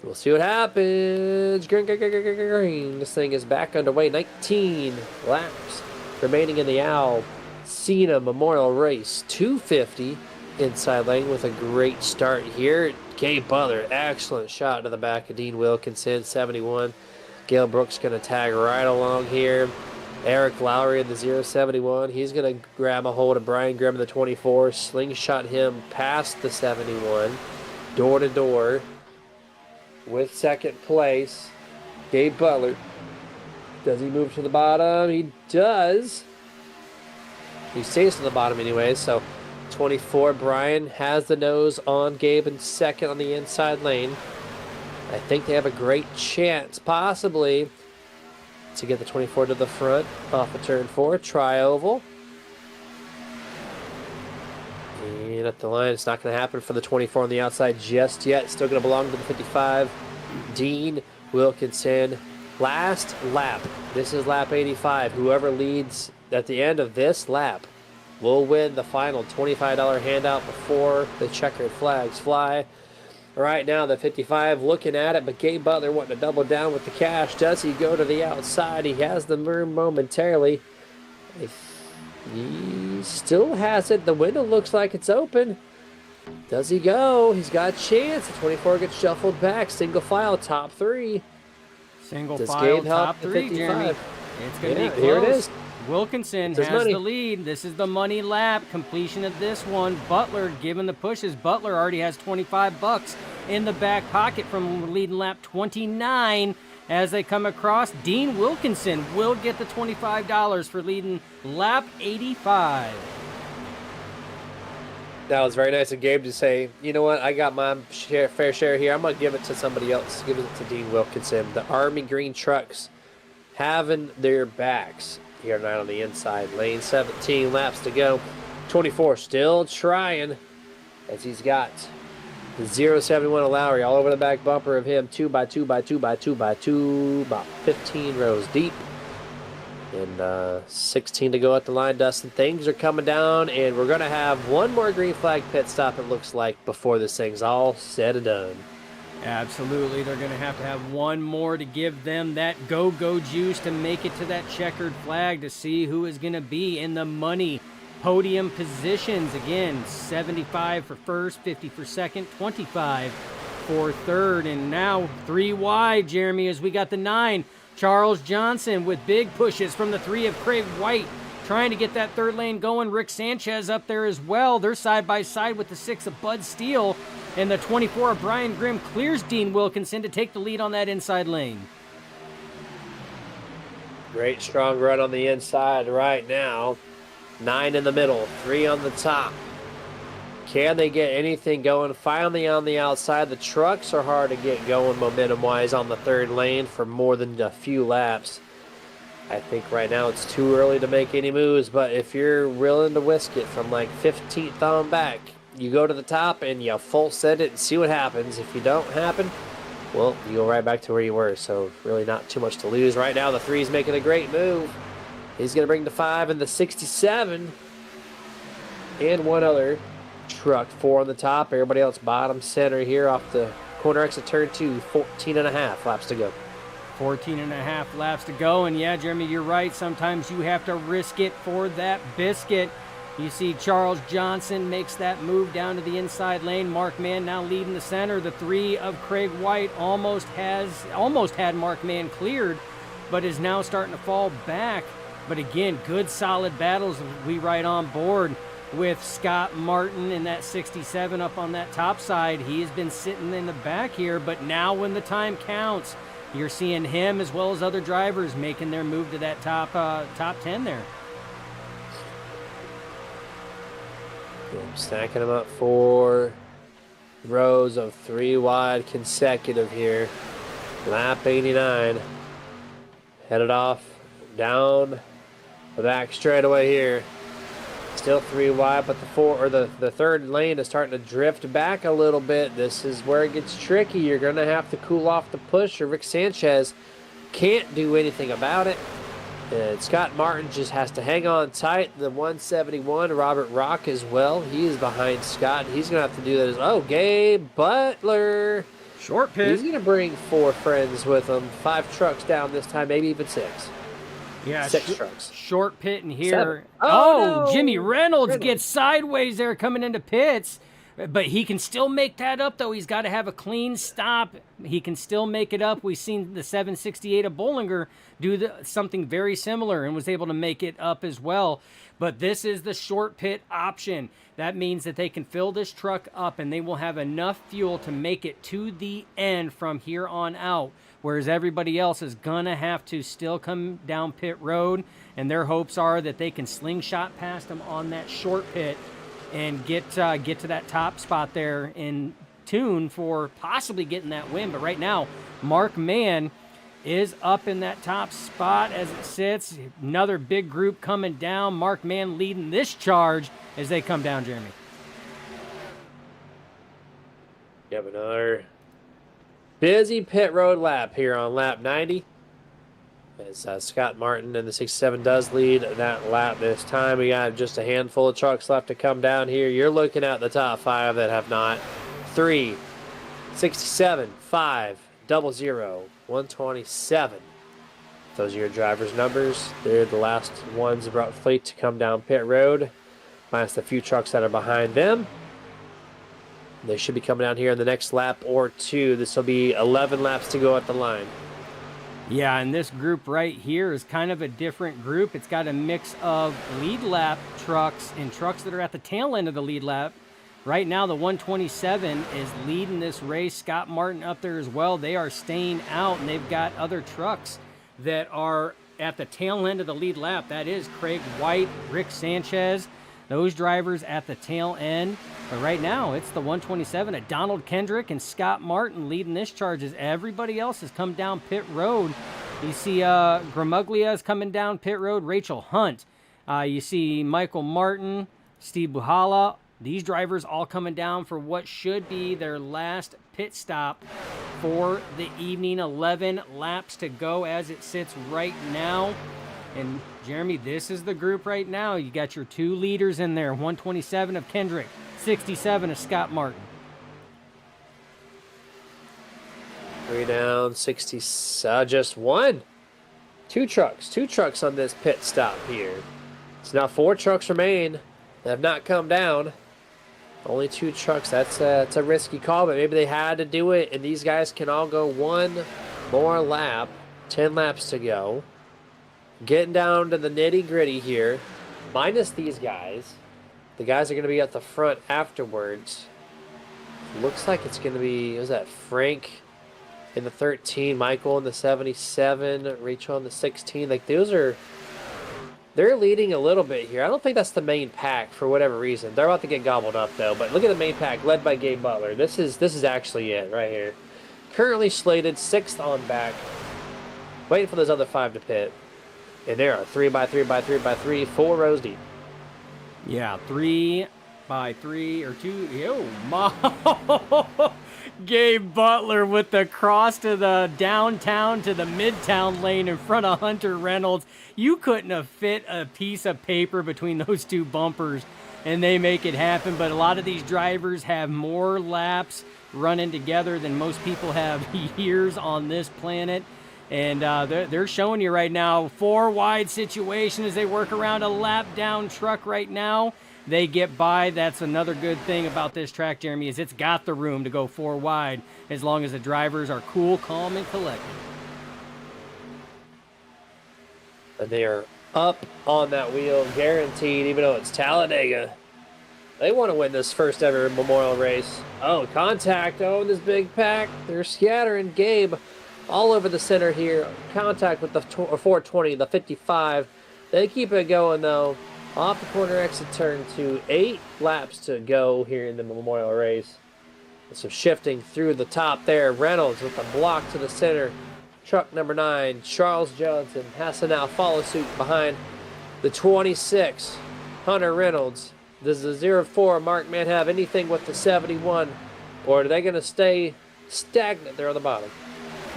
We'll see what happens. Green, green, green, green, green, green. This thing is back underway. 19 laps remaining in the Owl Sena Memorial Race. 250 inside lane with a great start here. Gabe Butler, excellent shot to the back of Dean Wilkinson, 71. Gale Brooks going to tag right along here. Eric Lowry in the 071. He's going to grab a hold of Brian Grimm in the 24. Slingshot him past the 71. Door to door with second place. Gabe Butler. Does he move to the bottom? He does. He stays to the bottom anyway, so 24, Brian has the nose on Gabe in second on the inside lane. I think they have a great chance, possibly, to get the 24 to the front off of turn 4. Tri-oval. And at the line, it's not going to happen for the 24 on the outside just yet. Still going to belong to the 55. Dean Wilkinson. Last lap. This is lap 85. Whoever leads at the end of this lap will win the final $25 handout before the checkered flags fly. Right now, the 55 looking at it, but Gabe Butler wanting to double down with the cash. Does he go to the outside? He has the room momentarily. He still has it. The window looks like it's open. Does he go? He's got a chance. The 24 gets shuffled back. Single file, top 3. Single Does file, Gabe help top the 3, 55? Jeremy. It's going to be close. Here it is. Wilkinson It's his has money. the lead. This is the money lap. Completion of this one. Butler giving the pushes. Butler already has $25 in the back pocket from leading lap 29 as they come across. Dean Wilkinson will get the $25 for leading lap 85. That was very nice of Gabe to say, you know what, I got my fair share here. I'm going to give it to somebody else. Give it to Dean Wilkinson. The Army Green trucks having their backs here tonight on the inside lane. 17 laps to go. 24 still trying as he's got the 071 of Lowry all over the back bumper of him. 2 by 2 by 2 by 2 by 2. About 15 rows deep. And 16 to go at the line, Dustin. Things are coming down, and we're going to have one more green flag pit stop, it looks like, before this thing's all said and done. Absolutely. They're going to have one more to give them that go-go juice to make it to that checkered flag to see who is going to be in the money podium positions. Again, 75 for first, 50 for second, 25 for third. And now 3 wide, Jeremy, as we got the 9. Charles Johnson with big pushes from the 3 of Craig White, trying to get that third lane going. Rick Sanchez up there as well. They're side by side with the 6 of Bud Steele. And the 24 of Brian Grimm clears Dean Wilkinson to take the lead on that inside lane. Great strong run on the inside right now. 9 in the middle, 3 on the top. Can they get anything going? Finally on the outside, the trucks are hard to get going momentum-wise on the third lane for more than a few laps. I think right now it's too early to make any moves, but if you're willing to whisk it from like 15th on back, you go to the top and you full set it and see what happens. If you don't happen, well, you go right back to where you were, so really not too much to lose. Right now, the 3's making a great move. He's going to bring the 5 and the 67 and one other truck. 4 on the top, everybody else bottom center here off the corner exit turn 2. 14 and a half laps to go. 14 and a half laps to go. And yeah, Jeremy, you're right. Sometimes you have to risk it for that biscuit. You see Charles Johnson makes that move down to the inside lane. Mark Mann now leading the center. The 3 of Craig White almost had Mark Mann cleared, but is now starting to fall back. But again, good solid battles. We right on board with Scott Martin in that 67 up on that top side. He has been sitting in the back here, but now when the time counts, you're seeing him as well as other drivers making their move to that top 10 there. Stacking them up 4 rows of 3 wide consecutive here. Lap 89. Headed off down the back straightaway here. Still 3 wide, but the third lane is starting to drift back a little bit. This is where it gets tricky. You're going to have to cool off the push, or Rick Sanchez can't do anything about it. And Scott Martin just has to hang on tight. The 171, Robert Rock as well. He is behind Scott. He's going to have to do that as well. Oh, Gabe Butler Short He's pit. going to bring 4 friends with him. 5 trucks down this time, maybe even 6. Yeah, 6 trucks. short pit in here. 7. Oh, no! Jimmy Reynolds gets sideways there coming into pits. But he can still make that up, though. He's got to have a clean stop. He can still make it up. We've seen the 768 of Bollinger do something very similar and was able to make it up as well. But this is the short pit option. That means that they can fill this truck up and they will have enough fuel to make it to the end from here on out. Whereas everybody else is going to have to still come down pit road. And their hopes are that they can slingshot past them on that short pit and get to that top spot there in tune for possibly getting that win. But right now, Mark Mann is up in that top spot as it sits. Another big group coming down. Mark Mann leading this charge as they come down, Jeremy. You have another busy pit road lap here on lap 90. As Scott Martin in the 67 does lead that lap this time. We got just a handful of trucks left to come down here. You're looking at the top 5 that have not. 3, 67, 5, 00, 127. Those are your driver's numbers. They're the last ones brought fleet to come down pit road, minus the few trucks that are behind them. They should be coming down here in the next lap or 2. This will be 11 laps to go at the line. Yeah, and this group right here is kind of a different group. It's got a mix of lead lap trucks and trucks that are at the tail end of the lead lap. Right now, the 127 is leading this race. Scott Martin up there as well. They are staying out, and they've got other trucks that are at the tail end of the lead lap. That is Craig White, Rick Sanchez, those drivers at the tail end. But right now, it's the 127 of Donald Kendrick and Scott Martin leading this charge as everybody else has come down pit road. You see Gramuglia is coming down pit road, Rachel Hunt. You see Michael Martin, Steve Buhala. These drivers all coming down for what should be their last pit stop for the evening. 11 laps to go as it sits right now. And Jeremy, this is the group right now. You got your 2 leaders in there, 127 of Kendrick, 67 of Scott Martin. 3 down, 60, just 1. 2 trucks on this pit stop here. So now 4 trucks remain that have not come down. Only 2 trucks. That's a risky call, but maybe they had to do it, and these guys can all go 1 more lap. 10 laps to go. Getting down to the nitty-gritty here. Minus these guys. The guys are going to be at the front afterwards. Looks like it's going to be, was that Frank in the 13, Michael in the 77, Rachel in the 16. Like, those are... They're leading a little bit here. I don't think that's the main pack for whatever reason. They're about to get gobbled up, though. But look at the main pack led by Gabe Butler. This is actually it right here. Currently slated 6th on back. Waiting for those other 5 to pit. And there are 3x3x3x3, 4 rows deep. Yeah, 3x3 or 2. Oh, my. Gabe Butler with the cross to the downtown to the midtown lane in front of Hunter Reynolds. You couldn't have fit a piece of paper between those 2 bumpers, and they make it happen. But a lot of these drivers have more laps running together than most people have years on this planet. And they're showing you right now 4 wide situation as they work around a lap down truck right now. They get by. That's another good thing about this track, Jeremy, is it's got the room to go 4 wide as long as the drivers are cool, calm, and collected. And they are up on that wheel, guaranteed, even though it's Talladega. They want to win this first ever Memorial Race. Oh, contact. Oh, this big pack. They're scattering Gabe all over the center here. Contact with the 420, the 55. They keep it going, though. Off the corner exit turn 2, 8 laps to go here in the Memorial Race. And some shifting through the top there. Reynolds with a block to the center. Truck number 9, Charles Johnson, has to now follow suit behind the 26, Hunter Reynolds. Does the 04 Mark Mann have anything with the 71? Or are they going to stay stagnant there on the bottom?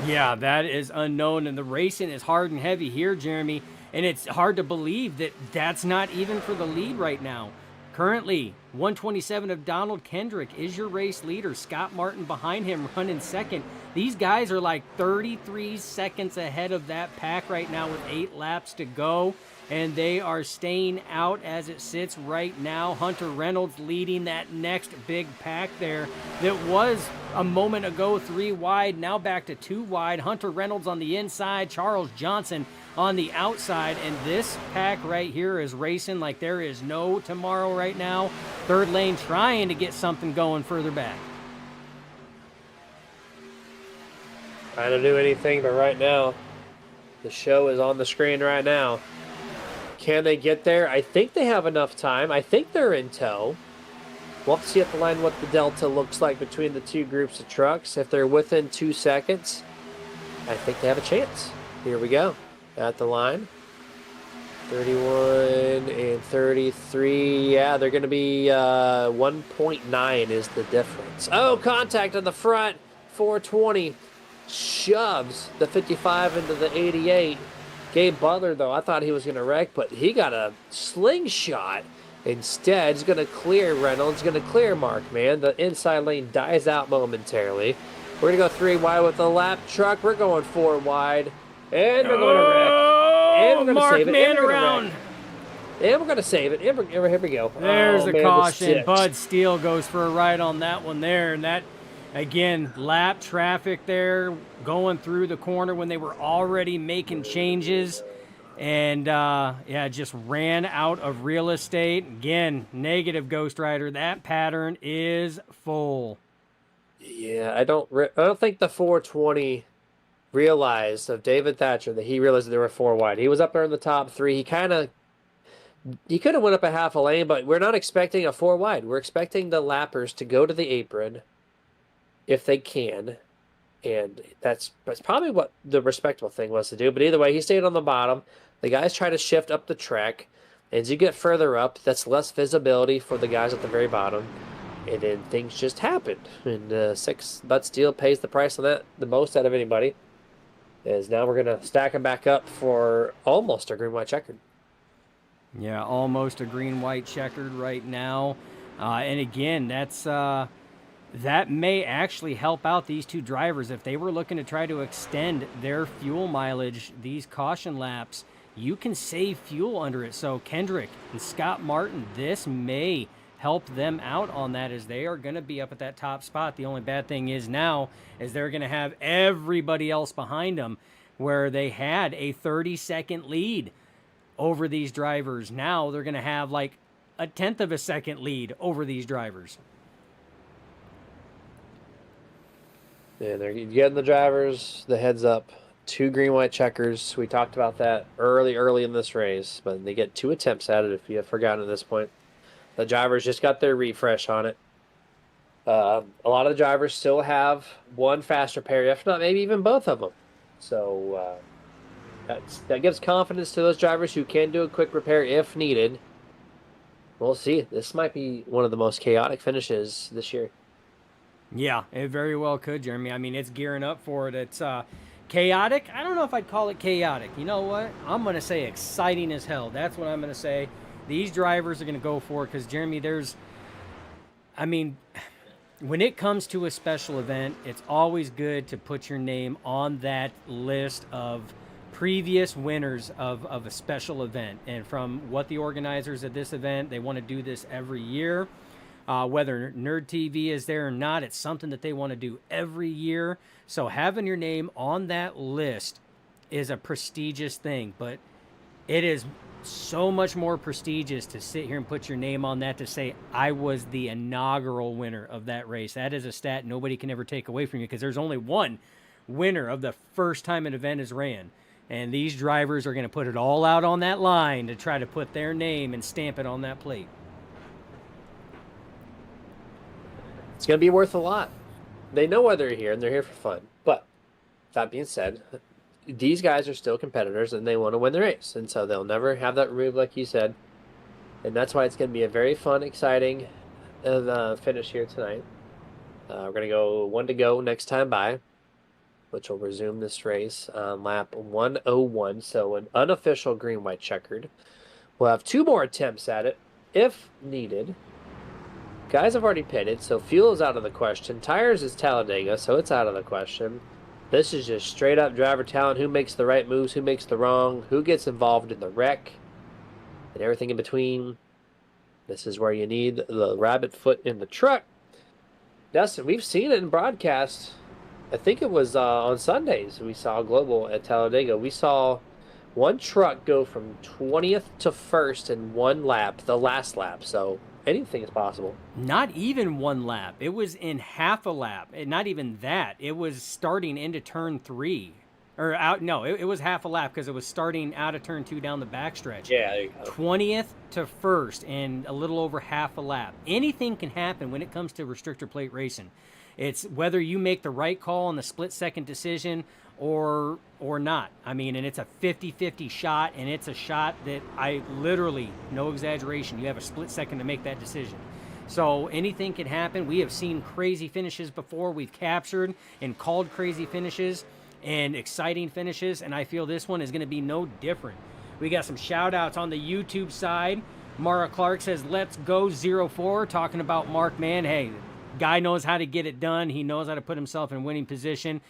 Yeah, that is unknown, and the racing is hard and heavy here, Jeremy. And it's hard to believe that that's not even for the lead right now. Currently, 127 of Donald Kendrick is your race leader. Scott Martin behind him running second. These guys are like 33 seconds ahead of that pack right now with 8 laps to go. And they are staying out as it sits right now. Hunter Reynolds leading that next big pack there that was a moment ago 3 wide, now back to 2 wide. Hunter Reynolds on the inside, Charles Johnson on the outside, and this pack right here is racing like there is no tomorrow right now. Third lane trying to get something going further back. Trying to do anything, but right now, the show is on the screen right now. Can they get there? I think they have enough time. I think they're in tow. We'll have to see at the line what the delta looks like between the two groups of trucks. If they're within 2 seconds, I think they have a chance. Here we go. At the line. 31 and 33. Yeah, they're going to be 1.9 is the difference. Oh, contact on the front. 420 shoves the 55 into the 88. Gabe Butler, though, I thought he was going to wreck, but he got a slingshot. Instead, he's going to clear Reynolds, going to clear Mark, man. The inside lane dies out momentarily. We're going to go 3 wide with the lap truck. We're going 4 wide. And we're going to wreck. And we're going to Mark save it. man And we're around. going to wreck. And we're going to save it. And here we go. There's the man, caution. six. Bud Steele goes for a ride on that one there. And that, again, lap traffic there going through the corner when they were already making changes. And, yeah, just ran out of real estate. Again, negative Ghost Rider. That pattern is full. Yeah, I don't think the 420 realized of David Thatcher that he realized that there were 4 wide. He was up there in the top 3. He could have went up a half a lane, but we're not expecting a 4 wide. We're expecting the lappers to go to the apron if they can. And that's probably what the respectable thing was to do. But either way, he stayed on the bottom. The guys try to shift up the track. As you get further up, that's less visibility for the guys at the very bottom. And then things just happened. And 6 Bud Steele pays the price on that the most out of anybody. As now we're going to stack them back up for almost a green-white checkered. Yeah, almost a green-white checkered right now. And again, that may actually help out these two drivers. If they were looking to try to extend their fuel mileage, these caution laps, you can save fuel under it. So Kendrick and Scott Martin, this may help them out on that as they are going to be up at that top spot. The only bad thing is now is they're going to have everybody else behind them where they had a 30-second lead over these drivers. Now they're going to have like a 1/10 of a second lead over these drivers. Yeah, they're getting the drivers the heads up. 2 green-white checkers. We talked about that early in this race, but they get 2 attempts at it if you have forgotten at this point. The drivers just got their refresh on it. A lot of the drivers still have 1 fast repair, if not maybe even both of them. So that gives confidence to those drivers who can do a quick repair if needed. We'll see. This might be one of the most chaotic finishes this year. Yeah, it very well could, Jeremy. I mean, it's gearing up for it. It's chaotic. I don't know if I'd call it chaotic. You know what? I'm going to say exciting as hell. That's what I'm going to say. These drivers are going to go for it because, Jeremy, when it comes to a special event, it's always good to put your name on that list of previous winners of a special event. And from what the organizers of this event, they want to do this every year. Whether Nerd TV is there or not, it's something that they want to do every year. So having your name on that list is a prestigious thing, but it is so much more prestigious to sit here and put your name on that to say, I was the inaugural winner of that race. That is a stat nobody can ever take away from you because there's only one winner of the first time an event is ran. And these drivers are going to put it all out on that line to try to put their name and stamp it on that plate. It's going to be worth a lot. They know why they're here, and they're here for fun. But that being said, these guys are still competitors, and they want to win the race. And so they'll never have that removed, like you said. And that's why it's going to be a very fun, exciting finish here tonight. We're going to go 1 to go next time by, which will resume this race on lap 101. So an unofficial green-white checkered. We'll have 2 more attempts at it if needed. Guys have already pitted, so fuel is out of the question. Tires is Talladega, so it's out of the question. This is just straight up driver talent. Who makes the right moves, who makes the wrong, who gets involved in the wreck, and everything in between. This is where you need the rabbit foot in the truck. Dustin, we've seen it in broadcast. I think it was on Sundays we saw Global at Talladega. We saw one truck go from 20th to 1st in one lap, the last lap. So anything is possible. Not even one lap. It was in half a lap. And not even that. It was starting into turn 3. Or out, no, it was half a lap because it was starting out of turn 2 down the backstretch. Yeah, there you go. 20th to 1st and a little over half a lap. Anything can happen when it comes to restrictor plate racing. It's whether you make the right call on the split-second decision or not. I mean, and it's a 50-50 shot, and it's a shot that I literally, no exaggeration, you have a split second to make that decision. So anything can happen. We have seen crazy finishes before. We've captured and called crazy finishes and exciting finishes, and I feel this one is going to be no different. We got some shout-outs on the YouTube side. Mara Clark says, let's go 04, talking about Mark, man. Hey, guy knows how to get it done. He knows how to put himself in winning position.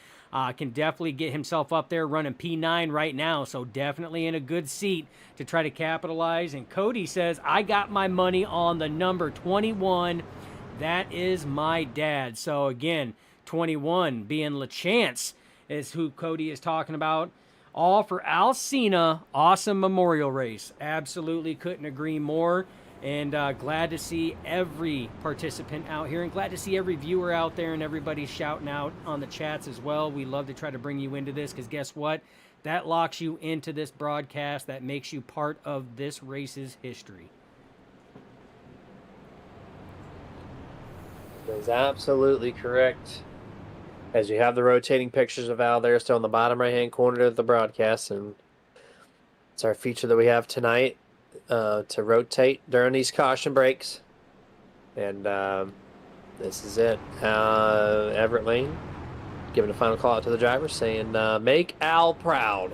Can definitely get himself up there running P9 right now, so definitely in a good seat to try to capitalize. And Cody says, I got my money on the number 21. That is my dad. So again, 21 being LaChance is who Cody is talking about. All for Al Sena. Awesome memorial race. Absolutely couldn't agree more. And glad to see every participant out here, and glad to see every viewer out there and everybody shouting out on the chats as well. We love to try to bring you into this because guess what? That locks you into this broadcast. That makes you part of this race's history. That is absolutely correct. As you have the rotating pictures of Al there still in the bottom right-hand corner of the broadcast, and it's our feature that we have tonight. To rotate during these caution breaks. And this is it. Everett Lane giving a final call out to the driver saying, make Al proud.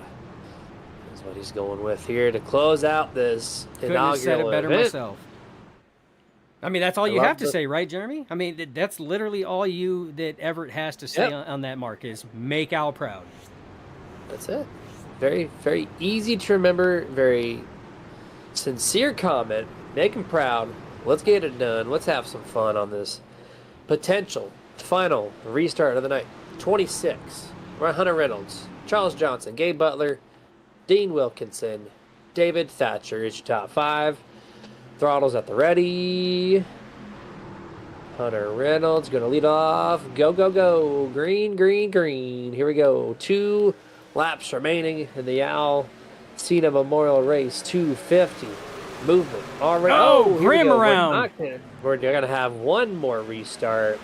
That's what he's going with here to close out this Couldn't have said it inaugural better event. myself. I mean, that's all you have to say, right, Jeremy? I mean, that's literally all that Everett has to say on that mark is make Al proud. That's it. Very, very easy to remember. Very sincere comment. Make him proud. Let's get it done. Let's have some fun on this potential final restart of the night. 26. We're Hunter Reynolds, Charles Johnson, Gabe Butler, Dean Wilkinson, David Thatcher is your top 5. Throttles at the ready. Hunter Reynolds going to lead off. Go, go, go. Green, green, green. Here we go. 2 laps remaining in the Al Sena Memorial Race 250 movement already. Oh, Grim around. We're going to have one more restart.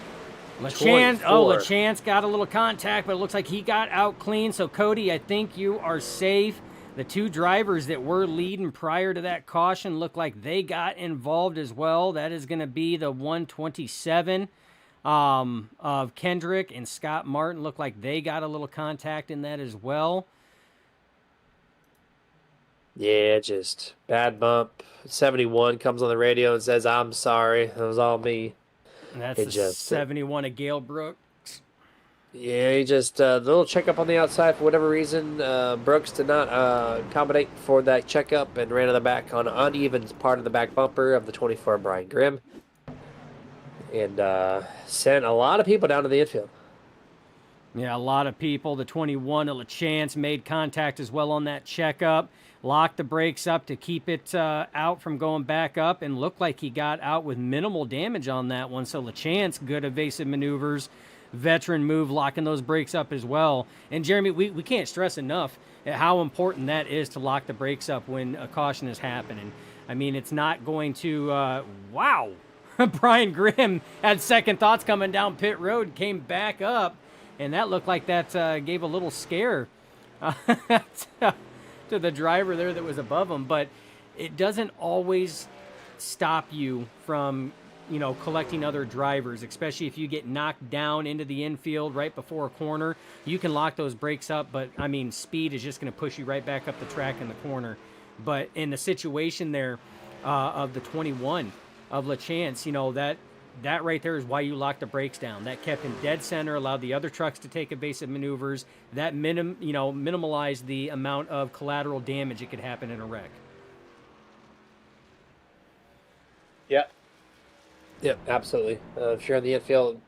LaChance got a little contact, but it looks like he got out clean. So, Cody, I think you are safe. The 2 drivers that were leading prior to that caution look like they got involved as well. That is going to be the 127 of Kendrick and Scott Martin. Look like they got a little contact in that as well. Yeah, just bad bump. 71 comes on the radio and says, I'm sorry. That was all me. And that's 71 of Gale Brooks. Yeah, he just, a little checkup on the outside for whatever reason. Brooks did not accommodate for that checkup and ran to the back on an uneven part of the back bumper of the 24 Brian Grimm. And sent a lot of people down to the infield. Yeah, a lot of people. The 21 of LaChance made contact as well on that checkup. Locked the brakes up to keep it out from going back up, and looked like he got out with minimal damage on that one. So LaChance, good evasive maneuvers. Veteran move, locking those brakes up as well. And Jeremy, we can't stress enough how important that is to lock the brakes up when a caution is happening. I mean, it's not going to, wow. Brian Grimm had second thoughts coming down pit road, came back up, and that looked like that gave a little scare to the driver there that was above him. But it doesn't always stop you from, collecting other drivers, especially if you get knocked down into the infield right before a corner. You can lock those brakes up, but, I mean, speed is just going to push you right back up the track in the corner. But in the situation there, of the 21 of LaChance. You know, that right there is why you locked the brakes down. That kept him dead center, allowed the other trucks to take evasive maneuvers. That minimalized the amount of collateral damage that could happen in a wreck. Yeah. Yep, absolutely. If you're in the infield,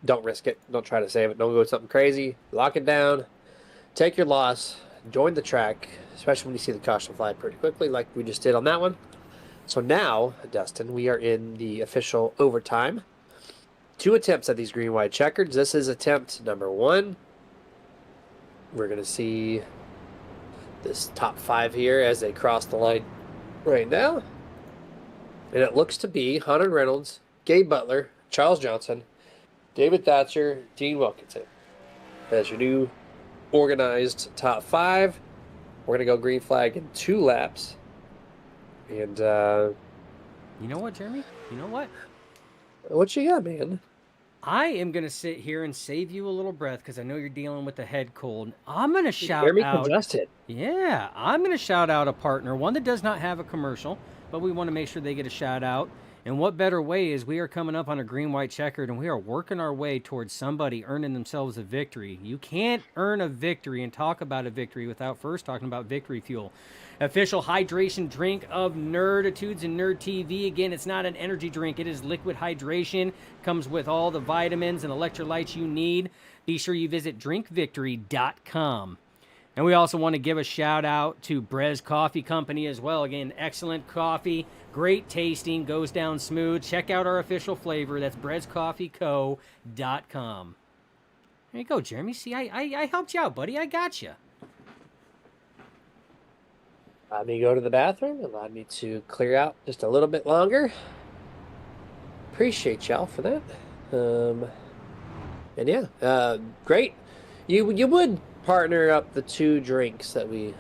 don't risk it. Don't try to save it. Don't go with something crazy. Lock it down. Take your loss. Join the track, especially when you see the caution flag pretty quickly, like we just did on that one. So now, Dustin, we are in the official overtime. 2 attempts at these green-white checkers. This is attempt number 1. We're going to see this top 5 here as they cross the line right now. And it looks to be Hunter Reynolds, Gabe Butler, Charles Johnson, David Thatcher, Dean Wilkinson as your new organized top 5. We're going to go green flag in 2 laps. And, You know what, Jeremy? You know what? what you got, man? I am going to sit here and save you a little breath because I know you're dealing with the head cold. I'm going to shout Jeremy out. congested. Yeah, I'm going to shout out a partner, one that does not have a commercial, but we want to make sure they get a shout out. And what better way is we are coming up on a green-white checkered, and we are working our way towards somebody earning themselves a victory. You can't earn a victory and talk about a victory without first talking about Victory Fuel. Official hydration drink of Nerditudes and Nerd TV. Again, it's not an energy drink. It is liquid hydration. Comes with all the vitamins and electrolytes you need. Be sure you visit drinkvictory.com. And we also want to give a shout out to Brez Coffee Company as well. Again, excellent coffee, great tasting, goes down smooth. Check out our official flavor. That's brezcoffeeco.com. There you go, Jeremy. See, I helped you out, buddy. I got you. Let me go to the bathroom. Allowed me to clear out just a little bit longer. Appreciate y'all for that. And yeah, great. You would partner up the 2 drinks that we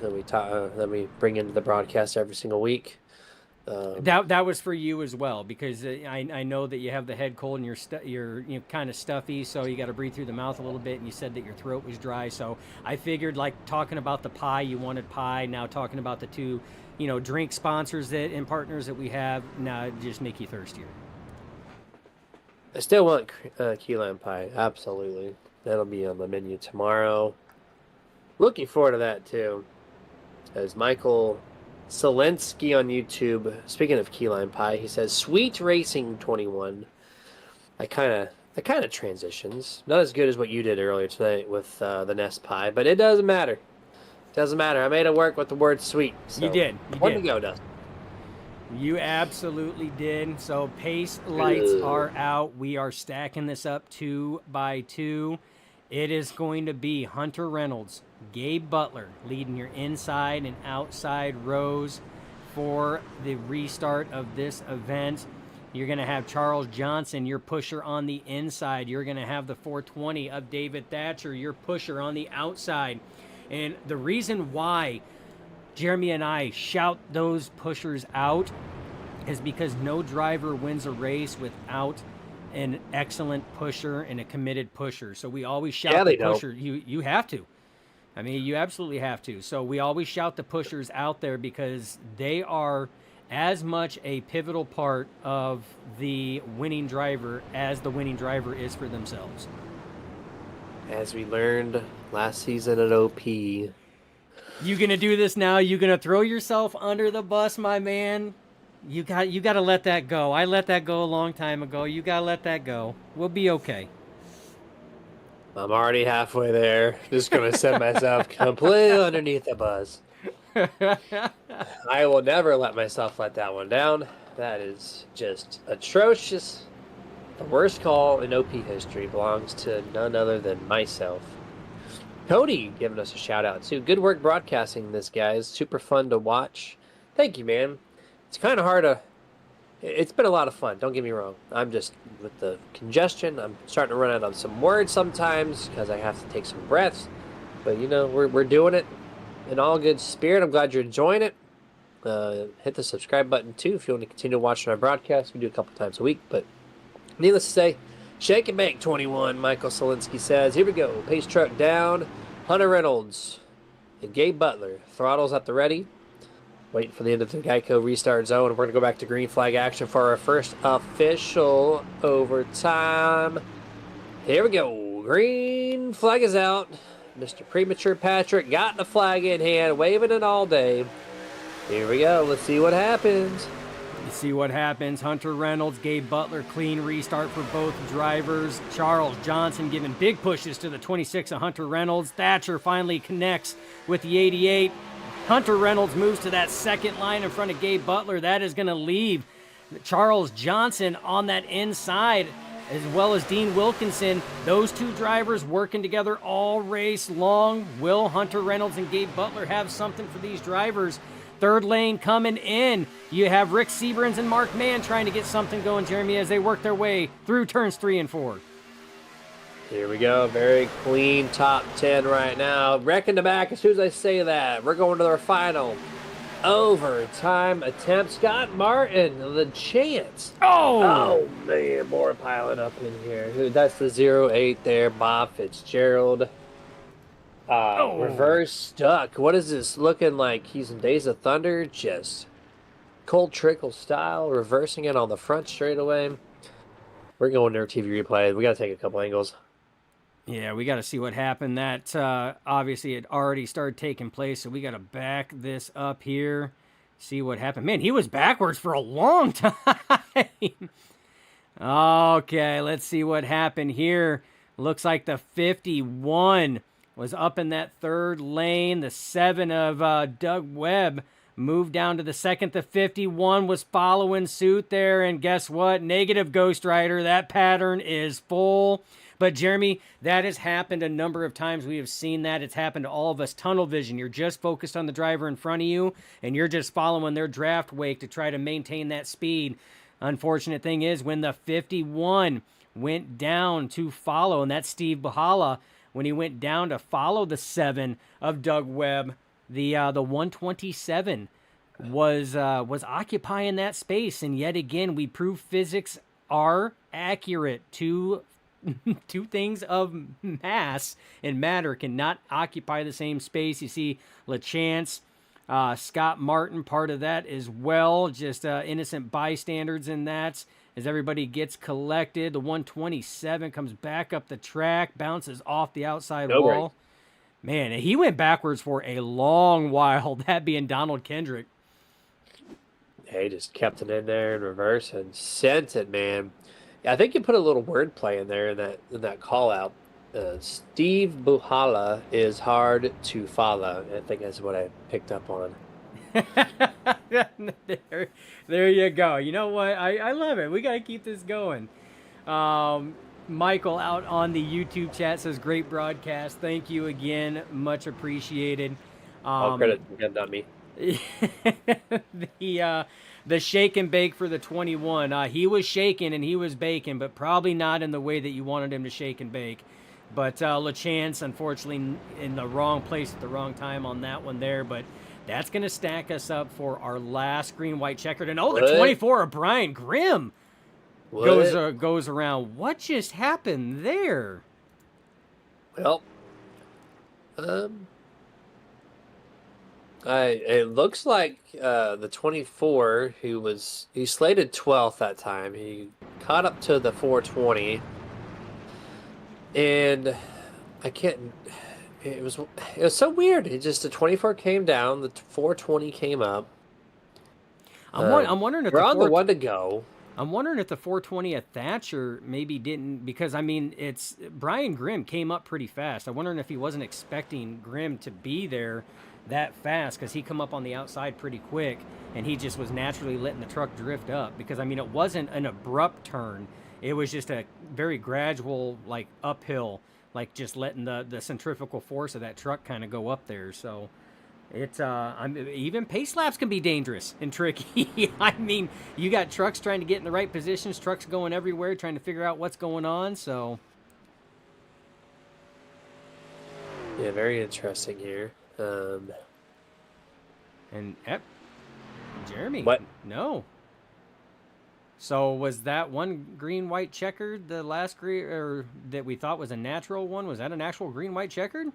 bring into the broadcast every single week. That was for you as well, because I know that you have the head cold and you're kind of stuffy, so you got to breathe through the mouth a little bit, and you said that your throat was dry. So I figured, like, talking about the pie, you wanted pie. Now talking about the 2, drink sponsors and partners that we have, now just make you thirstier. I still want key lime pie. Absolutely, that'll be on the menu tomorrow. Looking forward to that too. As Michael Selensky on YouTube, speaking of key lime pie, he says, "Sweet Racing 21." That kind of transitions. Not as good as what you did earlier tonight with the Nest pie, but it doesn't matter. Doesn't matter. I made it work with the word sweet. So You did. One to go, Dustin. You absolutely did. So pace lights are out. We are stacking this up 2 by 2. It is going to be Hunter Reynolds, Gabe Butler leading your inside and outside rows for the restart of this event. You're going to have Charles Johnson, your pusher, on the inside. You're going to have the 420 of David Thatcher, your pusher, on the outside. And the reason why Jeremy and I shout those pushers out is because no driver wins a race without an excellent pusher and a committed pusher. So we always shout the pusher. You have to. I mean, you absolutely have to. So we always shout the pushers out there because they are as much a pivotal part of the winning driver as the winning driver is for themselves. As we learned last season at OP. You gonna do this now? You gonna throw yourself under the bus, my man? You got to let that go. I let that go a long time ago. You got to let that go. We'll be okay. I'm already halfway there. Just going to set myself completely underneath the bus. I will never let myself let that one down. That is just atrocious. The worst call in OP history belongs to none other than myself. Cody giving us a shout out too. Good work broadcasting this, guys. Super fun to watch. Thank you, man. It's kind of hard to... It's been a lot of fun, don't get me wrong. I'm just, with the congestion, I'm starting to run out of some words sometimes because I have to take some breaths. But, we're doing it in all good spirit. I'm glad you're enjoying it. Hit the subscribe button, too, if you want to continue watching our broadcast. We do a couple times a week, but needless to say, shake and bake 21, Michael Solinsky says. Here we go. Pace truck down. Hunter Reynolds and Gabe Butler. Throttles at the ready. Waiting for the end of the Geico restart zone. We're going to go back to green flag action for our first official overtime. Here we go. Green flag is out. Mr. Premature Patrick got the flag in hand, waving it all day. Here we go. Let's see what happens. Let's see what happens. Hunter Reynolds, Gabe Butler, clean restart for both drivers. Charles Johnson giving big pushes to the 26 of Hunter Reynolds. Thatcher finally connects with the 88. Hunter Reynolds moves to that second line in front of Gabe Butler. That is going to leave Charles Johnson on that inside, as well as Dean Wilkinson. Those two drivers working together all race long. Will Hunter Reynolds and Gabe Butler have something for these drivers? Third lane coming in. You have Rick Seaburns and Mark Mann trying to get something going, Jeremy, as they work their way through turns 3 and 4. Here we go. Very clean top 10 right now. Wrecking the back as soon as I say that. We're going to our final overtime attempt. Scott Martin, the chance. Oh, man. More piling up in here. That's the 08 there. Bob Fitzgerald. Reverse stuck. What is this looking like? He's in Days of Thunder. Just cold trickle style. Reversing it on the front straightaway. We're going to our TV replay. We got to take a couple angles. Yeah, we got to see what happened. That obviously had already started taking place, so we got to back this up here, see what happened. Man, he was backwards for a long time. Okay, let's see what happened here. Looks like the 51 was up in that third lane. The 7 of Doug Webb moved down to the second. The 51 was following suit there, and guess what? Negative Ghost Rider. That pattern is full. But, Jeremy, that has happened a number of times. We have seen that. It's happened to all of us. Tunnel vision. You're just focused on the driver in front of you, and you're just following their draft wake to try to maintain that speed. Unfortunate thing is when the 51 went down to follow, and that's Steve Bahala, when he went down to follow the 7 of Doug Webb, the 127 was occupying that space. And yet again, we prove physics are accurate. Two things of mass and matter cannot occupy the same space. You see LaChance, Scott Martin, part of that as well. Just innocent bystanders in that. As everybody gets collected, the 127 comes back up the track, bounces off the outside wall. Man, he went backwards for a long while, that being Donald Kendrick. He just kept it in there in reverse and sent it, man. I think you put a little wordplay in there in that call out. Steve Buhala is hard to follow. I think that's what I picked up on. there you go. You know what? I love it. We got to keep this going. Michael out on the YouTube chat says, great broadcast. Thank you again. Much appreciated. All credit again, not me. The shake and bake for the 21. He was shaking and he was baking, but probably not in the way that you wanted him to shake and bake. But LaChance, unfortunately, in the wrong place at the wrong time on that one there. But that's going to stack us up for our last green-white checkered. And, the 24 of Brian Grimm goes around. What just happened there? Well, it looks like the 24, he slated 12th that time. He caught up to the 420, and it was so weird. The 24 came down, the 420 came up. I'm wondering if we're on the one to go. I'm wondering if the 420 at Thatcher maybe didn't, because it's Brian Grimm came up pretty fast. I'm wondering if he wasn't expecting Grimm to be there that fast, because he come up on the outside pretty quick, and he just was naturally letting the truck drift up, because it wasn't an abrupt turn. It was just a very gradual, like, uphill, like just letting the centrifugal force of that truck kind of go up there. So it's even pace laps can be dangerous and tricky. You got trucks trying to get in the right positions, trucks going everywhere, trying to figure out what's going on. So yeah, very interesting here. Jeremy, what? No. So was that one green-white checkered, the last green, or that we thought was a natural one? Was that an actual green-white checkered?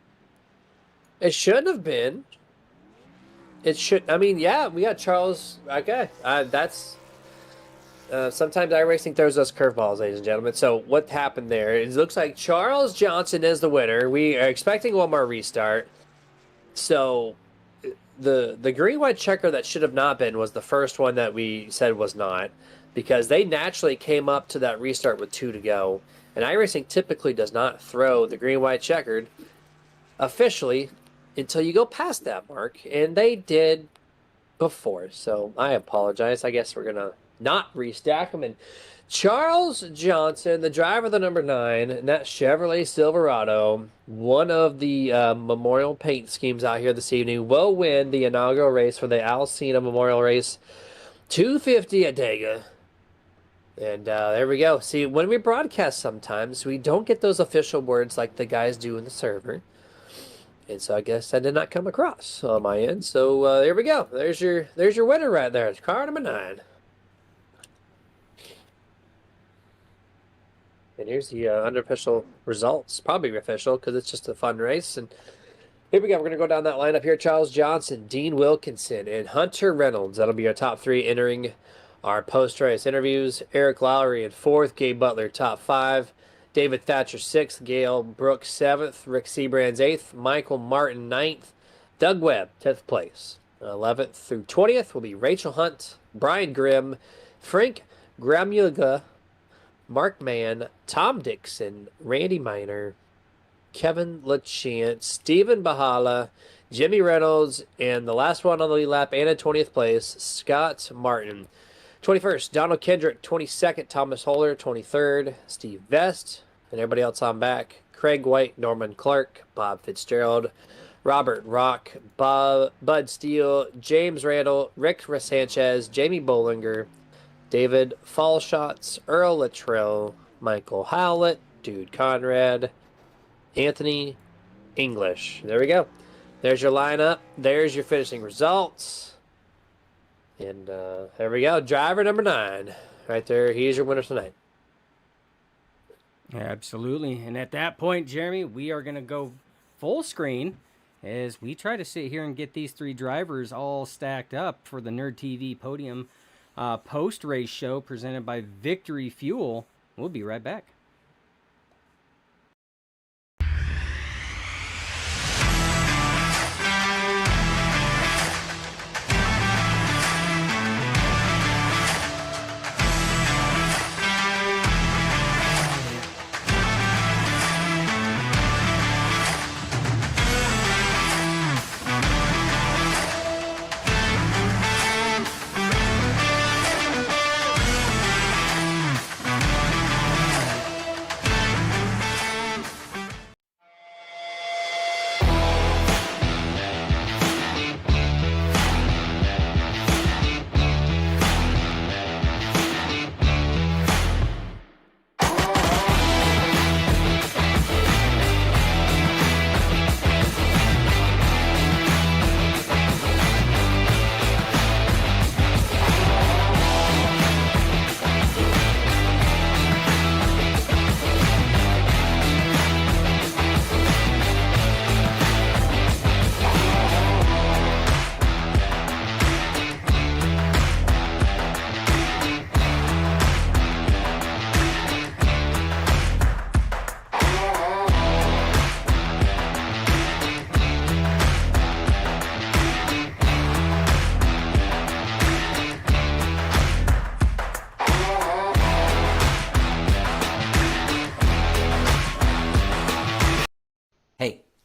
It shouldn't have been. It should. I mean, yeah, we got Charles. Okay, that's. Sometimes iRacing throws us curveballs, ladies and gentlemen. So what happened there? It looks like Charles Johnson is the winner. We are expecting one more restart. So the green white checker that should have not been was the first one that we said was not, because they naturally came up to that restart with 2 to go. And iRacing typically does not throw the green white checkered officially until you go past that mark, and they did before. So I apologize. I guess we're gonna not restack them. And Charles Johnson, the driver of the number 9, and that Chevrolet Silverado, one of the memorial paint schemes out here this evening, will win the inaugural race for the Sena Memorial Race 250 at Talladega. And there we go. See, when we broadcast sometimes, we don't get those official words like the guys do in the server. And so I guess that did not come across on my end. So there we go. There's your winner right there. It's car number 9. And here's the unofficial results. Probably official because it's just a fun race. And here we go. We're going to go down that lineup here. Charles Johnson, Dean Wilkinson, and Hunter Reynolds. That'll be our top 3 entering our post-race interviews. Eric Lowry in 4th. Gabe Butler, top 5. David Thatcher, 6th. Gail Brooks, 7th. Rick Sebrands, 8th. Michael Martin, 9th. Doug Webb, 10th place. 11th through 20th will be Rachel Hunt, Brian Grimm, Frank Gramuga, Mark Mann, Tom Dixon, Randy Miner, Kevin LaChance, Stephen Bahala, Jimmy Reynolds, and the last one on the lead lap and in 20th place, Scott Martin. 21st, Donald Kendrick. 22nd, Thomas Holler. 23rd, Steve Vest. And everybody else on back, Craig White, Norman Clark, Bob Fitzgerald, Robert Rock, Bud Steele, James Randall, Rick Sanchez, Jamie Bollinger, David Fallshots, Earl Luttrell, Michael Howlett, Dude Conrad, Anthony English. There we go. There's your lineup. There's your finishing results. And there we go. Driver number 9. Right there. He's your winner tonight. Absolutely. And at that point, Jeremy, we are going to go full screen as we try to sit here and get these 3 drivers all stacked up for the Nerd TV Podium post-race show presented by Victory Fuel. We'll be right back.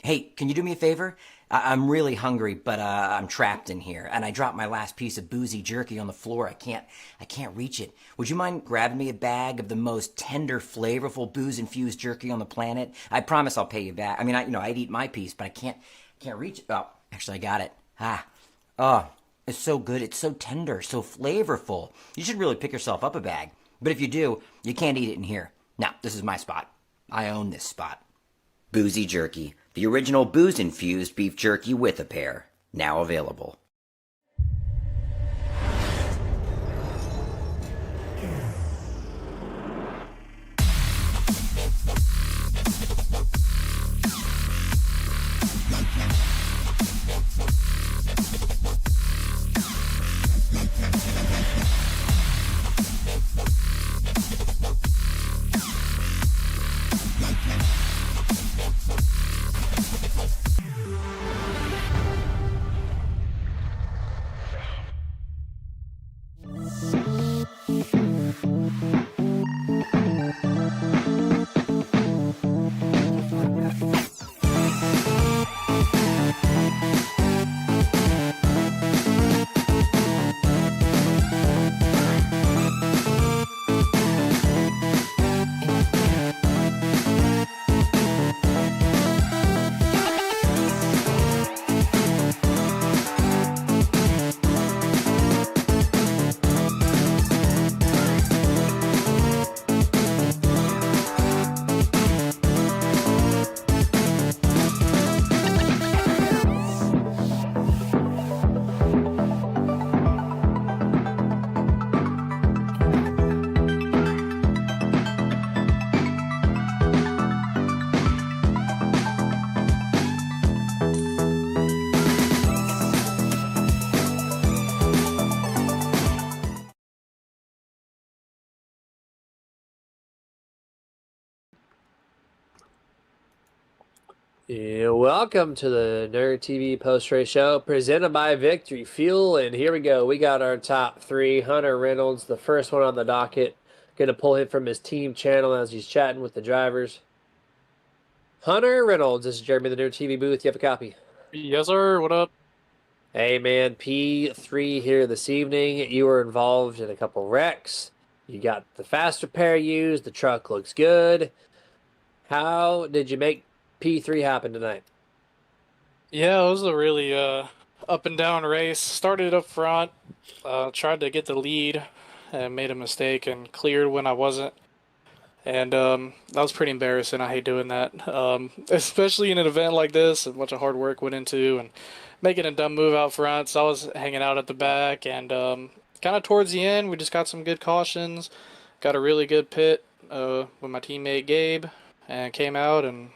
Hey, can you do me a favor? I'm really hungry, but I'm trapped in here, and I dropped my last piece of boozy jerky on the floor. I can't reach it. Would you mind grabbing me a bag of the most tender, flavorful, booze-infused jerky on the planet? I promise I'll pay you back. I mean, I'd eat my piece, but I can't reach it. Oh, actually, I got it. Oh, it's so good. It's so tender, so flavorful. You should really pick yourself up a bag. But if you do, you can't eat it in here. Now, this is my spot. I own this spot. Boozy Jerky, the original booze-infused beef jerky with a pair, now available. Yeah, welcome to the Nerd TV Post Race Show presented by Victory Fuel. And here we go. We got our top three. Hunter Reynolds, the first one on the docket. Going to pull him from his team channel as he's chatting with the drivers. Hunter Reynolds, this is Jeremy, the Nerd TV booth. You have a copy? Yes, sir. What up? Hey, man. P3 here this evening. You were involved in a couple wrecks. You got the faster pair used. The truck looks good. How did you make P3 happen tonight? Yeah, it was a really up and down race. Started up front, tried to get the lead, and made a mistake and cleared when I wasn't. And that was pretty embarrassing. I hate doing that, especially in an event like this. A bunch of hard work went into and making a dumb move out front. So I was hanging out at the back, and kind of towards the end, we just got some good cautions. Got a really good pit with my teammate Gabe, and came out and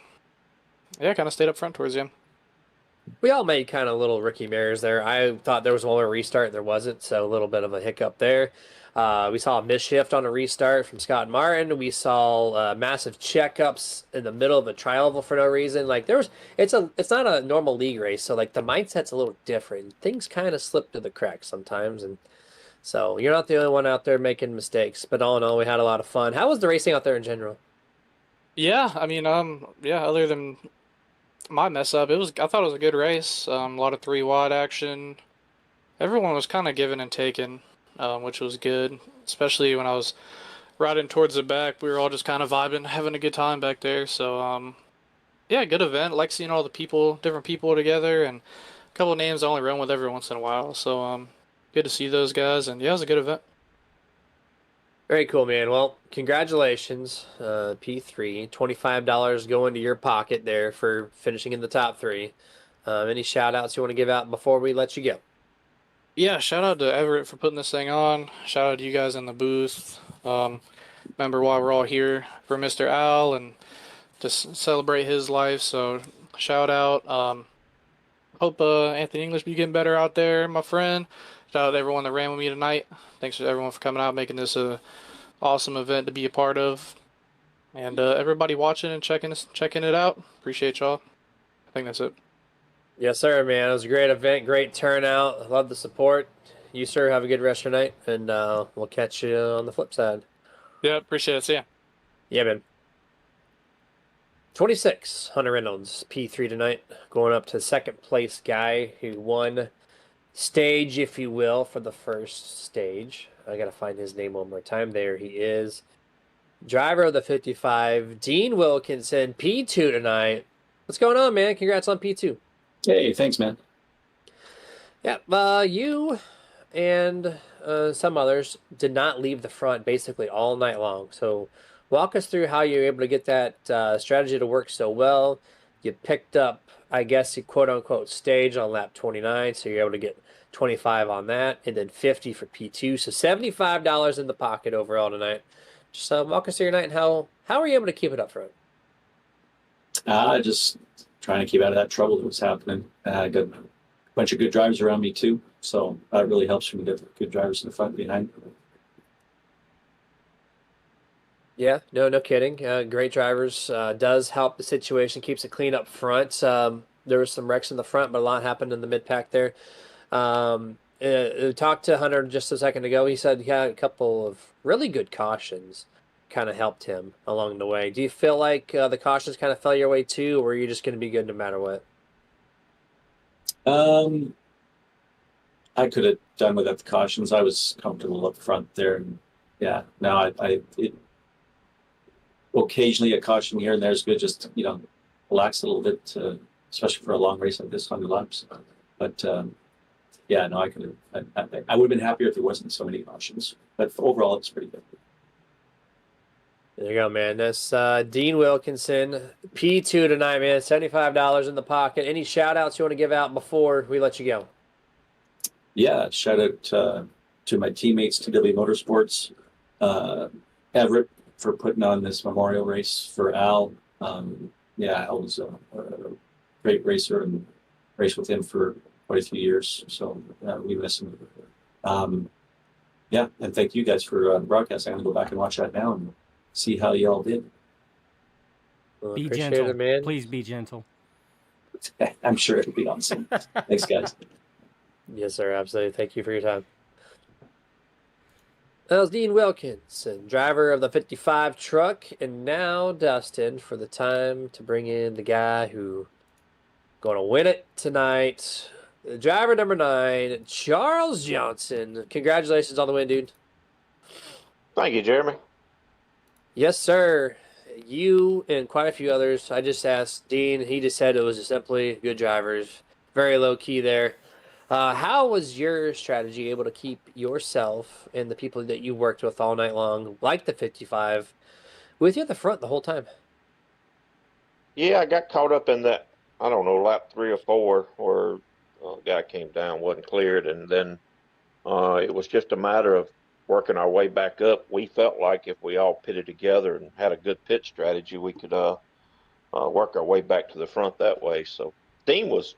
yeah, kind of stayed up front towards the end. We all made kind of little rookie mirrors there. I thought there was one more restart. There wasn't, so a little bit of a hiccup there. We saw a misshift on a restart from Scott Martin. We saw massive checkups in the middle of the tri-oval for no reason. Like it's not a normal league race, so like the mindset's a little different. Things kind of slip through the cracks sometimes, and so you're not the only one out there making mistakes. But all in all, we had a lot of fun. How was the racing out there in general? Yeah, I mean, yeah, other than my mess up, I thought it was a good race. A lot of 3 wide action. Everyone was kind of giving and taking, which was good, especially when I was riding towards the back. We were all just kind of vibing, having a good time back there. So, yeah, good event. Like seeing all the different people together, and a couple of names I only run with every once in a while. So, good to see those guys, and yeah, it was a good event. Very cool, man. Well, congratulations, P3. $25 going to your pocket there for finishing in the top three. Any shout outs you want to give out before we let you go? Yeah, shout out to Everett for putting this thing on. Shout out to you guys in the booth. Remember why we're all here for Mr. Al and to celebrate his life. So shout out. Hope Anthony English be getting better out there, my friend. Shout out to everyone that ran with me tonight. Thanks to everyone for coming out, making this a awesome event to be a part of. And everybody watching and checking it out. Appreciate y'all. I think that's it. Yes, sir, man. It was a great event, great turnout. Love the support. You, sir, have a good rest of your night, and we'll catch you on the flip side. Yeah, appreciate it. See ya. Yeah, man. 26, Hunter Reynolds, P3 tonight, going up to second place guy who won stage, if you will, for the first stage. I got to find his name one more time. There he is. Driver of the 55, Dean Wilkinson, P2 tonight. What's going on, man? Congrats on P2. Hey, thanks, man. Yeah, you and some others did not leave the front basically all night long. So walk us through how you were able to get that strategy to work so well. You picked up, I guess, you quote-unquote stage on lap 29, so you're able to get 25 on that, and then 50 for P2. So $75 in the pocket overall tonight. Just walk us through your night and how were you able to keep it up front? Just trying to keep out of that trouble that was happening. I got a bunch of good drivers around me too, so that really helps when you get good drivers in the front behind. Yeah, no kidding. Great drivers does help the situation, keeps it clean up front. There was some wrecks in the front, but a lot happened in the mid-pack there. Talked to Hunter just a second ago. He said he had a couple of really good cautions kind of helped him along the way. Do you feel like the cautions kind of fell your way too, or are you just going to be good no matter what? I could have done without the cautions. I was comfortable up front there. And yeah, no, occasionally a caution here and there is good. Just, relax a little bit, especially for a long race like this, 100 laps. But yeah, no, I could have. I would have been happier if there wasn't so many cautions. But overall, it's pretty good. There you go, man. That's Dean Wilkinson, P2 tonight, man. $75 in the pocket. Any shout-outs you want to give out before we let you go? Yeah, shout out to my teammates, TW Motorsports, Everett for putting on this memorial race for Al. Yeah, Al was a great racer and raced with him for quite a few years, so we miss him. Yeah, and thank you guys for the broadcast. I'm going to go back and watch that now and see how y'all did. Well, Be appreciate gentle. it, man. Please be gentle. I'm sure it'll be awesome. Thanks, guys. Yes, sir. Absolutely. Thank you for your time. That was Dean Wilkinson, driver of the 55 truck, and now Dustin for the time to bring in the guy who going to win it tonight. The driver number 9, Charles Johnson. Congratulations on the win, dude. Thank you, Jeremy. Yes, sir. You and quite a few others. I just asked Dean. He just said it was just simply good drivers. Very low key there. How was your strategy able to keep yourself and the people that you worked with all night long, like the 55, with you at the front the whole time? Yeah, I got caught up in that, I don't know, lap 3 or 4 where a guy came down, wasn't cleared, and then it was just a matter of working our way back up. We felt like if we all pitted together and had a good pit strategy, we could work our way back to the front that way. So Dean was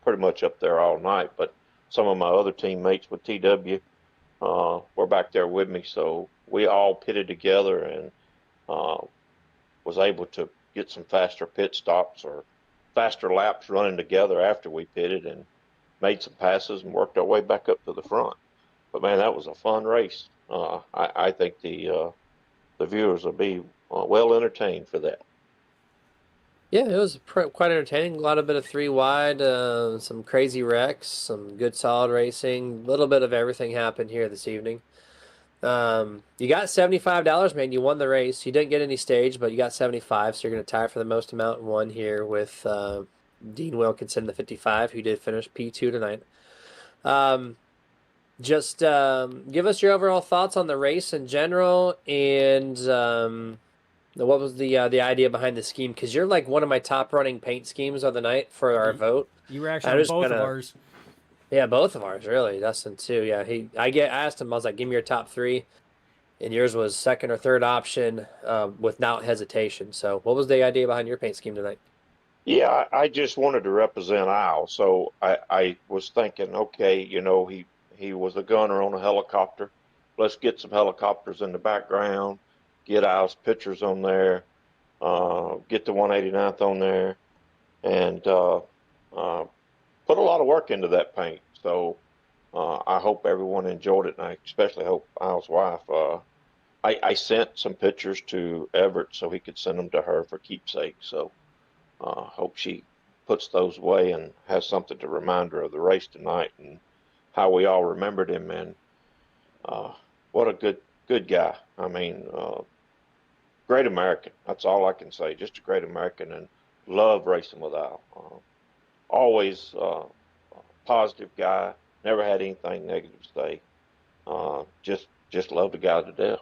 pretty much up there all night, but some of my other teammates with TW were back there with me. So we all pitted together and was able to get some faster pit stops or faster laps running together after we pitted and made some passes and worked our way back up to the front. But man, that was a fun race. I think the viewers will be well entertained for that. Yeah, it was quite entertaining. A lot of bit of 3 wide, some crazy wrecks, some good solid racing. A little bit of everything happened here this evening. You got $75, man. You won the race. You didn't get any stage, but you got 75, so you're going to tie for the most amount and won here with Dean Wilkinson, the 55, who did finish P2 tonight. Just give us your overall thoughts on the race in general, and what was the idea behind the scheme? Because you're like one of my top running paint schemes of the night for our vote. You were actually on both of gonna- ours. Yeah, both of ours, really. Dustin too. Yeah, I asked him. I was like, "Give me your top 3," and yours was second or third option without hesitation. So, what was the idea behind your paint scheme tonight? Yeah, I just wanted to represent Al. So I was thinking, okay, you know, he was a gunner on a helicopter. Let's get some helicopters in the background, get Al's pictures on there, get the 189th on there, and put a lot of work into that paint. So I hope everyone enjoyed it, and I especially hope Al's wife. I sent some pictures to Everett so he could send them to her for keepsake. So hope she puts those away and has something to remind her of the race tonight and how we all remembered him. And what a good guy. I mean, great American. That's all I can say. Just a great American, and love racing with Al. Always positive guy. Never had anything negative to say. Just love the guy to death.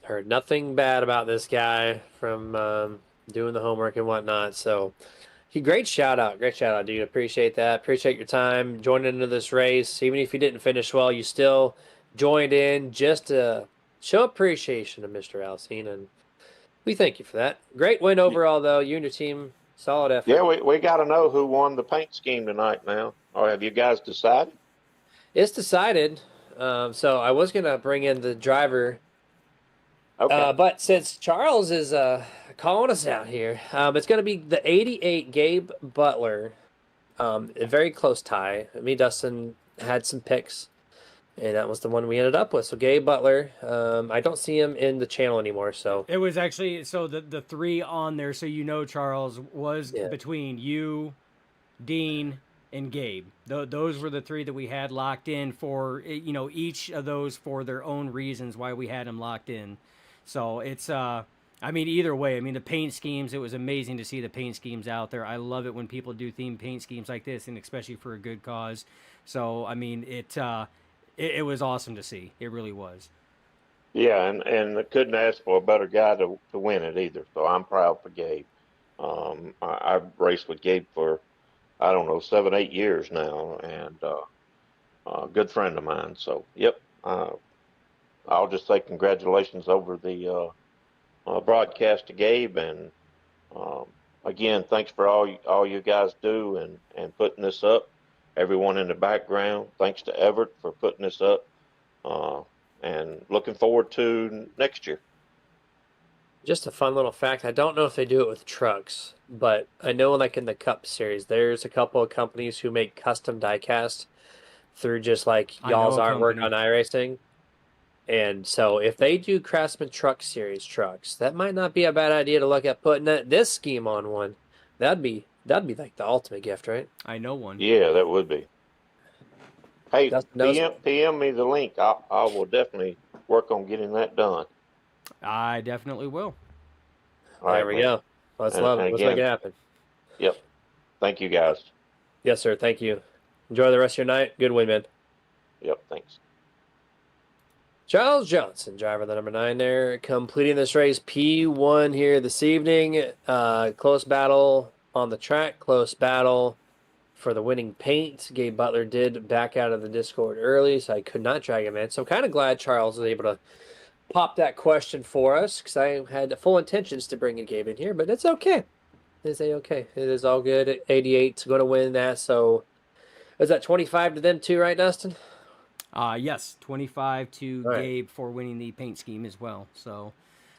Heard nothing bad about this guy from doing the homework and whatnot. So, great shout out, dude. Appreciate that. Appreciate your time joining into this race. Even if you didn't finish well, you still joined in just to show appreciation to Mr. Alcine, and we thank you for that. Great win overall, though. You and your team, solid effort. Yeah, we got to know who won the paint scheme tonight now. Or have you guys decided? It's decided. So I was gonna bring in the driver. Okay. But since Charles is calling us out here, it's going to be the 88 Gabe Butler. A very close tie. Me and Dustin had some picks, and that was the one we ended up with. So Gabe Butler, I don't see him in the channel anymore. So It was actually the 3 on there. So Charles was between you, Dean, and Gabe. Those were the 3 that we had locked in for each of those for their own reasons why we had them locked in. So it's I mean, either way, I mean, the paint schemes, it was amazing to see the paint schemes out there. I love it when people do themed paint schemes like this, and especially for a good cause. So I mean, it was awesome to see. It really was. Yeah, and I couldn't ask for a better guy to win it either. So I'm proud for Gabe. I've raced with Gabe for, I don't know, 7, 8 years now, and a good friend of mine. So, yep, I'll just say congratulations over the broadcast to Gabe, and again, thanks for all you guys do and putting this up. Everyone in the background, thanks to Everett for putting this up, and looking forward to next year. Just a fun little fact. I don't know if they do it with trucks, but I know like in the Cup Series, there's a couple of companies who make custom diecast through just like I know y'all's a artwork company. on iRacing. And so if they do Craftsman Truck Series trucks, that might not be a bad idea to look at putting this scheme on one. That'd be like the ultimate gift, right? I know one. Yeah, that would be. Hey, Dustin knows. PM me the link. I will definitely work on getting that done. I definitely will. All There right, we man. go. Let's love it. And Let's make again, it happen. yep. Thank you guys. Yes, sir. Thank you. Enjoy the rest of your night. Good win, man. Yep, thanks. Charles Johnson, driver the number 9 there, completing this race P1 here this evening. Close battle on the track, close battle for the winning paint. Gabe Butler did back out of the Discord early, so I could not drag him in. So I'm kind of glad Charles was able to pop that question for us, because I had full intentions to bring in Gabe in here, but it's okay. It's okay. It is all good. 88's going to win that, so is that 25 to them too, right, Dustin? Yes, 25 to All right. Gabe for winning the paint scheme as well. So,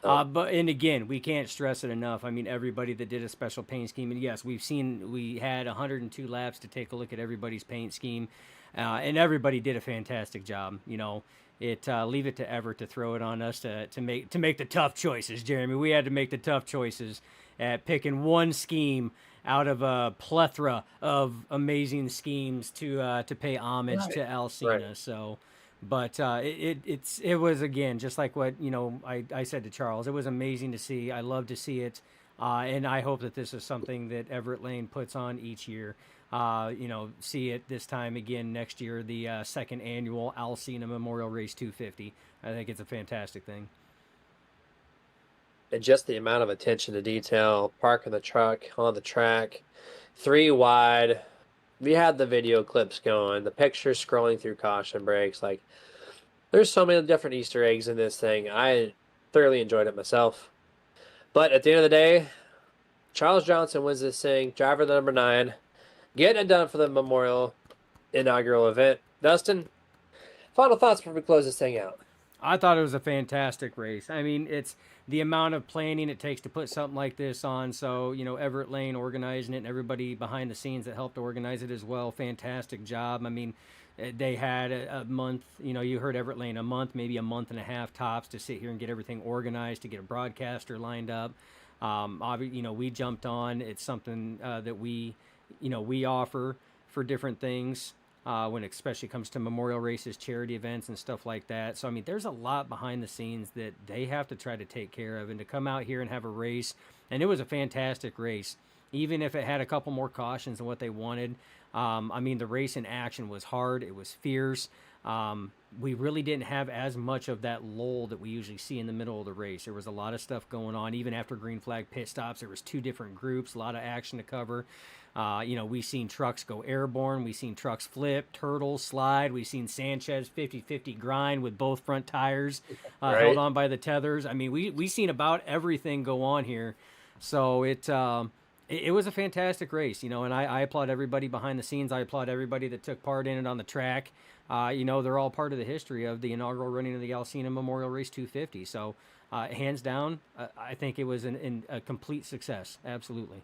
Oh. but and again, we can't stress it enough. I mean, everybody that did a special paint scheme, and yes, we had 102 laps to take a look at everybody's paint scheme, and everybody did a fantastic job. You know, leave it to Everett to throw it on us to make the tough choices, Jeremy. We had to make the tough choices at picking one scheme out of a plethora of amazing schemes to pay homage to Al Sena. Right. So, but it was, again, just like what I said to Charles. It was amazing to see. I love to see it, and I hope that this is something that Everett Lane puts on each year. See it this time again next year, the second annual Al Sena Memorial Race 250. I think it's a fantastic thing. And just the amount of attention to detail, parking the truck on the track, 3 wide. We had the video clips going, the pictures scrolling through caution breaks. Like, there's so many different Easter eggs in this thing. I thoroughly enjoyed it myself. But at the end of the day, Charles Johnson wins this thing, driver the number 9, getting it done for the Memorial inaugural event. Dustin, final thoughts before we close this thing out. I thought it was a fantastic race. I mean, it's the amount of planning it takes to put something like this on. So, Everett Lane organizing it and everybody behind the scenes that helped organize it as well. Fantastic job. I mean, they had a month, you heard Everett Lane, a month, maybe a month and a half tops to sit here and get everything organized, to get a broadcaster lined up. We jumped on. It's something that we offer for different things. When it especially comes to memorial races, charity events, and stuff like that. So, I mean, there's a lot behind the scenes that they have to try to take care of. And to come out here and have a race, and it was a fantastic race, even if it had a couple more cautions than what they wanted. I mean, the race in action was hard. It was fierce. We really didn't have as much of that lull that we usually see in the middle of the race. There was a lot of stuff going on. Even after green flag pit stops, there was 2 different groups, a lot of action to cover. We seen trucks go airborne. We seen trucks flip, turtle, slide. We seen Sanchez 50-50 grind with both front tires held on by the tethers. I mean, we seen about everything go on here. So it was a fantastic race, and I applaud everybody behind the scenes. I applaud everybody that took part in it on the track. They're all part of the history of the inaugural running of the Al Sena Memorial Race 250. So hands down, I think it was a complete success. Absolutely.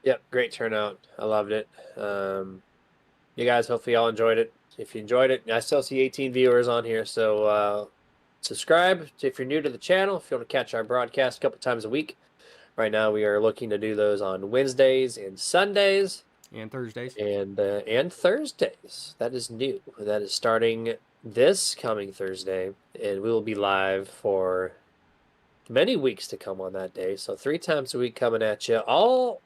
Yep, great turnout. I loved it. You guys, hopefully y'all enjoyed it. If you enjoyed it, I still see 18 viewers on here, so subscribe if you're new to the channel, if you want to catch our broadcast a couple times a week. Right now we are looking to do those on Wednesdays and Sundays. And Thursdays. And Thursdays. That is new. That is starting this coming Thursday, and we will be live for many weeks to come on that day. So 3 times a week coming at you. 2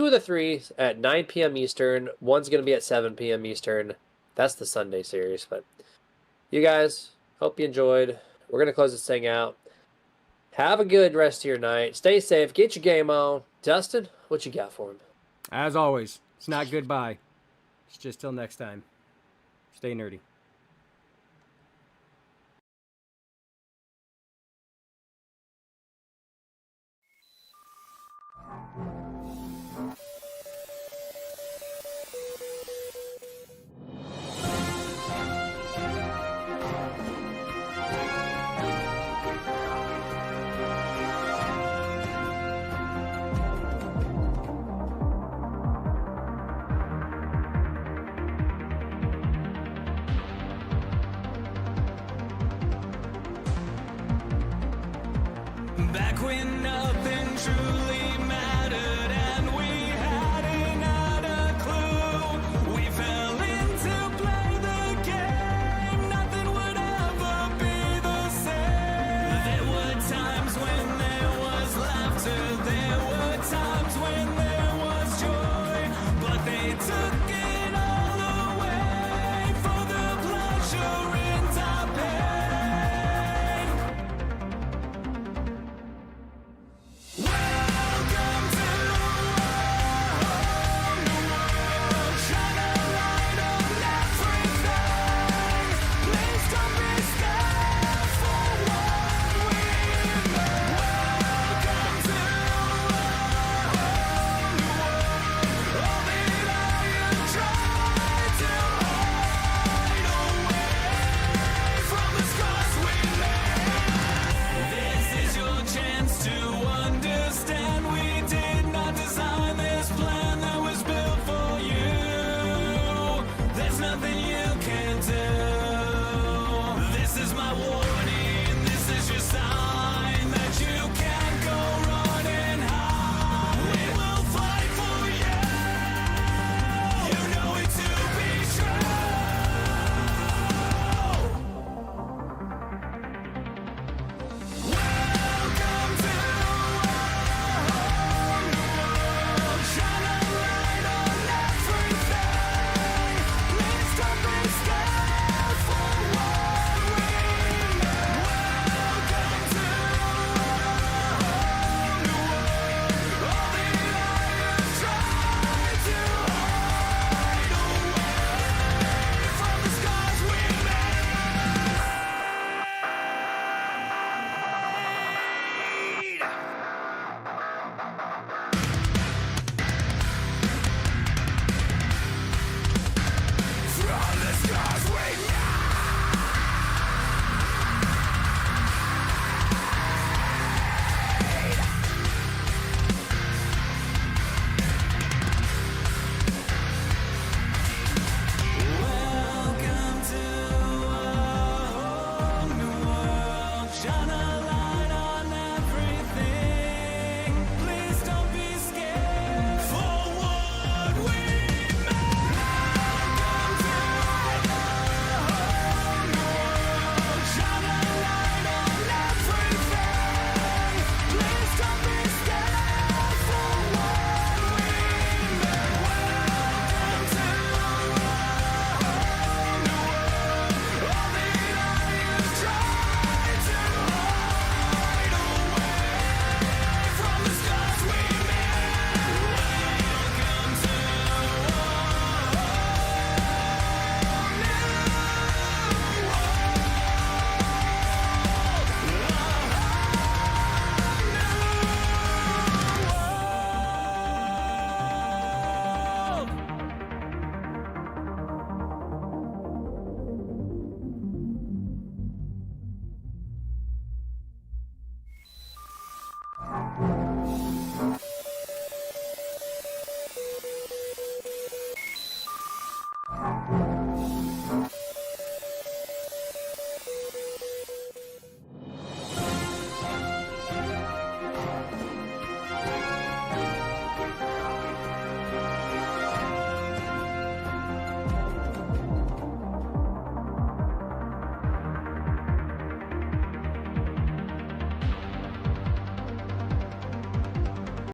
of the 3 at 9 p.m. Eastern. One's going to be at 7 p.m. Eastern. That's the Sunday series. But you guys, hope you enjoyed. We're going to close this thing out. Have a good rest of your night. Stay safe. Get your game on. Dustin, what you got for him? As always, it's not goodbye. It's just till next time. Stay nerdy. Back when nothing truly